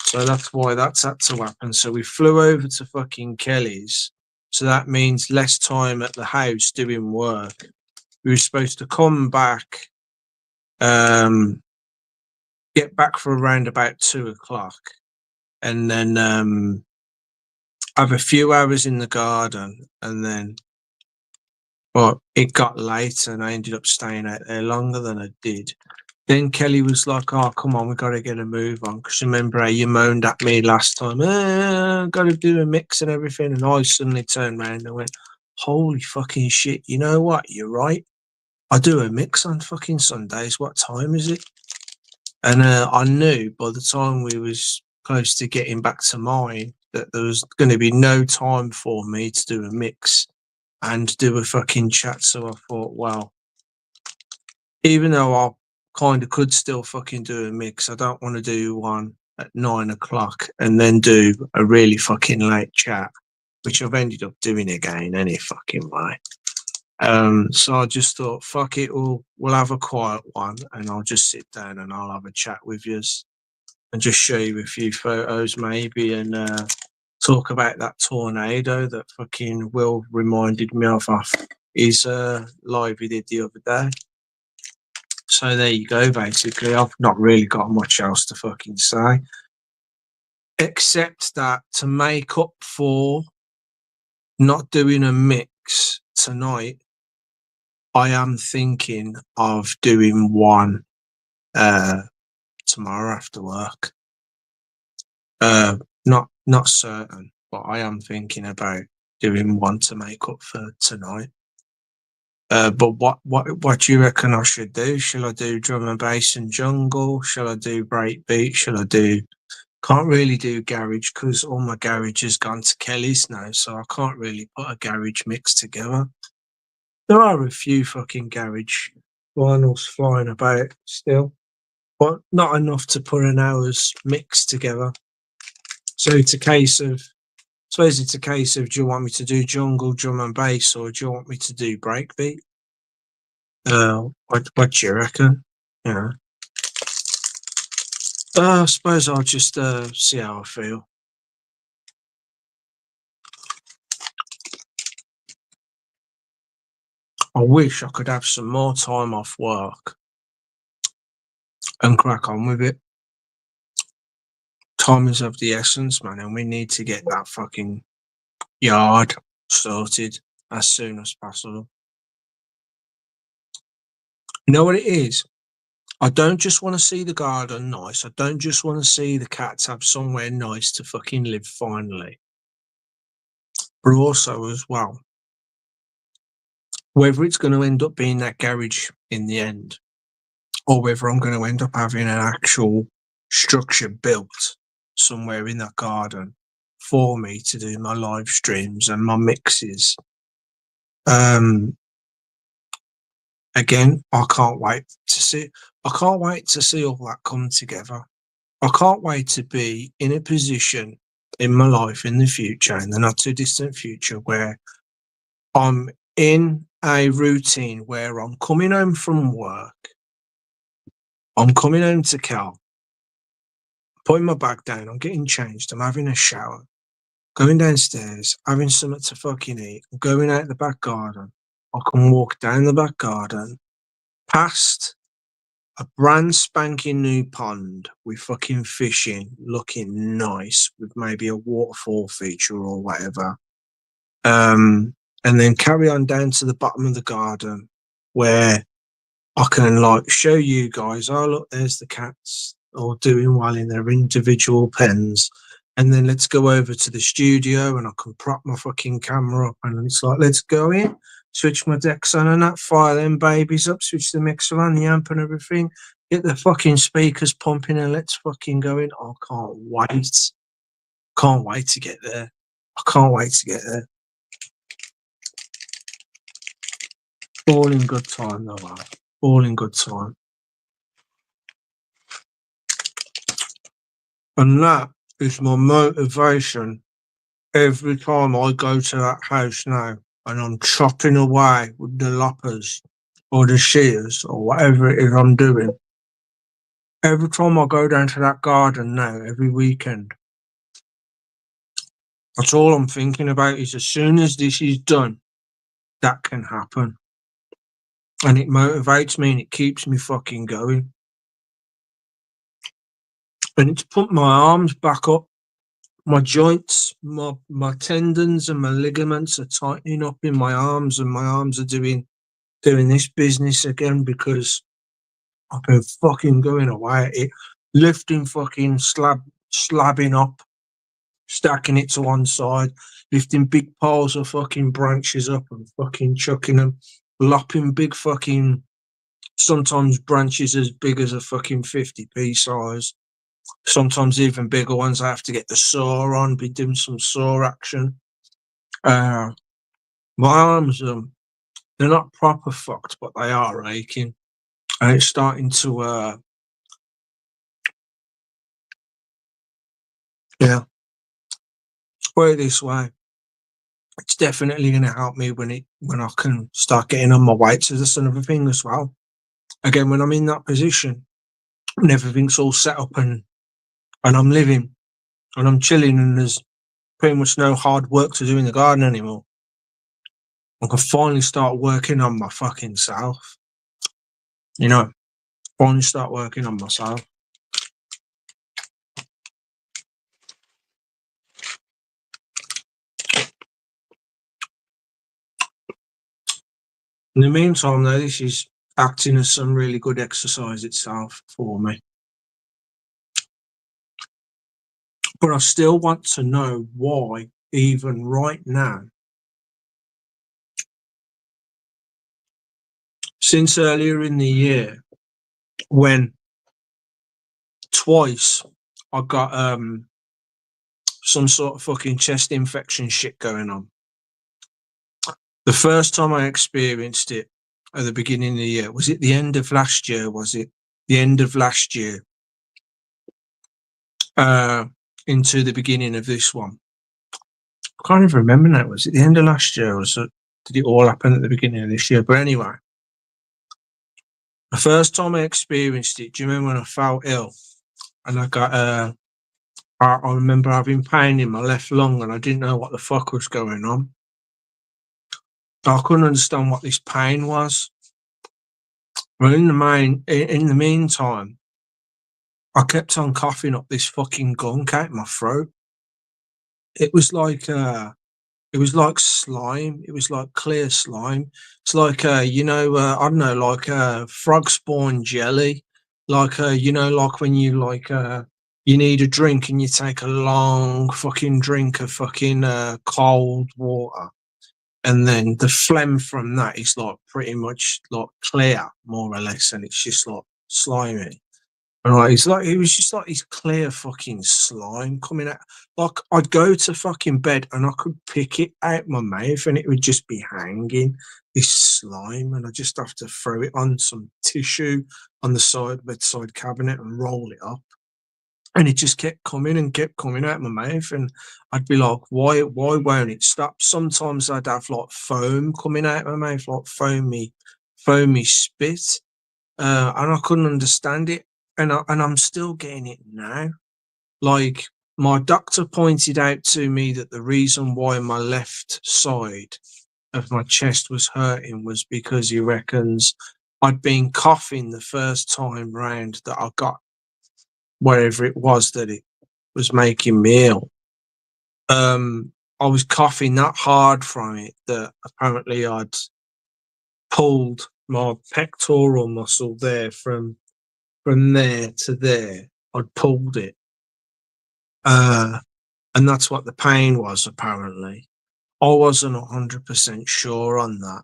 So that's why that's had to happen. So we flew over to fucking Kelly's. So that means less time at the house doing work. We were supposed to come back, get back for around about 2 o'clock, and then have a few hours in the garden, and then, but it got late and I ended up staying out there longer than I did. Then Kelly was like, oh, come on, we got to get a move on. Because remember how you moaned at me last time, got to do a mix and everything. And I suddenly turned around and went, holy fucking shit, you know what? You're right. I do a mix on fucking Sundays. What time is it? And I knew by the time we was close to getting back to mine that there was going to be no time for me to do a mix and do a fucking chat. So I thought, well, even though I kind of could still fucking do a mix, I don't want to do one at 9 o'clock and then do a really fucking late chat, which I've ended up doing again any fucking way. So I just thought, fuck it, we'll have a quiet one and I'll just sit down and I'll have a chat with yous and just show you a few photos maybe and talk about that tornado that fucking Will reminded me of his live he did the other day. So there you go, basically. I've not really got much else to fucking say. Except that to make up for not doing a mix tonight, I am thinking of doing one tomorrow after work. Not certain, but I am thinking about doing one to make up for tonight. But what do you reckon I should do? Shall I do drum and bass and jungle? Shall I do breakbeat? Shall I do? Can't really do garage because all my garage has gone to Kelly's now, so I can't really put a garage mix together. There are a few fucking garage vinyls flying about still, but not enough to put an hour's mix together. So it's a case of, I suppose it's a case of, do you want me to do jungle, drum and bass, or do you want me to do breakbeat? What do you reckon? You know, I suppose I'll just see how I feel. I wish I could have some more time off work and crack on with it. Time is of the essence, man, and we need to get that fucking yard sorted as soon as possible. You know what it is? I don't just want to see the garden nice. I don't just want to see the cats have somewhere nice to fucking live finally. But also as well, whether it's going to end up being that garage in the end, or whether I'm going to end up having an actual structure built somewhere in that garden for me to do my live streams and my mixes. Again, I can't wait to see. I can't wait to see all that come together. I can't wait to be in a position in my life in the future, in the not too distant future, where I'm in a routine where I'm coming home from work. I'm coming home to Cal, putting my bag down. I'm getting changed. I'm having a shower, going downstairs, having something to fucking eat. I'm going out the back garden. I can walk down the back garden, past a brand spanking new pond with fucking fishing looking nice with maybe a waterfall feature or whatever. And then carry on down to the bottom of the garden where I can like show you guys, oh look, there's the cats all doing well in their individual pens. And then let's go over to the studio and I can prop my fucking camera up and it's like, let's go in, switch my decks on and that, fire them babies up, switch the mixer on, the amp and everything, get the fucking speakers pumping and let's fucking go in. I can't wait. Can't wait to get there. I can't wait to get there. All in good time though, man. All in good time. And that is my motivation every time I go to that house now and I'm chopping away with the loppers or the shears or whatever it is I'm doing. Every time I go down to that garden now, every weekend, that's all I'm thinking about is as soon as this is done, that can happen. And it motivates me and it keeps me fucking going. And it's put my arms back up. My joints, my tendons and my ligaments are tightening up in my arms and my arms are doing this business again because I've been fucking going away at it, lifting fucking slabbing up, stacking it to one side, lifting big piles of fucking branches up and fucking chucking them, lopping big fucking, sometimes branches as big as a fucking 50p size. Sometimes even bigger ones. I have to get the saw on, be doing some saw action. My arms, they're not proper fucked, but they are aching. And it's starting to, put it this way. It's definitely going to help me when I can start getting on my weights as another thing as well. Again, when I'm in that position and everything's all set up and I'm living and I'm chilling and there's pretty much no hard work to do in the garden anymore, I can finally start working on my fucking self. You know, finally start working on myself. In the meantime, though, this is acting as some really good exercise itself for me. But I still want to know why, even right now, since earlier in the year, when twice I got some sort of fucking chest infection shit going on. The first time I experienced it at the beginning of the year, was it the end of last year? Was it the end of last year? Into the beginning of this one. I can't even remember now. Was it the end of last year or did it all happen at the beginning of this year? But anyway, the first time I experienced it, do you remember when I felt ill and I got I remember having pain in my left lung and I didn't know what the fuck was going on. I couldn't understand what this pain was. Well, in the meantime, I kept on coughing up this fucking gunk out my throat. It was like slime. It was like clear slime. It's like I don't know, like frog spawn jelly. Like like when you need a drink and you take a long fucking drink of fucking cold water. And then the phlegm from that is like pretty much like clear, more or less, and it's just like slimy. And it was just like this clear fucking slime coming out. Like I'd go to fucking bed and I could pick it out my mouth and it would just be hanging, this slime, and I just have to throw it on some tissue on the bedside cabinet and roll it up. And it just kept coming and kept coming out my mouth, and I'd be like, why won't it stop? Sometimes I'd have like foam coming out my mouth, like foamy spit, and I couldn't understand it, and I'm still getting it now. Like my doctor pointed out to me that the reason why my left side of my chest was hurting was because he reckons I'd been coughing the first time round that I got wherever it was that it was making me ill. I was coughing that hard from it that apparently I'd pulled my pectoral muscle there from there to there. I'd pulled it. And that's what the pain was, apparently. I wasn't 100% sure on that.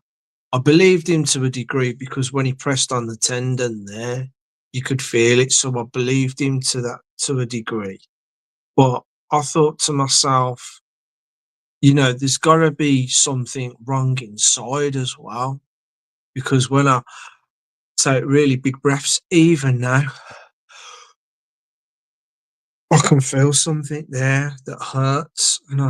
I believed him to a degree because when he pressed on the tendon there, you could feel it. So I believed him to a degree. But I thought to myself, there's got to be something wrong inside as well. Because when I take really big breaths, even now, I can feel something there that hurts. And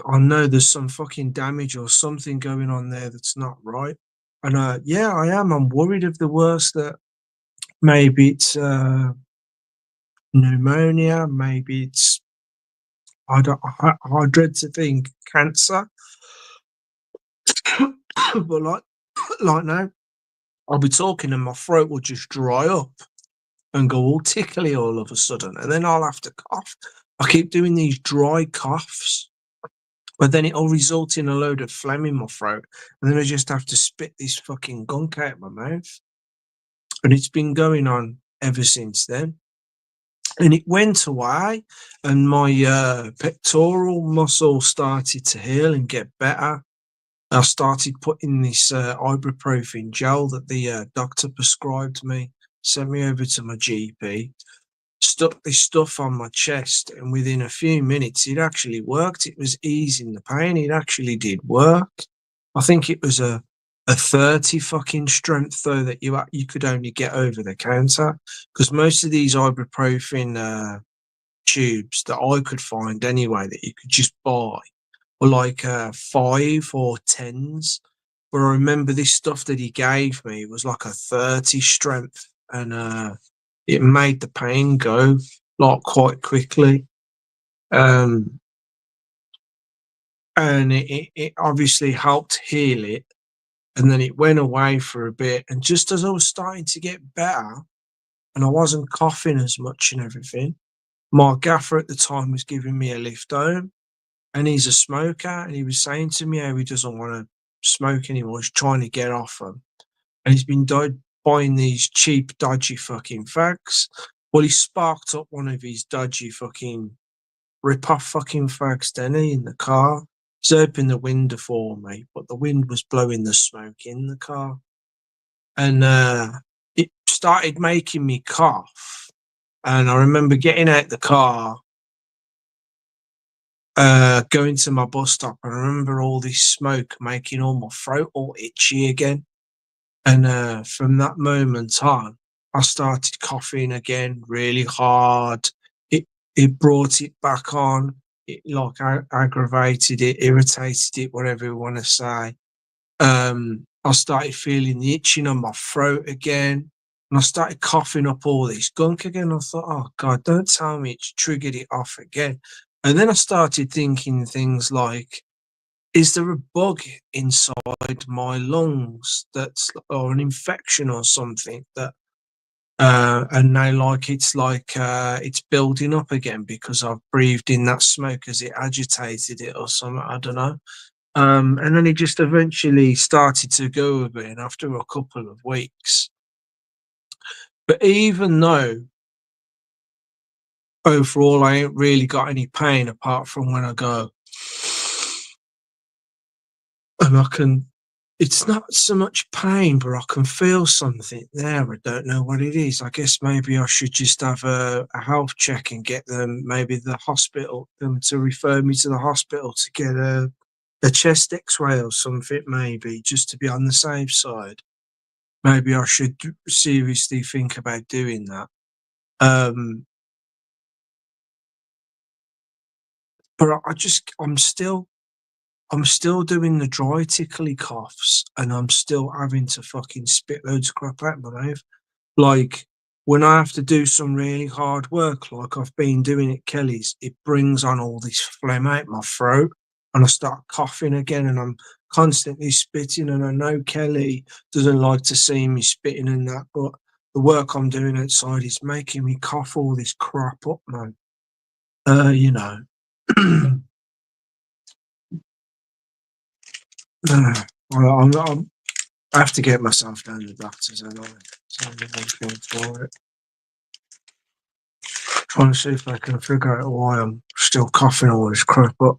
I know there's some fucking damage or something going on there that's not right. And yeah, I am. I'm worried of the worst, that maybe it's pneumonia, maybe it's, I dread to think cancer. But like now, I'll be talking and my throat will just dry up and go all tickly all of a sudden, and then I'll have to cough. I keep doing these dry coughs, but then it'll result in a load of phlegm in my throat, and then I just have to spit this fucking gunk out my mouth. And it's been going on ever since then. And it went away, and my pectoral muscle started to heal and get better. I started putting this ibuprofen gel that the doctor prescribed me, sent me over to my GP, stuck this stuff on my chest, and within a few minutes, it actually worked. It was easing the pain. It actually did work. I think it was a 30 fucking strength though that you could only get over the counter, because most of these ibuprofen tubes that I could find anyway that you could just buy were like 5 or 10s. But I remember this stuff that he gave me was like a 30 strength, and it made the pain go like quite quickly. And it obviously helped heal it. And then it went away for a bit. And just as I was starting to get better and I wasn't coughing as much and everything, my gaffer at the time was giving me a lift home. And he's a smoker. And he was saying to me how he doesn't want to smoke anymore. He's trying to get off them. And he's been buying these cheap, dodgy fucking fags. Well, he sparked up one of his dodgy fucking rip-off fucking fags, didn't he, in the car? He's opened the window for me, but the wind was blowing the smoke in the car. And it started making me cough. And I remember getting out the car, going to my bus stop, and I remember all this smoke making all my throat all itchy again. And from that moment on, I started coughing again really hard. It brought it back on. It like aggravated it, irritated it, whatever you want to say. I started feeling the itching on my throat again, and I started coughing up all this gunk again. I thought, oh God, don't tell me it's triggered it off again. And then I started thinking things like, is there a bug inside my lungs or an infection or something that and now it's building up again because I've breathed in that smoke as it agitated it or something, I don't know. And then it just eventually started to go again after a couple of weeks. But even though overall I ain't really got any pain apart from when I go and I can it's not so much pain, but I can feel something there. I don't know what it is. I guess maybe I should just have a health check and get them, maybe the hospital, them to refer me to the hospital to get a chest X-ray or something, maybe just to be on the safe side. Maybe I should seriously think about doing that. But I'm still doing the dry tickly coughs, and I'm still having to fucking spit loads of crap out my mouth. Like when I have to do some really hard work, like I've been doing at Kelly's, it brings on all this phlegm out my throat, and I start coughing again, and I'm constantly spitting. And I know Kelly doesn't like to see me spitting and that, but the work I'm doing outside is making me cough all this crap up, man. You know. I have to get myself down to the doctors anyway. So I'm looking for it. Trying to see if I can figure out why I'm still coughing all this crap up.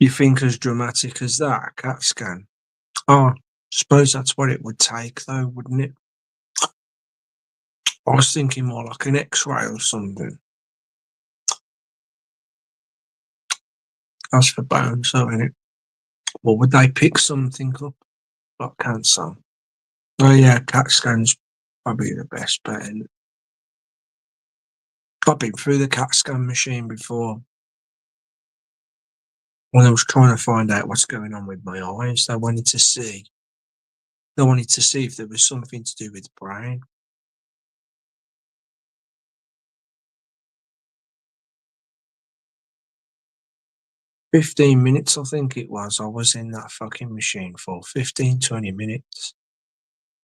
You think as dramatic as that, a CAT scan? Oh, I suppose that's what it would take though, wouldn't it? I was thinking more like an X-ray or something. As for bones, though, innit? Well, would they pick something up like cancer? Oh yeah, CAT scan's probably the best bet, innit? I've been through the CAT scan machine before. When I was trying to find out what's going on with my eyes, they wanted to see if there was something to do with the brain. "15 minutes, I think it was. I was in that fucking machine for 15, 20 minutes.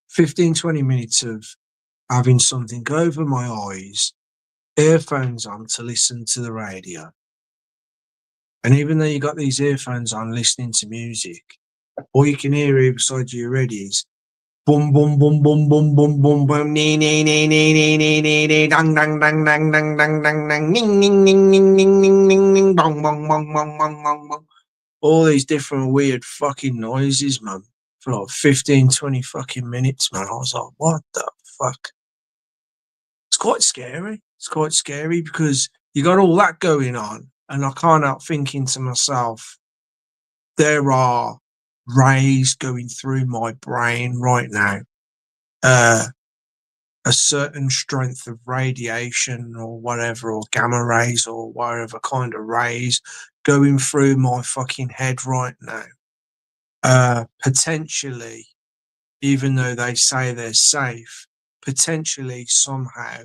15, 20 minutes of having something go over my eyes, earphones on to listen to the radio. And even though you got these earphones on listening to music, all you can hear either side of your head is boom, boom, boom, boom, boom, boom, boom, boom, nee, nee, nee, nee, nee, nee, nee, nee, dang, dang, dang, dang, dang, dang, dang, dang, ning, ning, ning, ning, ning, ning, ning, ning, bong, bong, bong, bong, bong, bong, bong. All these different weird fucking noises, man, for like 15, 20 fucking minutes, man. I was like, what the fuck? It's quite scary. It's quite scary because you got all that going on, and I can't help thinking to myself, there are rays going through my brain right now. A certain strength of radiation or whatever, or gamma rays or whatever kind of rays going through my fucking head right now. Potentially, even though they say they're safe, potentially somehow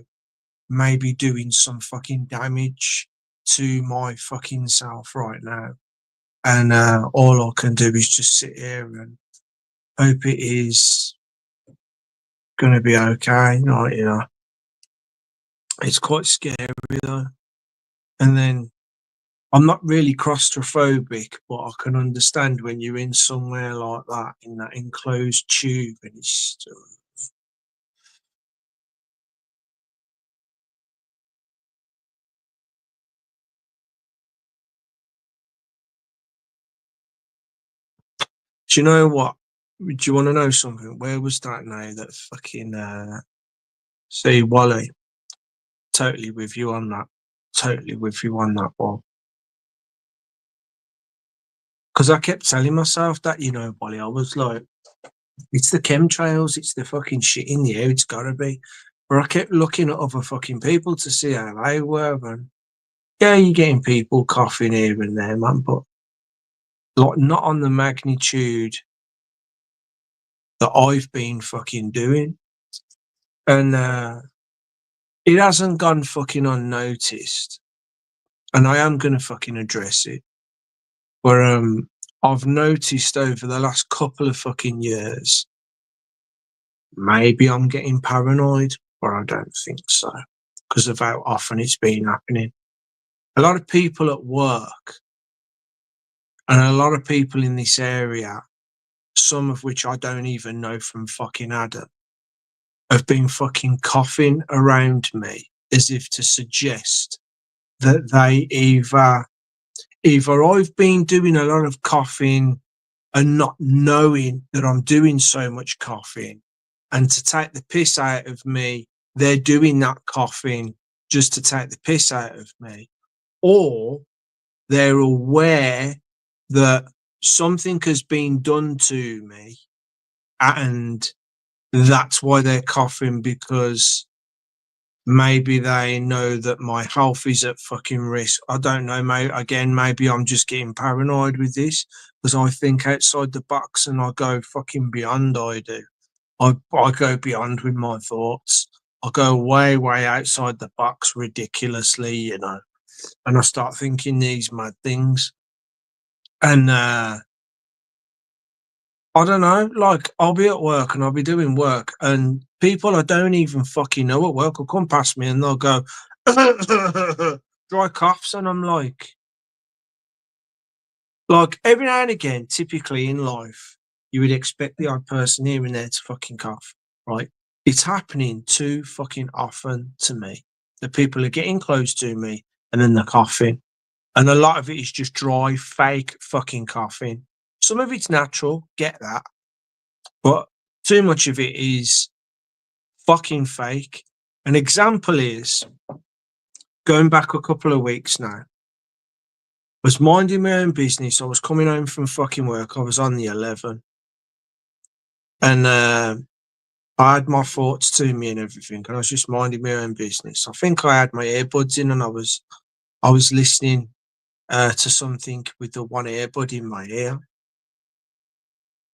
maybe doing some fucking damage to my fucking self right now. And all I can do is just sit here and hope it is going to be okay. Like, you know, it's quite scary though. And then I'm not really claustrophobic, but I can understand when you're in somewhere like that, in that enclosed tube, and it's do you know what? Do you want to know something? Where was that now? That fucking see, Wally. Totally with you on that. Totally with you on that, Bob. Because I kept telling myself that, you know, Wally. I was like, it's the chemtrails, it's the fucking shit in the air. It's gotta be. But I kept looking at other fucking people to see how they were, and yeah, you're getting people coughing here and there, man, but like not on the magnitude that I've been fucking doing. And it hasn't gone fucking unnoticed. And I am gonna fucking address it. But I've noticed over the last couple of fucking years, maybe I'm getting paranoid, but I don't think so. Because of how often it's been happening. A lot of people at work and a lot of people in this area, some of which I don't even know from fucking Adam, have been fucking coughing around me as if to suggest that they either I've been doing a lot of coughing and not knowing that I'm doing so much coughing, and to take the piss out of me, they're doing that coughing just to take the piss out of me, or they're aware that something has been done to me and that's why they're coughing, because maybe they know that my health is at fucking risk. I don't know, mate. Again, maybe I'm just getting paranoid with this because I think outside the box and I go fucking beyond. I do. I go beyond with my thoughts. I go way, way outside the box ridiculously, and I start thinking these mad things. And I don't know, like I'll be at work and I'll be doing work and people I don't even fucking know at work will come past me and they'll go dry coughs, and I'm like every now and again, typically in life, you would expect the odd person here and there to fucking cough, right? It's happening too fucking often to me. The people are getting close to me and then they're coughing. And a lot of it is just dry, fake fucking coughing. Some of it's natural, get that. But too much of it is fucking fake. An example is going back a couple of weeks now. I was minding my own business. I was coming home from fucking work. I was on the 11. And I had my thoughts to me and everything. And I was just minding my own business. I think I had my earbuds in and I was listening to something with the one earbud in my ear.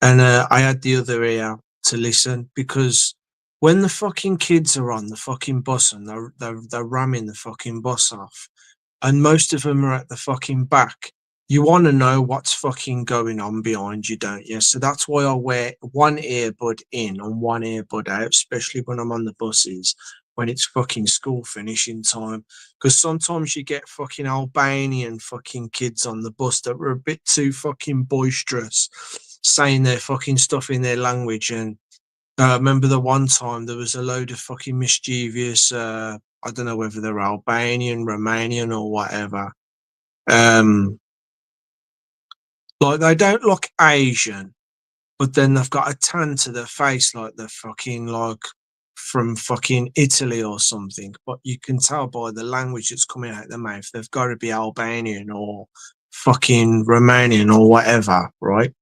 And I had the other ear to listen, because when the fucking kids are on the fucking bus and they're ramming the fucking bus off, and most of them are at the fucking back, you want to know what's fucking going on behind you, don't you? So that's why I wear one earbud in and one earbud out, especially when I'm on the buses, when it's fucking school finishing time. Because sometimes you get fucking Albanian fucking kids on the bus that were a bit too fucking boisterous, saying their fucking stuff in their language. And I remember the one time there was a load of fucking mischievous, I don't know whether they're Albanian, Romanian, or whatever. Like they don't look Asian, but then they've got a tan to their face like they're fucking like from fucking Italy or something. But you can tell by the language that's coming out their mouth, they've got to be Albanian or fucking Romanian or whatever, right?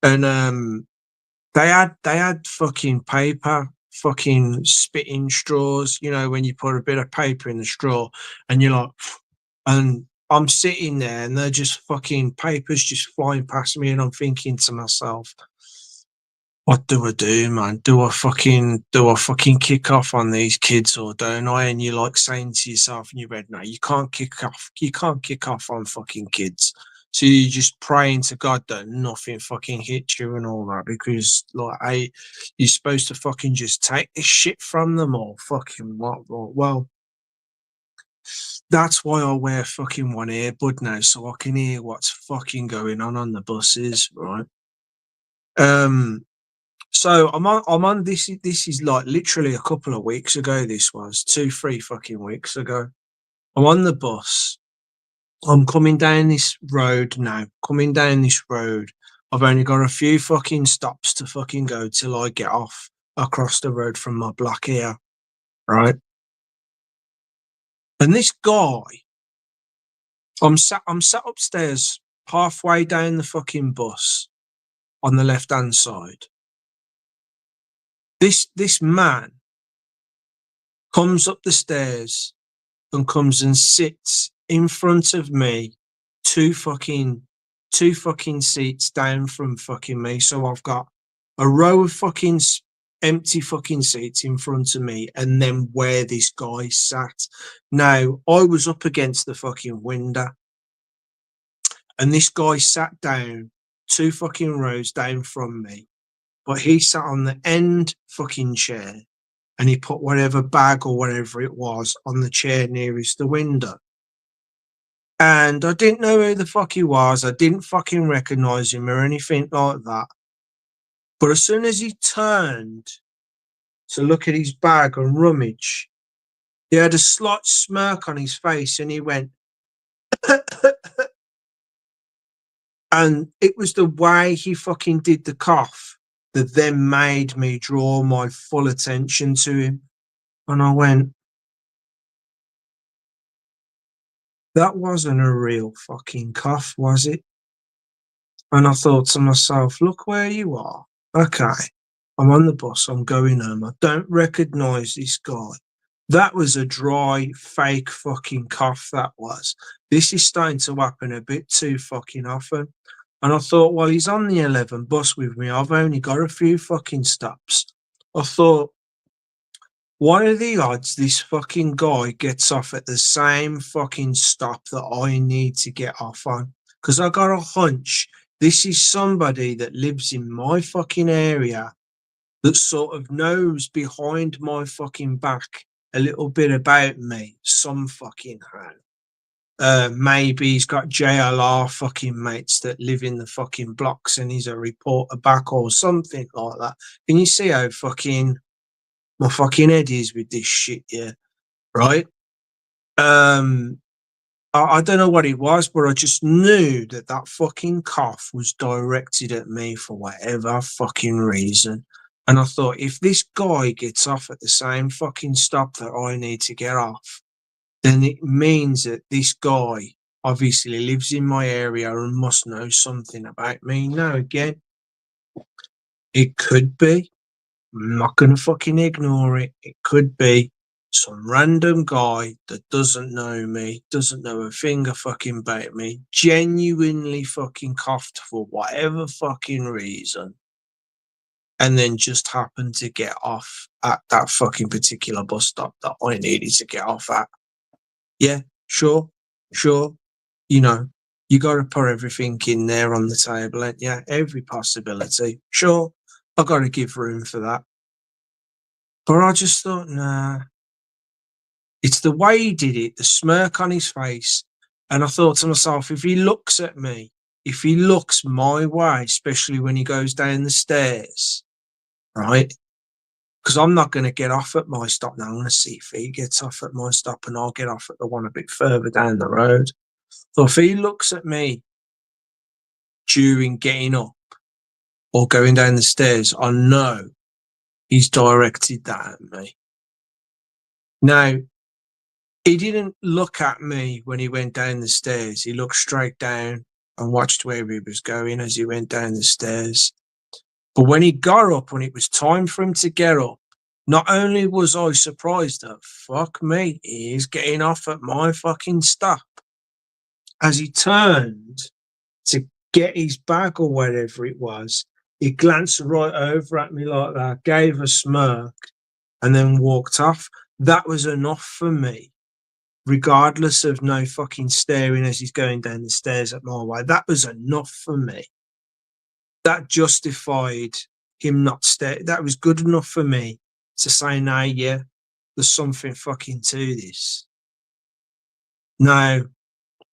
And they had fucking paper, fucking spitting straws, when you put a bit of paper in the straw and you're like, and I'm sitting there and they're just fucking papers just flying past me and I'm thinking to myself, what do I do, man? Do I fucking kick off on these kids or don't I? And you're like saying to yourself in your head, no, you can't kick off on fucking kids. So you're just praying to God that nothing fucking hits you and all that, because like you're supposed to fucking just take this shit from them or fucking what? Well, that's why I wear fucking one earbud now, so I can hear what's fucking going on the buses, right? So I'm on this. This is like literally a couple of weeks ago. This was 2, 3 fucking weeks ago. I'm on the bus. I'm coming down this road now. Coming down this road. I've only got a few fucking stops to fucking go till I get off across the road from my block here, right? And this guy, I'm sat upstairs halfway down the fucking bus on the left hand side. This man comes up the stairs and comes and sits in front of me, two fucking seats down from fucking me. So I've got a row of fucking empty fucking seats in front of me, and then where this guy sat. Now I was up against the fucking window, and this guy sat down 2 fucking rows down from me, but he sat on the end fucking chair and he put whatever bag or whatever it was on the chair nearest the window. And I didn't know who the fuck he was. I didn't fucking recognize him or anything like that. But as soon as he turned to look at his bag and rummage, He had a slight smirk on his face and he went, and it was the way he fucking did the cough that then made me draw my full attention to him. And I went, that wasn't a real fucking cough, was it? And I thought to myself, look where you are. Okay, I'm on the bus, I'm going home. I don't recognise this guy. That was a dry, fake fucking cough, that was. This is starting to happen a bit too fucking often. And I thought, well, he's on the 11 bus with me. I've only got a few fucking stops. I thought, what are the odds this fucking guy gets off at the same fucking stop that I need to get off on? Because I got a hunch this is somebody that lives in my fucking area that sort of knows behind my fucking back a little bit about me, some fucking how. Maybe he's got JLR fucking mates that live in the fucking blocks and he's a reporter back or something like that. Can you see how fucking my fucking head is with this shit here, right? I don't know what it was, but I just knew that that fucking cough was directed at me for whatever fucking reason. And I thought, if this guy gets off at the same fucking stop that I need to get off, then it means that this guy obviously lives in my area and must know something about me. Now, again, it could be. I'm not going to fucking ignore it. It could be some random guy that doesn't know me, doesn't know a thing fucking about me, genuinely fucking coughed for whatever fucking reason, and then just happened to get off at that fucking particular bus stop that I needed to get off at. Yeah, sure. You know, you got to put everything in there on the table, and yeah, every possibility. Sure, I got to give room for that. But I just thought, nah, it's the way he did it, the smirk on his face. And I thought to myself, if he looks at me, if he looks my way, especially when he goes down the stairs, right? Because I'm not going to get off at my stop now. I'm going to see if he gets off at my stop and I'll get off at the one a bit further down the road. So if he looks at me during getting up or going down the stairs, I know he's directed that at me. Now, he didn't look at me when he went down the stairs. He looked straight down and watched where he was going as he went down the stairs. But when he got up, when it was time for him to get up, not only was I surprised that, fuck me, he is getting off at my fucking stop. As he turned to get his bag or whatever it was, he glanced right over at me like that, gave a smirk, and then walked off. That was enough for me, regardless of no fucking staring as he's going down the stairs at my way. That was enough for me. That justified him not staring. That was good enough for me to say, nah, yeah, there's something fucking to this. Now,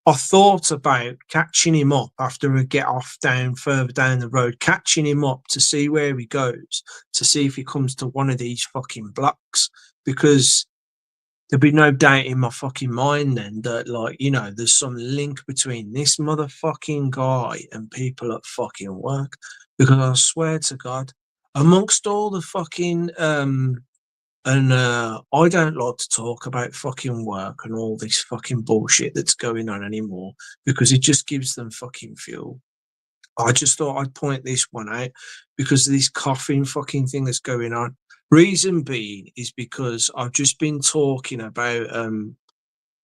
I thought about catching him up after I get off down further down the road, catching him up to see where he goes, to see if he comes to one of these fucking blocks, because there'd be no doubt in my fucking mind then that, like, you know, there's some link between this motherfucking guy and people at fucking work. Because I swear to God, amongst all the fucking I don't like to talk about fucking work and all this fucking bullshit that's going on anymore because it just gives them fucking fuel. I just thought I'd point this one out because of this coughing fucking thing that's going on. Reason being is because I've just been talking about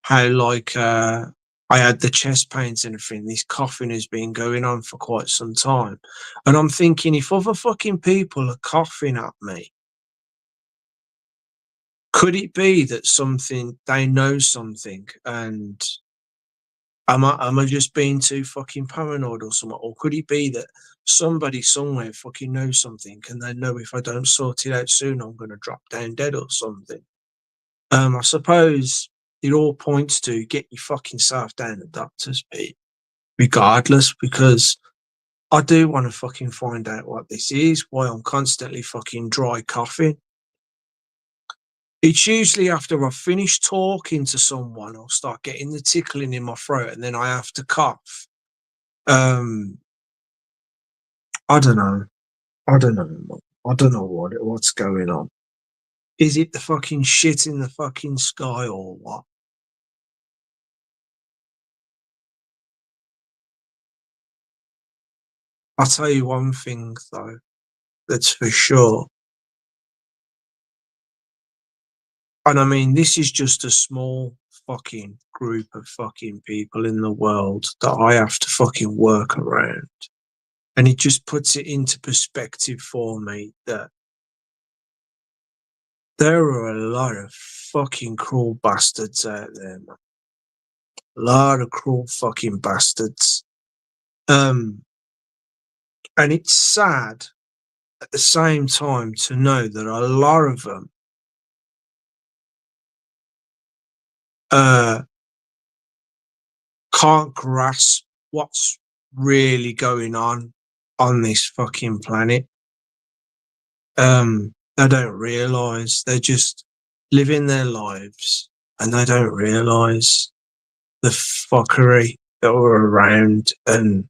how like I had the chest pains and everything. This coughing has been going on for quite some time. And I'm thinking if other fucking people are coughing at me, could it be that something they know something and am I just being too fucking paranoid or something? Or could it be that somebody somewhere fucking knows something and they know if I don't sort it out soon I'm gonna drop down dead or something? I suppose it all points to get your fucking self down the doctor's, Pete, regardless, because I do want to fucking find out what this is, why I'm constantly fucking dry coughing. It's usually after I've finished talking to someone, I'll start getting the tickling in my throat, and then I have to cough. Um, I don't know. I don't know. I don't know what's going on. Is it the fucking shit in the fucking sky or what? I'll tell you one thing though, that's for sure. And I mean, this is just a small fucking group of fucking people in the world that I have to fucking work around. And it just puts it into perspective for me that there are a lot of fucking cruel bastards out there, man. A lot of cruel fucking bastards. And it's sad at the same time to know that a lot of them uh, can't grasp what's really going on this fucking planet. They don't realize they're just living their lives and they don't realize the fuckery that are around and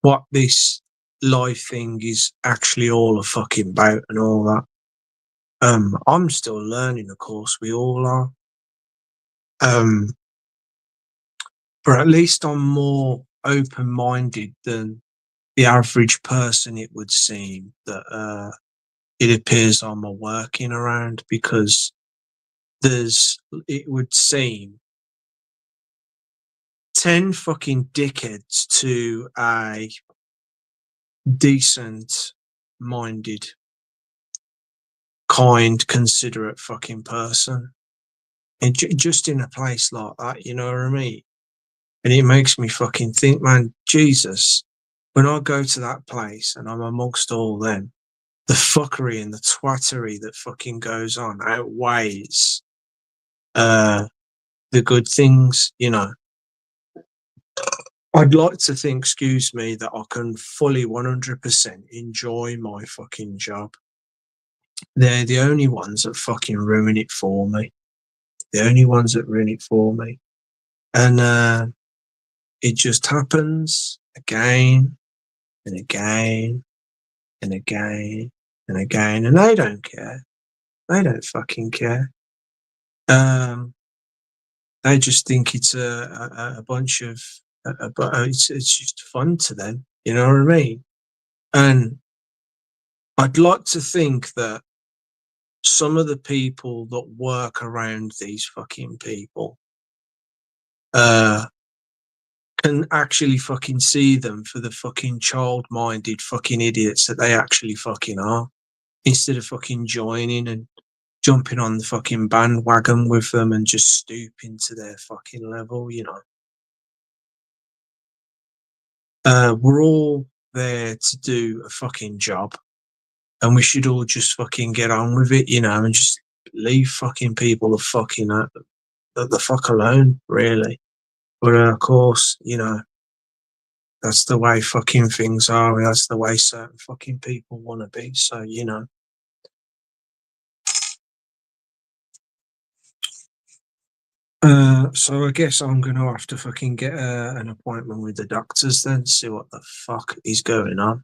what this life thing is actually all a fucking about and all that. I'm still learning, of course, we all are. Um, but at least I'm more open minded than the average person, it would seem, that it appears I'm working around because it would seem 10 fucking dickheads to a decent minded, kind, considerate fucking person. And just in a place like that, you know what I mean? And it makes me fucking think, man, Jesus, when I go to that place and I'm amongst all them, the fuckery and the twattery that fucking goes on outweighs the good things, you know. I'd like to think, excuse me, that I can fully 100% enjoy my fucking job. They're the only ones that fucking ruin it for me. The only ones that ruin it for me. And it just happens again and again and again and again. And they don't care. They don't fucking care. They just think it's a bunch of, it's just fun to them. You know what I mean? And I'd like to think that some of the people that work around these fucking people uh, can actually fucking see them for the fucking child-minded fucking idiots that they actually fucking are, instead of fucking joining and jumping on the fucking bandwagon with them and just stooping to their fucking level, you know. We're all there to do a fucking job, and we should all just fucking get on with it, you know, and just leave fucking people the fuck alone, really. But of course, you know, that's the way fucking things are. That's the way certain fucking people want to be. So, you know. So I guess I'm going to have to fucking get an appointment with the doctors then, see what the fuck is going on.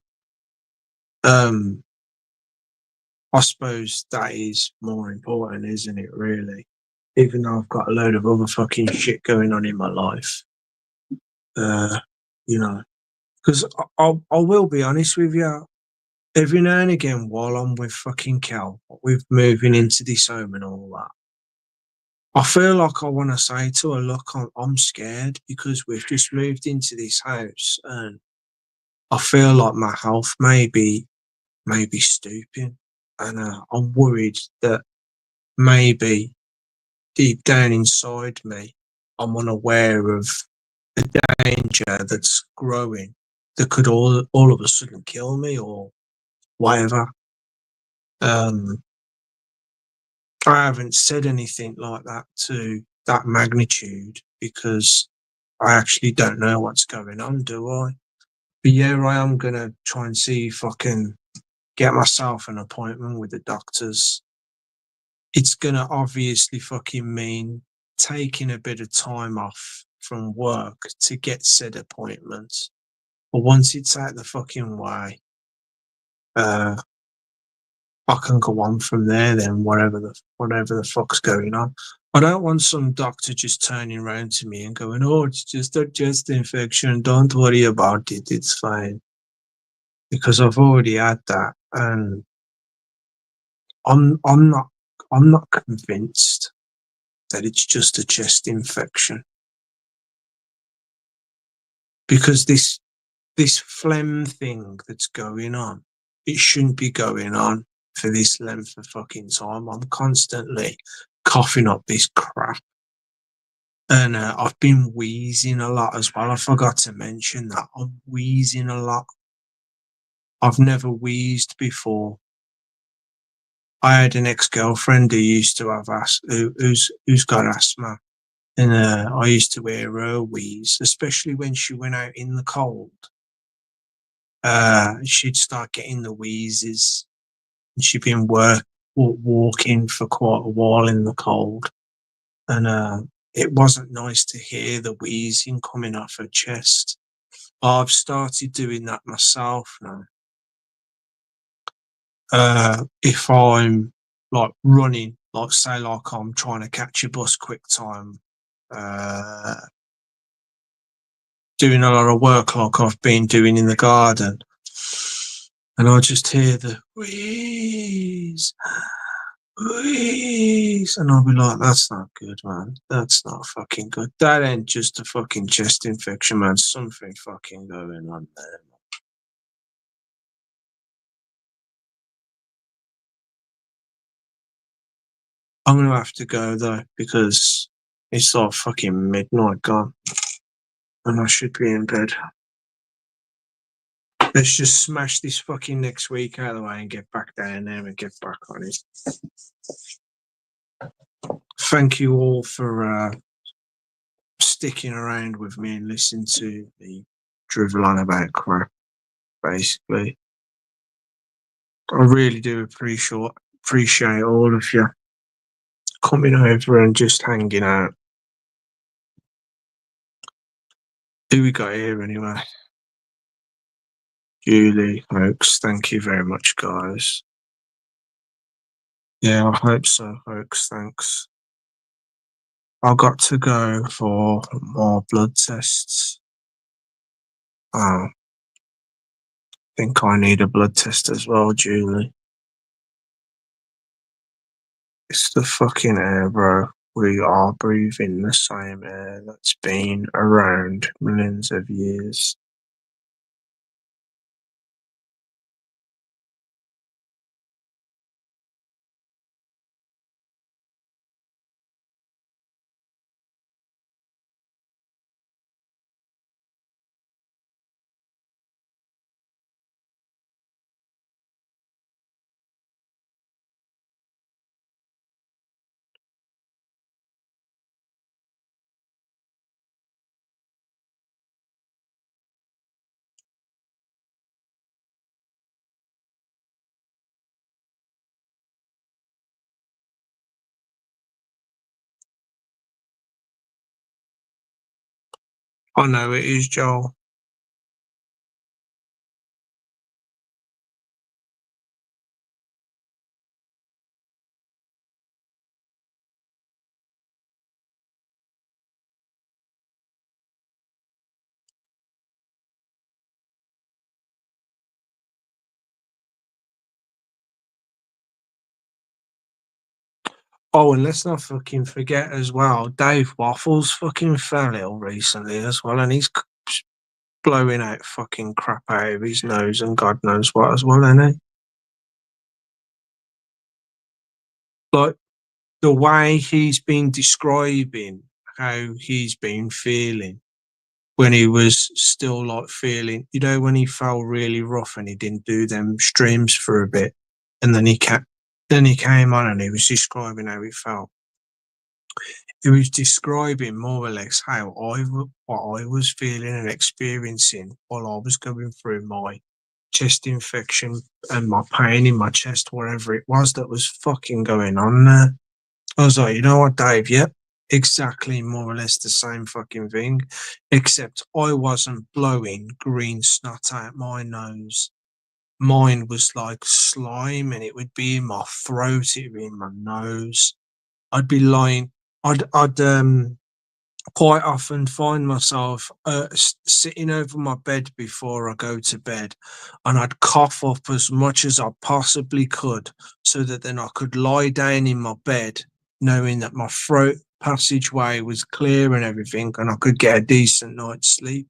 Um, I suppose that is more important, isn't it, really? Even though I've got a load of other fucking shit going on in my life. You know, because I will be honest with you, every now and again while I'm with fucking Kel, with moving into this home and all that, I feel like I want to say to her, look, I'm scared because we've just moved into this house and I feel like my health may be stooping, and I'm worried that maybe deep down inside me, I'm unaware of the danger that's growing that could all of a sudden kill me or whatever. Um, I haven't said anything like that to that magnitude because I actually don't know what's going on, do I? But yeah, I am gonna try and see if I can get myself an appointment with the doctors it's gonna obviously fucking mean taking a bit of time off from work to get said appointments. But once it's out the fucking way, I can go on from there then, whatever the fuck's going on. I don't want some doctor just turning around to me and going, "Oh, it's just a chest infection. Don't worry about it. It's fine." Because I've already had that, and I'm not convinced that it's just a chest infection, because this phlegm thing that's going on, it shouldn't be going on for this length of fucking time. I'm constantly coughing up this crap. And I've been wheezing a lot as well. I forgot to mention that. I'm wheezing a lot. I've never wheezed before. I had an ex-girlfriend who used to have who's got asthma. And I used to hear her wheeze, especially when she went out in the cold. She'd start getting the wheezes. And she'd been walking for quite a while in the cold. And it wasn't nice to hear the wheezing coming off her chest. I've started doing that myself now. If I'm like running, like say like I'm trying to catch a bus quick time, doing a lot of work like I've been doing in the garden, and I just hear the wheeze, wheeze, and I'll be like, "That's not good, man. That's not fucking good. That ain't just a fucking chest infection, man. Something fucking going on there." I'm gonna have to go though, because it's like fucking midnight gone, and I should be in bed. Let's just smash this fucking next week out of the way and get back down there and get back on it. Thank you all for sticking around with me and listening to me drivel on about crap, basically. I really do appreciate all of you coming over and just hanging out. Who we got here anyway? Julie, Hoax, thank you very much, guys. Yeah, I hope so, Hoax, thanks. I got to go for more blood tests. I think I need a blood test as well, Julie. It's the fucking air, bro. We are breathing the same air that's been around millions of years. I know it is, Joel. Oh, and let's not fucking forget as well, Dave Waffles fucking fell ill recently as well, and he's blowing out fucking crap out of his nose and God knows what as well, isn't he? Like, the way he's been describing how he's been feeling when he was still like feeling, when he felt really rough and he didn't do them streams for a bit, and then he came on and he was describing how he felt. He was describing more or less what I was feeling and experiencing while I was going through my chest infection and my pain in my chest, whatever it was that was fucking going on there. I was like, you know what, Dave? Yep, exactly, more or less the same fucking thing, except I wasn't blowing green snot out my nose. Mine was like slime, and it would be in my throat, it'd be in my nose. I'd be lying. I'd quite often find myself sitting over my bed before I go to bed, and I'd cough up as much as I possibly could so that then I could lie down in my bed knowing that my throat passageway was clear and everything, and I could get a decent night's sleep.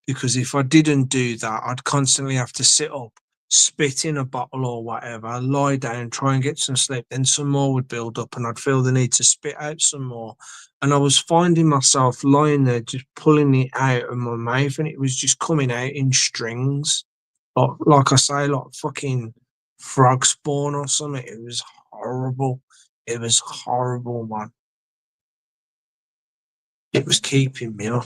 Because if I didn't do that, I'd constantly have to sit up, spit in a bottle or whatever, lie down, try and get some sleep. Then some more would build up, and I'd feel the need to spit out some more. And I was finding myself lying there, just pulling it out of my mouth, and it was just coming out in strings, like I say, like fucking frog spawn or something. It was horrible. It was horrible, man. It was keeping me up.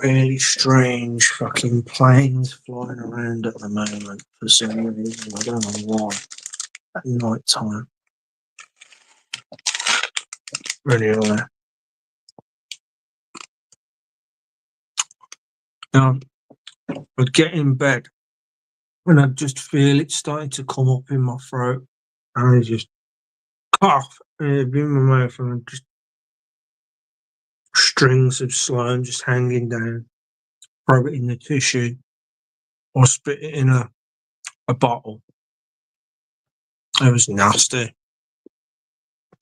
Really strange fucking planes flying around at the moment for some reason. I don't know why. At night time. Anyway. Now, I'd get in bed and I'd just feel it starting to come up in my throat. And I just cough and it'd be in my mouth, and I'd just strings of slime just hanging down. Throw it in the tissue or spit it in a bottle. It was nasty.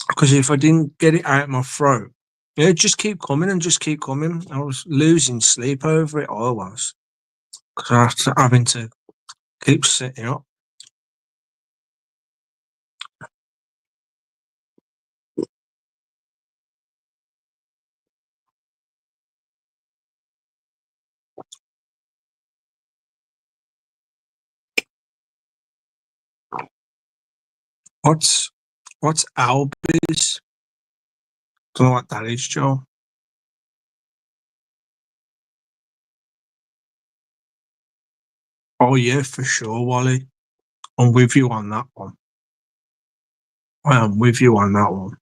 Because if I didn't get it out of my throat, it'd just keep coming and just keep coming. I was losing sleep over it. I was. Because I was having to keep sitting up. What's Albies? Don't know what that is, Joe. Oh yeah, for sure, Wally. I'm with you on that one. I'm with you on that one.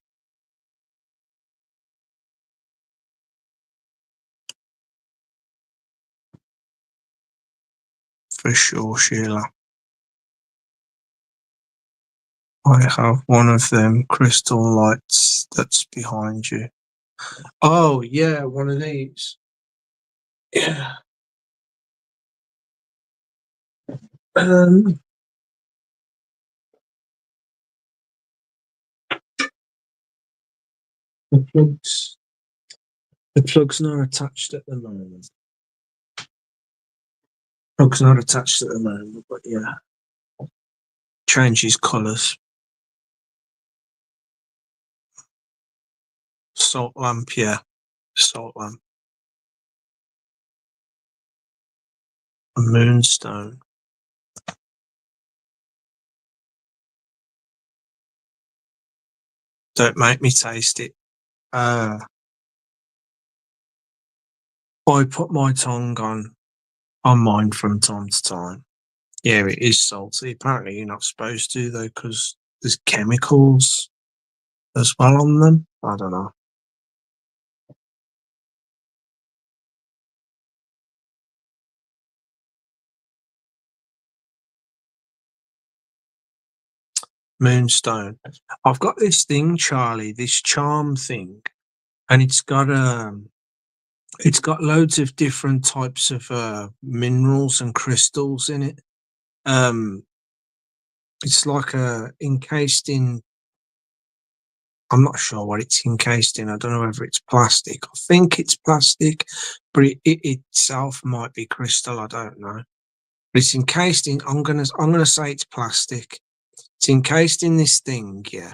For sure, Sheila. I have one of them crystal lights that's behind you. Oh yeah, one of these. Yeah. Um, the plug's not attached at the moment. Plug's not attached at the moment, but yeah. Changes colours. Salt lamp, yeah. Salt lamp. A moonstone. Don't make me taste it. I put my tongue on mine from time to time. Yeah, it is salty. Apparently, you're not supposed to though, because there's chemicals as well on them. I don't know. Moonstone. I've got this thing, Charlie, this charm thing, and it's got loads of different types of minerals and crystals in it. It's like encased in. I'm not sure what it's encased in. I don't know whether it's plastic. I think it's plastic, but it itself might be crystal. I don't know. But it's encased in. I'm gonna say it's plastic. It's encased in this thing, yeah.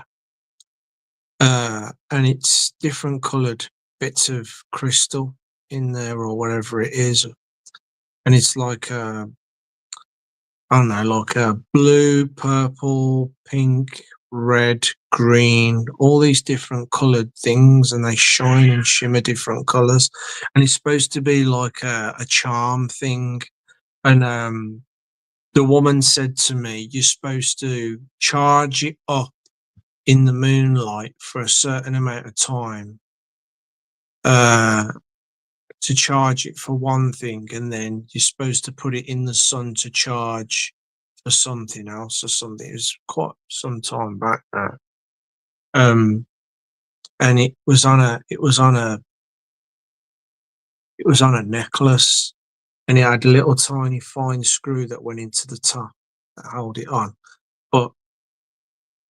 And it's different coloured bits of crystal in there or whatever it is. and it's like a, I don't know, like a blue, purple, pink, red, green, all these different coloured things, and they shine and shimmer different colours. And it's supposed to be like a charm thing. And the woman said to me, "You're supposed to charge it up in the moonlight for a certain amount of time uh, to charge it for one thing, and then you're supposed to put it in the sun to charge for something else or something." It was quite some time back now. And it was on a necklace, and it had a little tiny fine screw that went into the top that held it on. But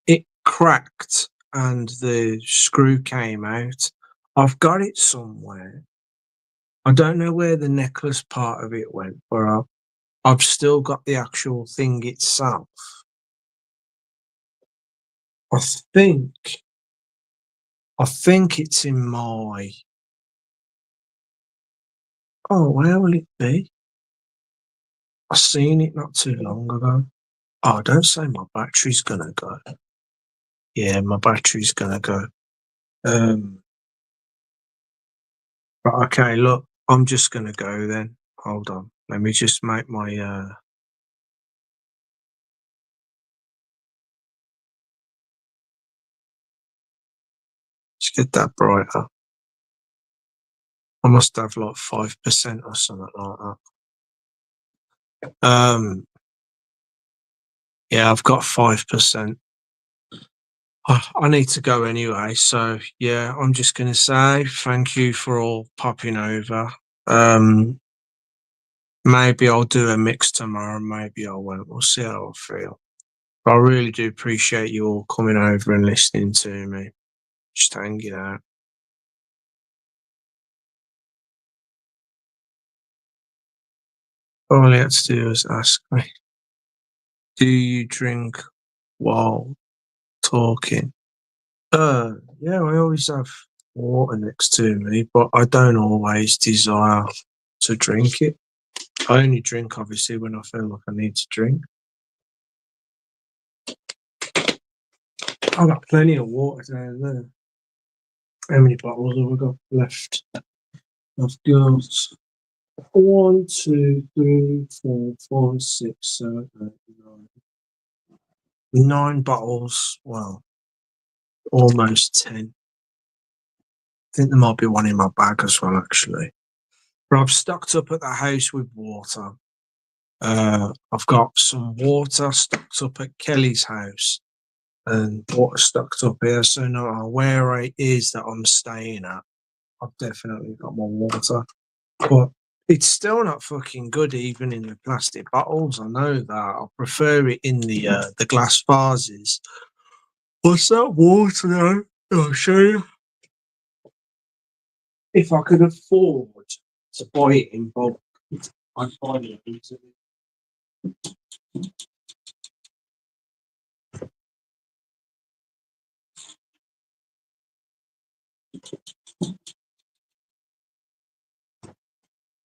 it cracked and the screw came out. I've got it somewhere. I don't know where the necklace part of it went, but I've still got the actual thing itself. I think it's in my. Oh, where will it be? I seen it not too long ago. Oh, don't say my battery's gonna go. Yeah, my battery's gonna go. But okay, look, I'm just gonna go then. Hold on. Let me just make my let's get that brighter. I must have like 5% or something like that. Yeah, I've got 5%. I need to go anyway, so yeah, I'm just gonna say thank you for all popping over. Maybe I'll do a mix tomorrow, maybe I won't. We'll see how I feel. But I really do appreciate you all coming over and listening to me. Just hanging out. All you had to do was ask me, do you drink while talking? Yeah, I always have water next to me, but I don't always desire to drink it. I only drink, obviously, when I feel like I need to drink. I've got plenty of water down there. How many bottles have I got left? I've got 1, 2, 3, 4, 5, 6, 7, 8, 9. 9 bottles. Well, almost 10. I think there might be one in my bag as well, actually. But I've stocked up at the house with water. I've got some water stocked up at Kelly's house and water stocked up here. So no matter where it is that I'm staying at, I've definitely got my water. But it's still not fucking good, even in the plastic bottles. I know that. I prefer it in the glass vases. What's that water now? I'll show you. If I could afford to buy it in bulk, I'd buy it easily.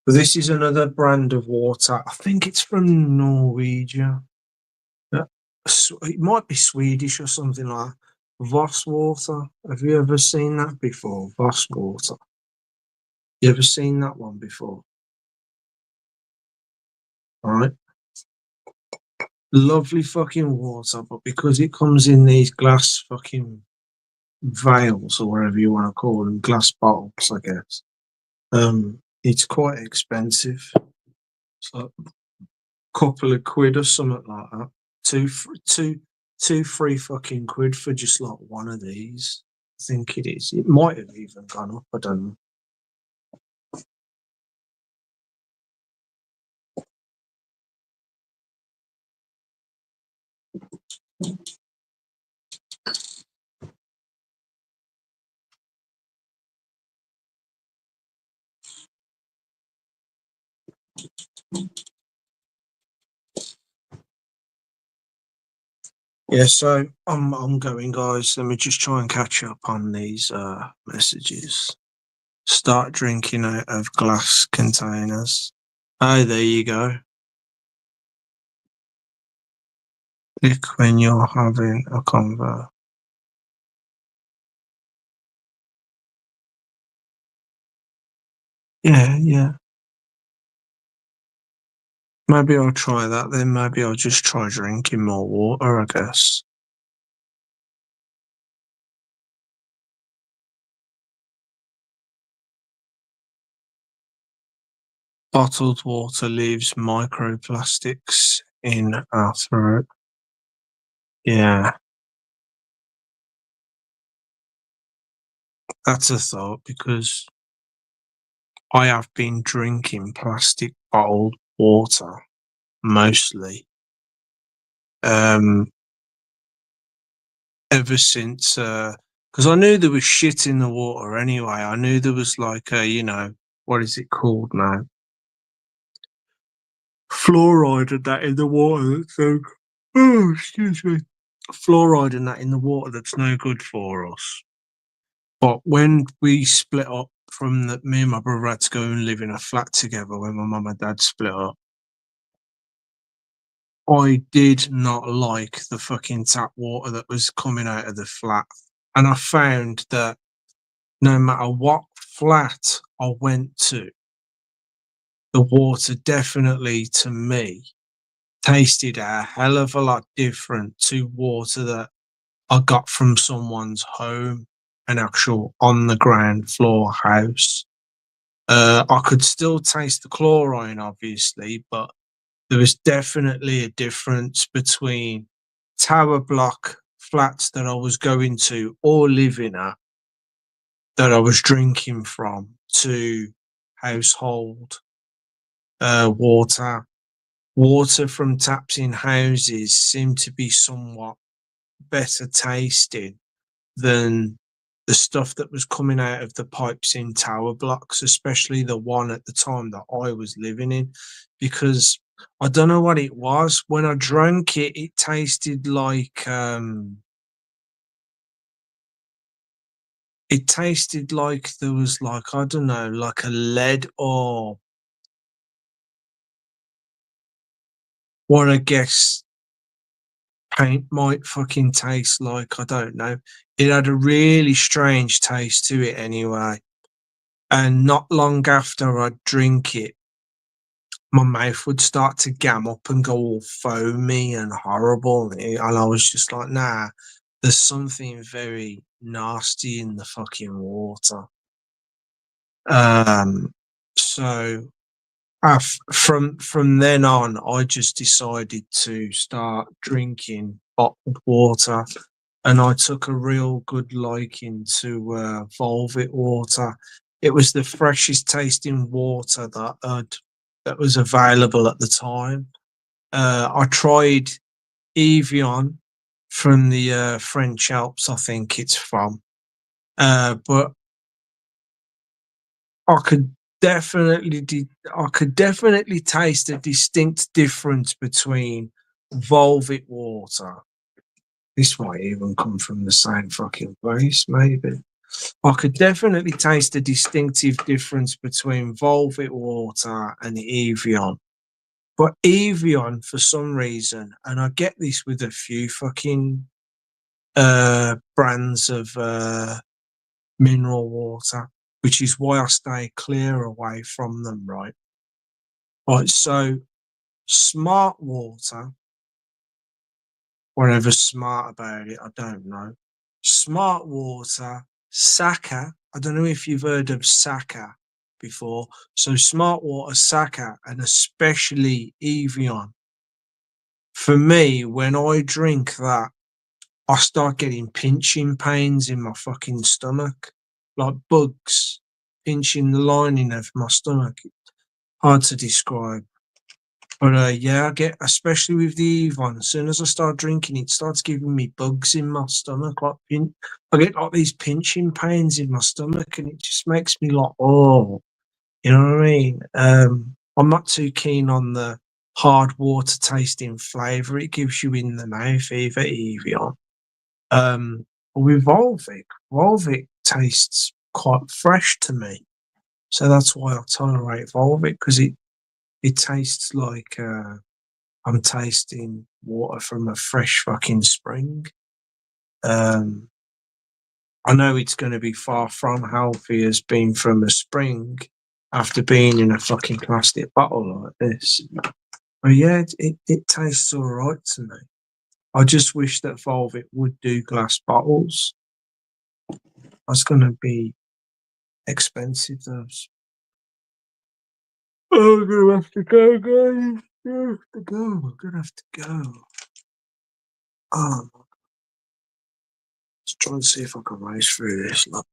This is another brand of water. I think it's from Norwegian. It might be Swedish or something like that. Voss water. Have you ever seen that before? Voss water. You ever seen that one before? All right. Lovely fucking water, but because it comes in these glass fucking vials or whatever you want to call them, glass bottles, I guess. It's quite expensive. It's like a couple of quid or something like that. Two free fucking quid for just like one of these. I think it is. It might have even gone up. I don't know. Yeah, so I'm going, guys. Let me just try and catch up on these messages. Start drinking out of glass containers. Oh, there you go. Click when you're having a convo. Yeah, yeah. Maybe I'll try that then. Maybe I'll just try drinking more water, I guess. Bottled water leaves microplastics in our throat. Yeah, that's a thought because I have been drinking plastic bottled water mostly. Um, ever since, because I knew there was shit in the water anyway. I knew there was like what is it called now? Fluoride and that in the water. So, oh, excuse me. Fluoride and that in the water that's no good for us. But when we split up from me and my brother had to go and live in a flat together when my mum and dad split up. I did not like the fucking tap water that was coming out of the flat. And I found that no matter what flat I went to, the water definitely to me tasted a hell of a lot different to water that I got from someone's home, an actual on the ground floor house. I could still taste the chlorine, obviously, but there was definitely a difference between tower block flats that I was going to or living at that I was drinking from to household water. Water from taps in houses seemed to be somewhat better tasting than the stuff that was coming out of the pipes in tower blocks, especially the one at the time that I was living in, because I don't know what it was. When I drank it, it tasted like there was like I don't know, like a lead or what I guess paint might fucking taste like. I don't know. It had a really strange taste to it anyway. And not long after I'd drink it, my mouth would start to gam up and go all foamy and horrible. And I was just like, nah, there's something very nasty in the fucking water. Um, so from then on, I just decided to start drinking bottled water, and I took a real good liking to Volvic water. It was the freshest tasting water that was available at the time. I tried Evian from the French Alps, I think it's from, but I could I could definitely taste a distinct difference between Volvic water. This might even come from the same fucking place, maybe. I could definitely taste a distinctive difference between Volvic water and Evian. But Evian, for some reason, and I get this with a few fucking brands of mineral water, which is why I stay clear away from them, right? Right, so smart water, whatever smart about it, I don't know. Smart water, Saka. I don't know if you've heard of Saka before. So smart water, Saka, and especially Evian. For me, when I drink that, I start getting pinching pains in my fucking stomach, like bugs pinching the lining of my stomach. Hard to describe. But yeah, I get, especially with the Evon, as soon as I start drinking, it starts giving me bugs in my stomach. I get like these pinching pains in my stomach, and it just makes me like, oh, you know what I mean? I'm not too keen on the hard water tasting flavour it gives you in the mouth, either Evian. With Volvic tastes quite fresh to me. So that's why I tolerate Volvic because It tastes like I'm tasting water from a fresh fucking spring. I know it's going to be far from healthy as being from a spring after being in a fucking plastic bottle like this. But yeah, it tastes all right to me. I just wish that Volvic would do glass bottles. That's going to be expensive, those. Oh, I'm going to have to go, guys. I have to go. I'm going to have to go. Oh, let's try and see if I can race through this. Look.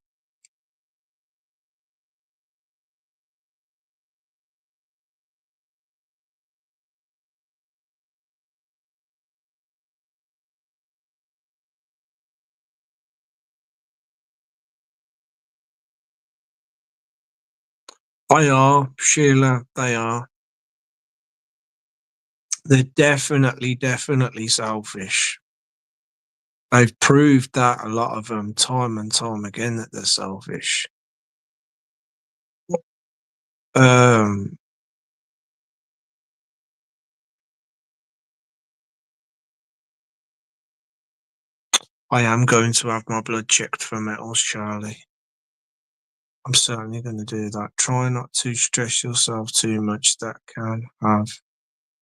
They are, Sheila, they are. They're definitely selfish. They've proved that a lot of them time and time again that they're selfish. Um, I am going to have my blood checked for metals, Charlie. I'm certainly going to do that. Try not to stress yourself too much. That can have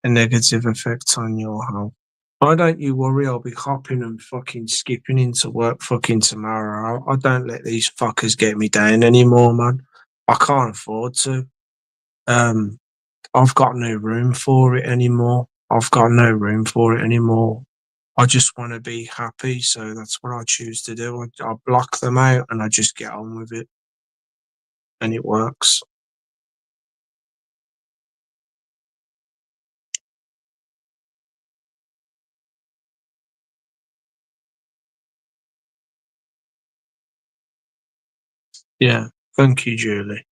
a negative effect on your health. Why don't you worry? I'll be hopping and fucking skipping into work fucking tomorrow. I don't let these fuckers get me down anymore, man. I can't afford to. I've got no room for it anymore. I've got no room for it anymore. I just want to be happy, so that's what I choose to do. I block them out and I just get on with it, and it works. Yeah, thank you, Julie.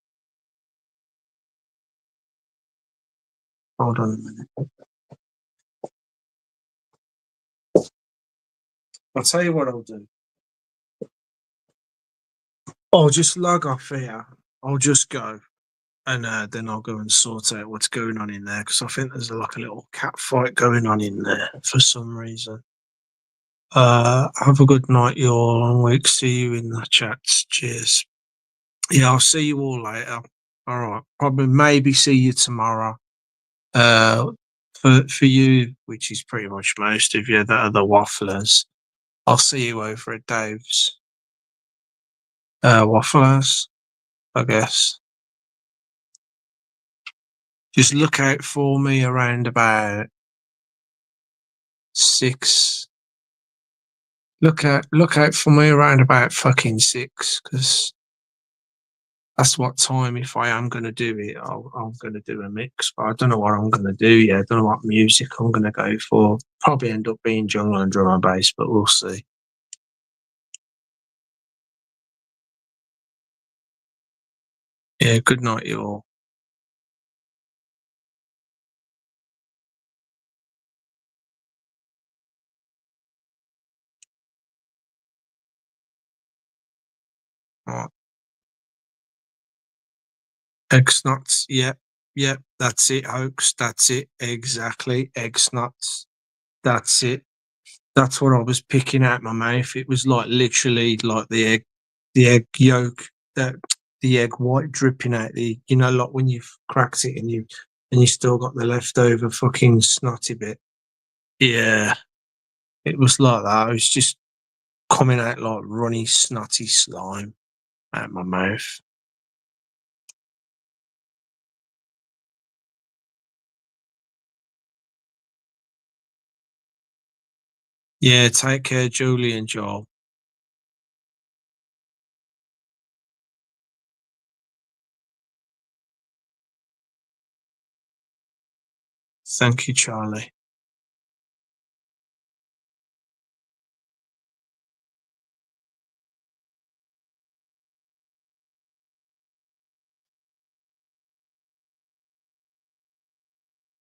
Hold on a minute. I'll tell you what I'll do. I'll just log off here. I'll just go, and then I'll go and sort out what's going on in there because I think there's like a little cat fight going on in there for some reason. Have a good night, you all, and we'll see you in the chats. Cheers. Yeah, I'll see you all later. All right, probably maybe see you tomorrow. For you, which is pretty much most of you that are the wafflers, I'll see you over at Dave's. Wafflers, I guess. Just look out for me around about 6. Look out for me around about fucking 6, because that's what time, if I am going to do it, I'm going to do a mix. But I don't know what I'm going to do yet. I don't know what music I'm going to go for. Probably end up being jungle and drum and bass, but we'll see. Yeah, good night, you all. All right. Egg snots. Yep. Yep. That's it, Hoax. That's it. Exactly. Egg snots. That's it. That's what I was picking out my mouth. It was like literally like the egg yolk, the egg white dripping out like when you've cracked it and you still got the leftover fucking snotty bit. Yeah. It was like that. It was just coming out like runny, snotty slime out my mouth. Yeah, take care, Julie and Joel. Thank you, Charlie.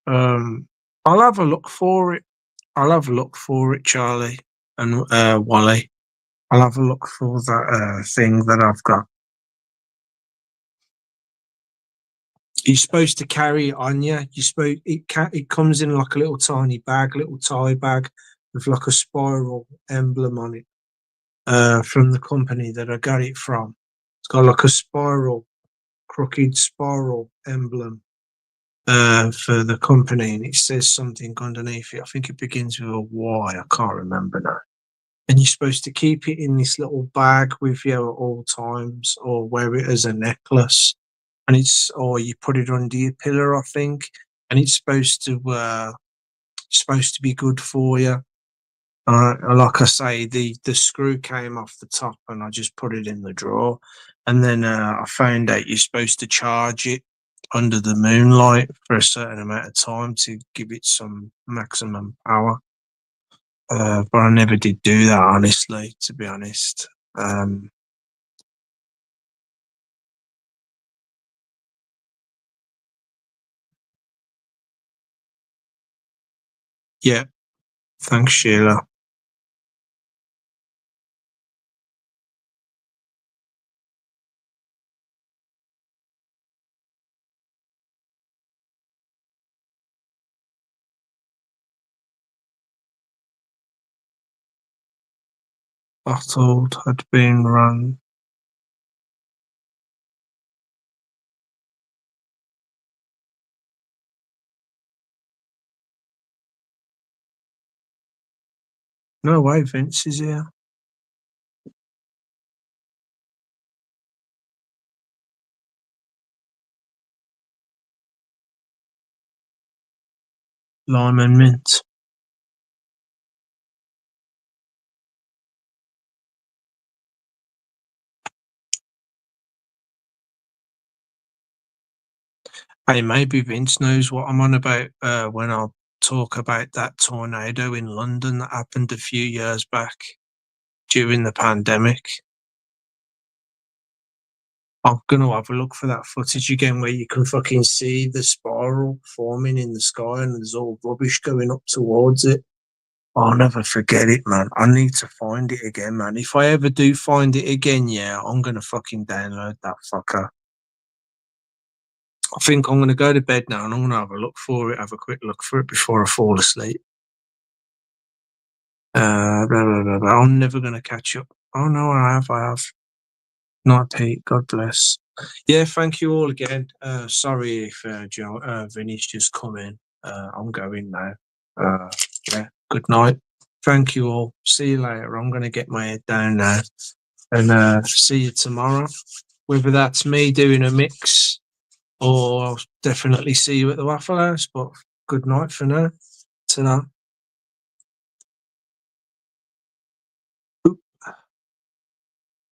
I'll have a look for it. I'll have a look for it, Charlie and Wally. I'll have a look for that thing that I've got. You're supposed to carry it on you. It comes in like a little tiny bag, little tie bag with like a spiral emblem on it. From the company that I got it from. It's got like a spiral, crooked spiral emblem for the company, and it says something underneath it. I think it begins with a Y. I can't remember now. And you're supposed to keep it in this little bag with you at all times, or wear it as a necklace. And or you put it under your pillow, I think, and it's supposed to be good for you. Like I say, the screw came off the top, and I just put it in the drawer. And then I found out you're supposed to charge it under the moonlight for a certain amount of time to give it some maximum power. But I never did do that, honestly, to be honest. Yeah, thanks, Sheila. Bottled had been run. No way, Vince is here. Lime and mint. Hey, maybe Vince knows what I'm on about when I talk about that tornado in London that happened a few years back during the pandemic. I'm gonna have a look for that footage again where you can fucking see the spiral forming in the sky and there's all rubbish going up towards it. I'll never forget it, man. I need to find it again, man. If I ever do find it again, yeah, I'm gonna fucking download that fucker. I think I'm gonna go to bed now and I'm gonna have a look for it, have a quick look for it before I fall asleep. Blah, blah, blah, blah. I'm never gonna catch up. Oh no, I have. Not Pete, God bless. Yeah, thank you all again. Sorry if Vinny's just come in. I'm going now. Yeah, good night. Thank you all. See you later. I'm going to get my head down now and see you tomorrow. Whether that's me doing a mix or I'll definitely see you at the Waffle House. But good night for now. Ta-ra.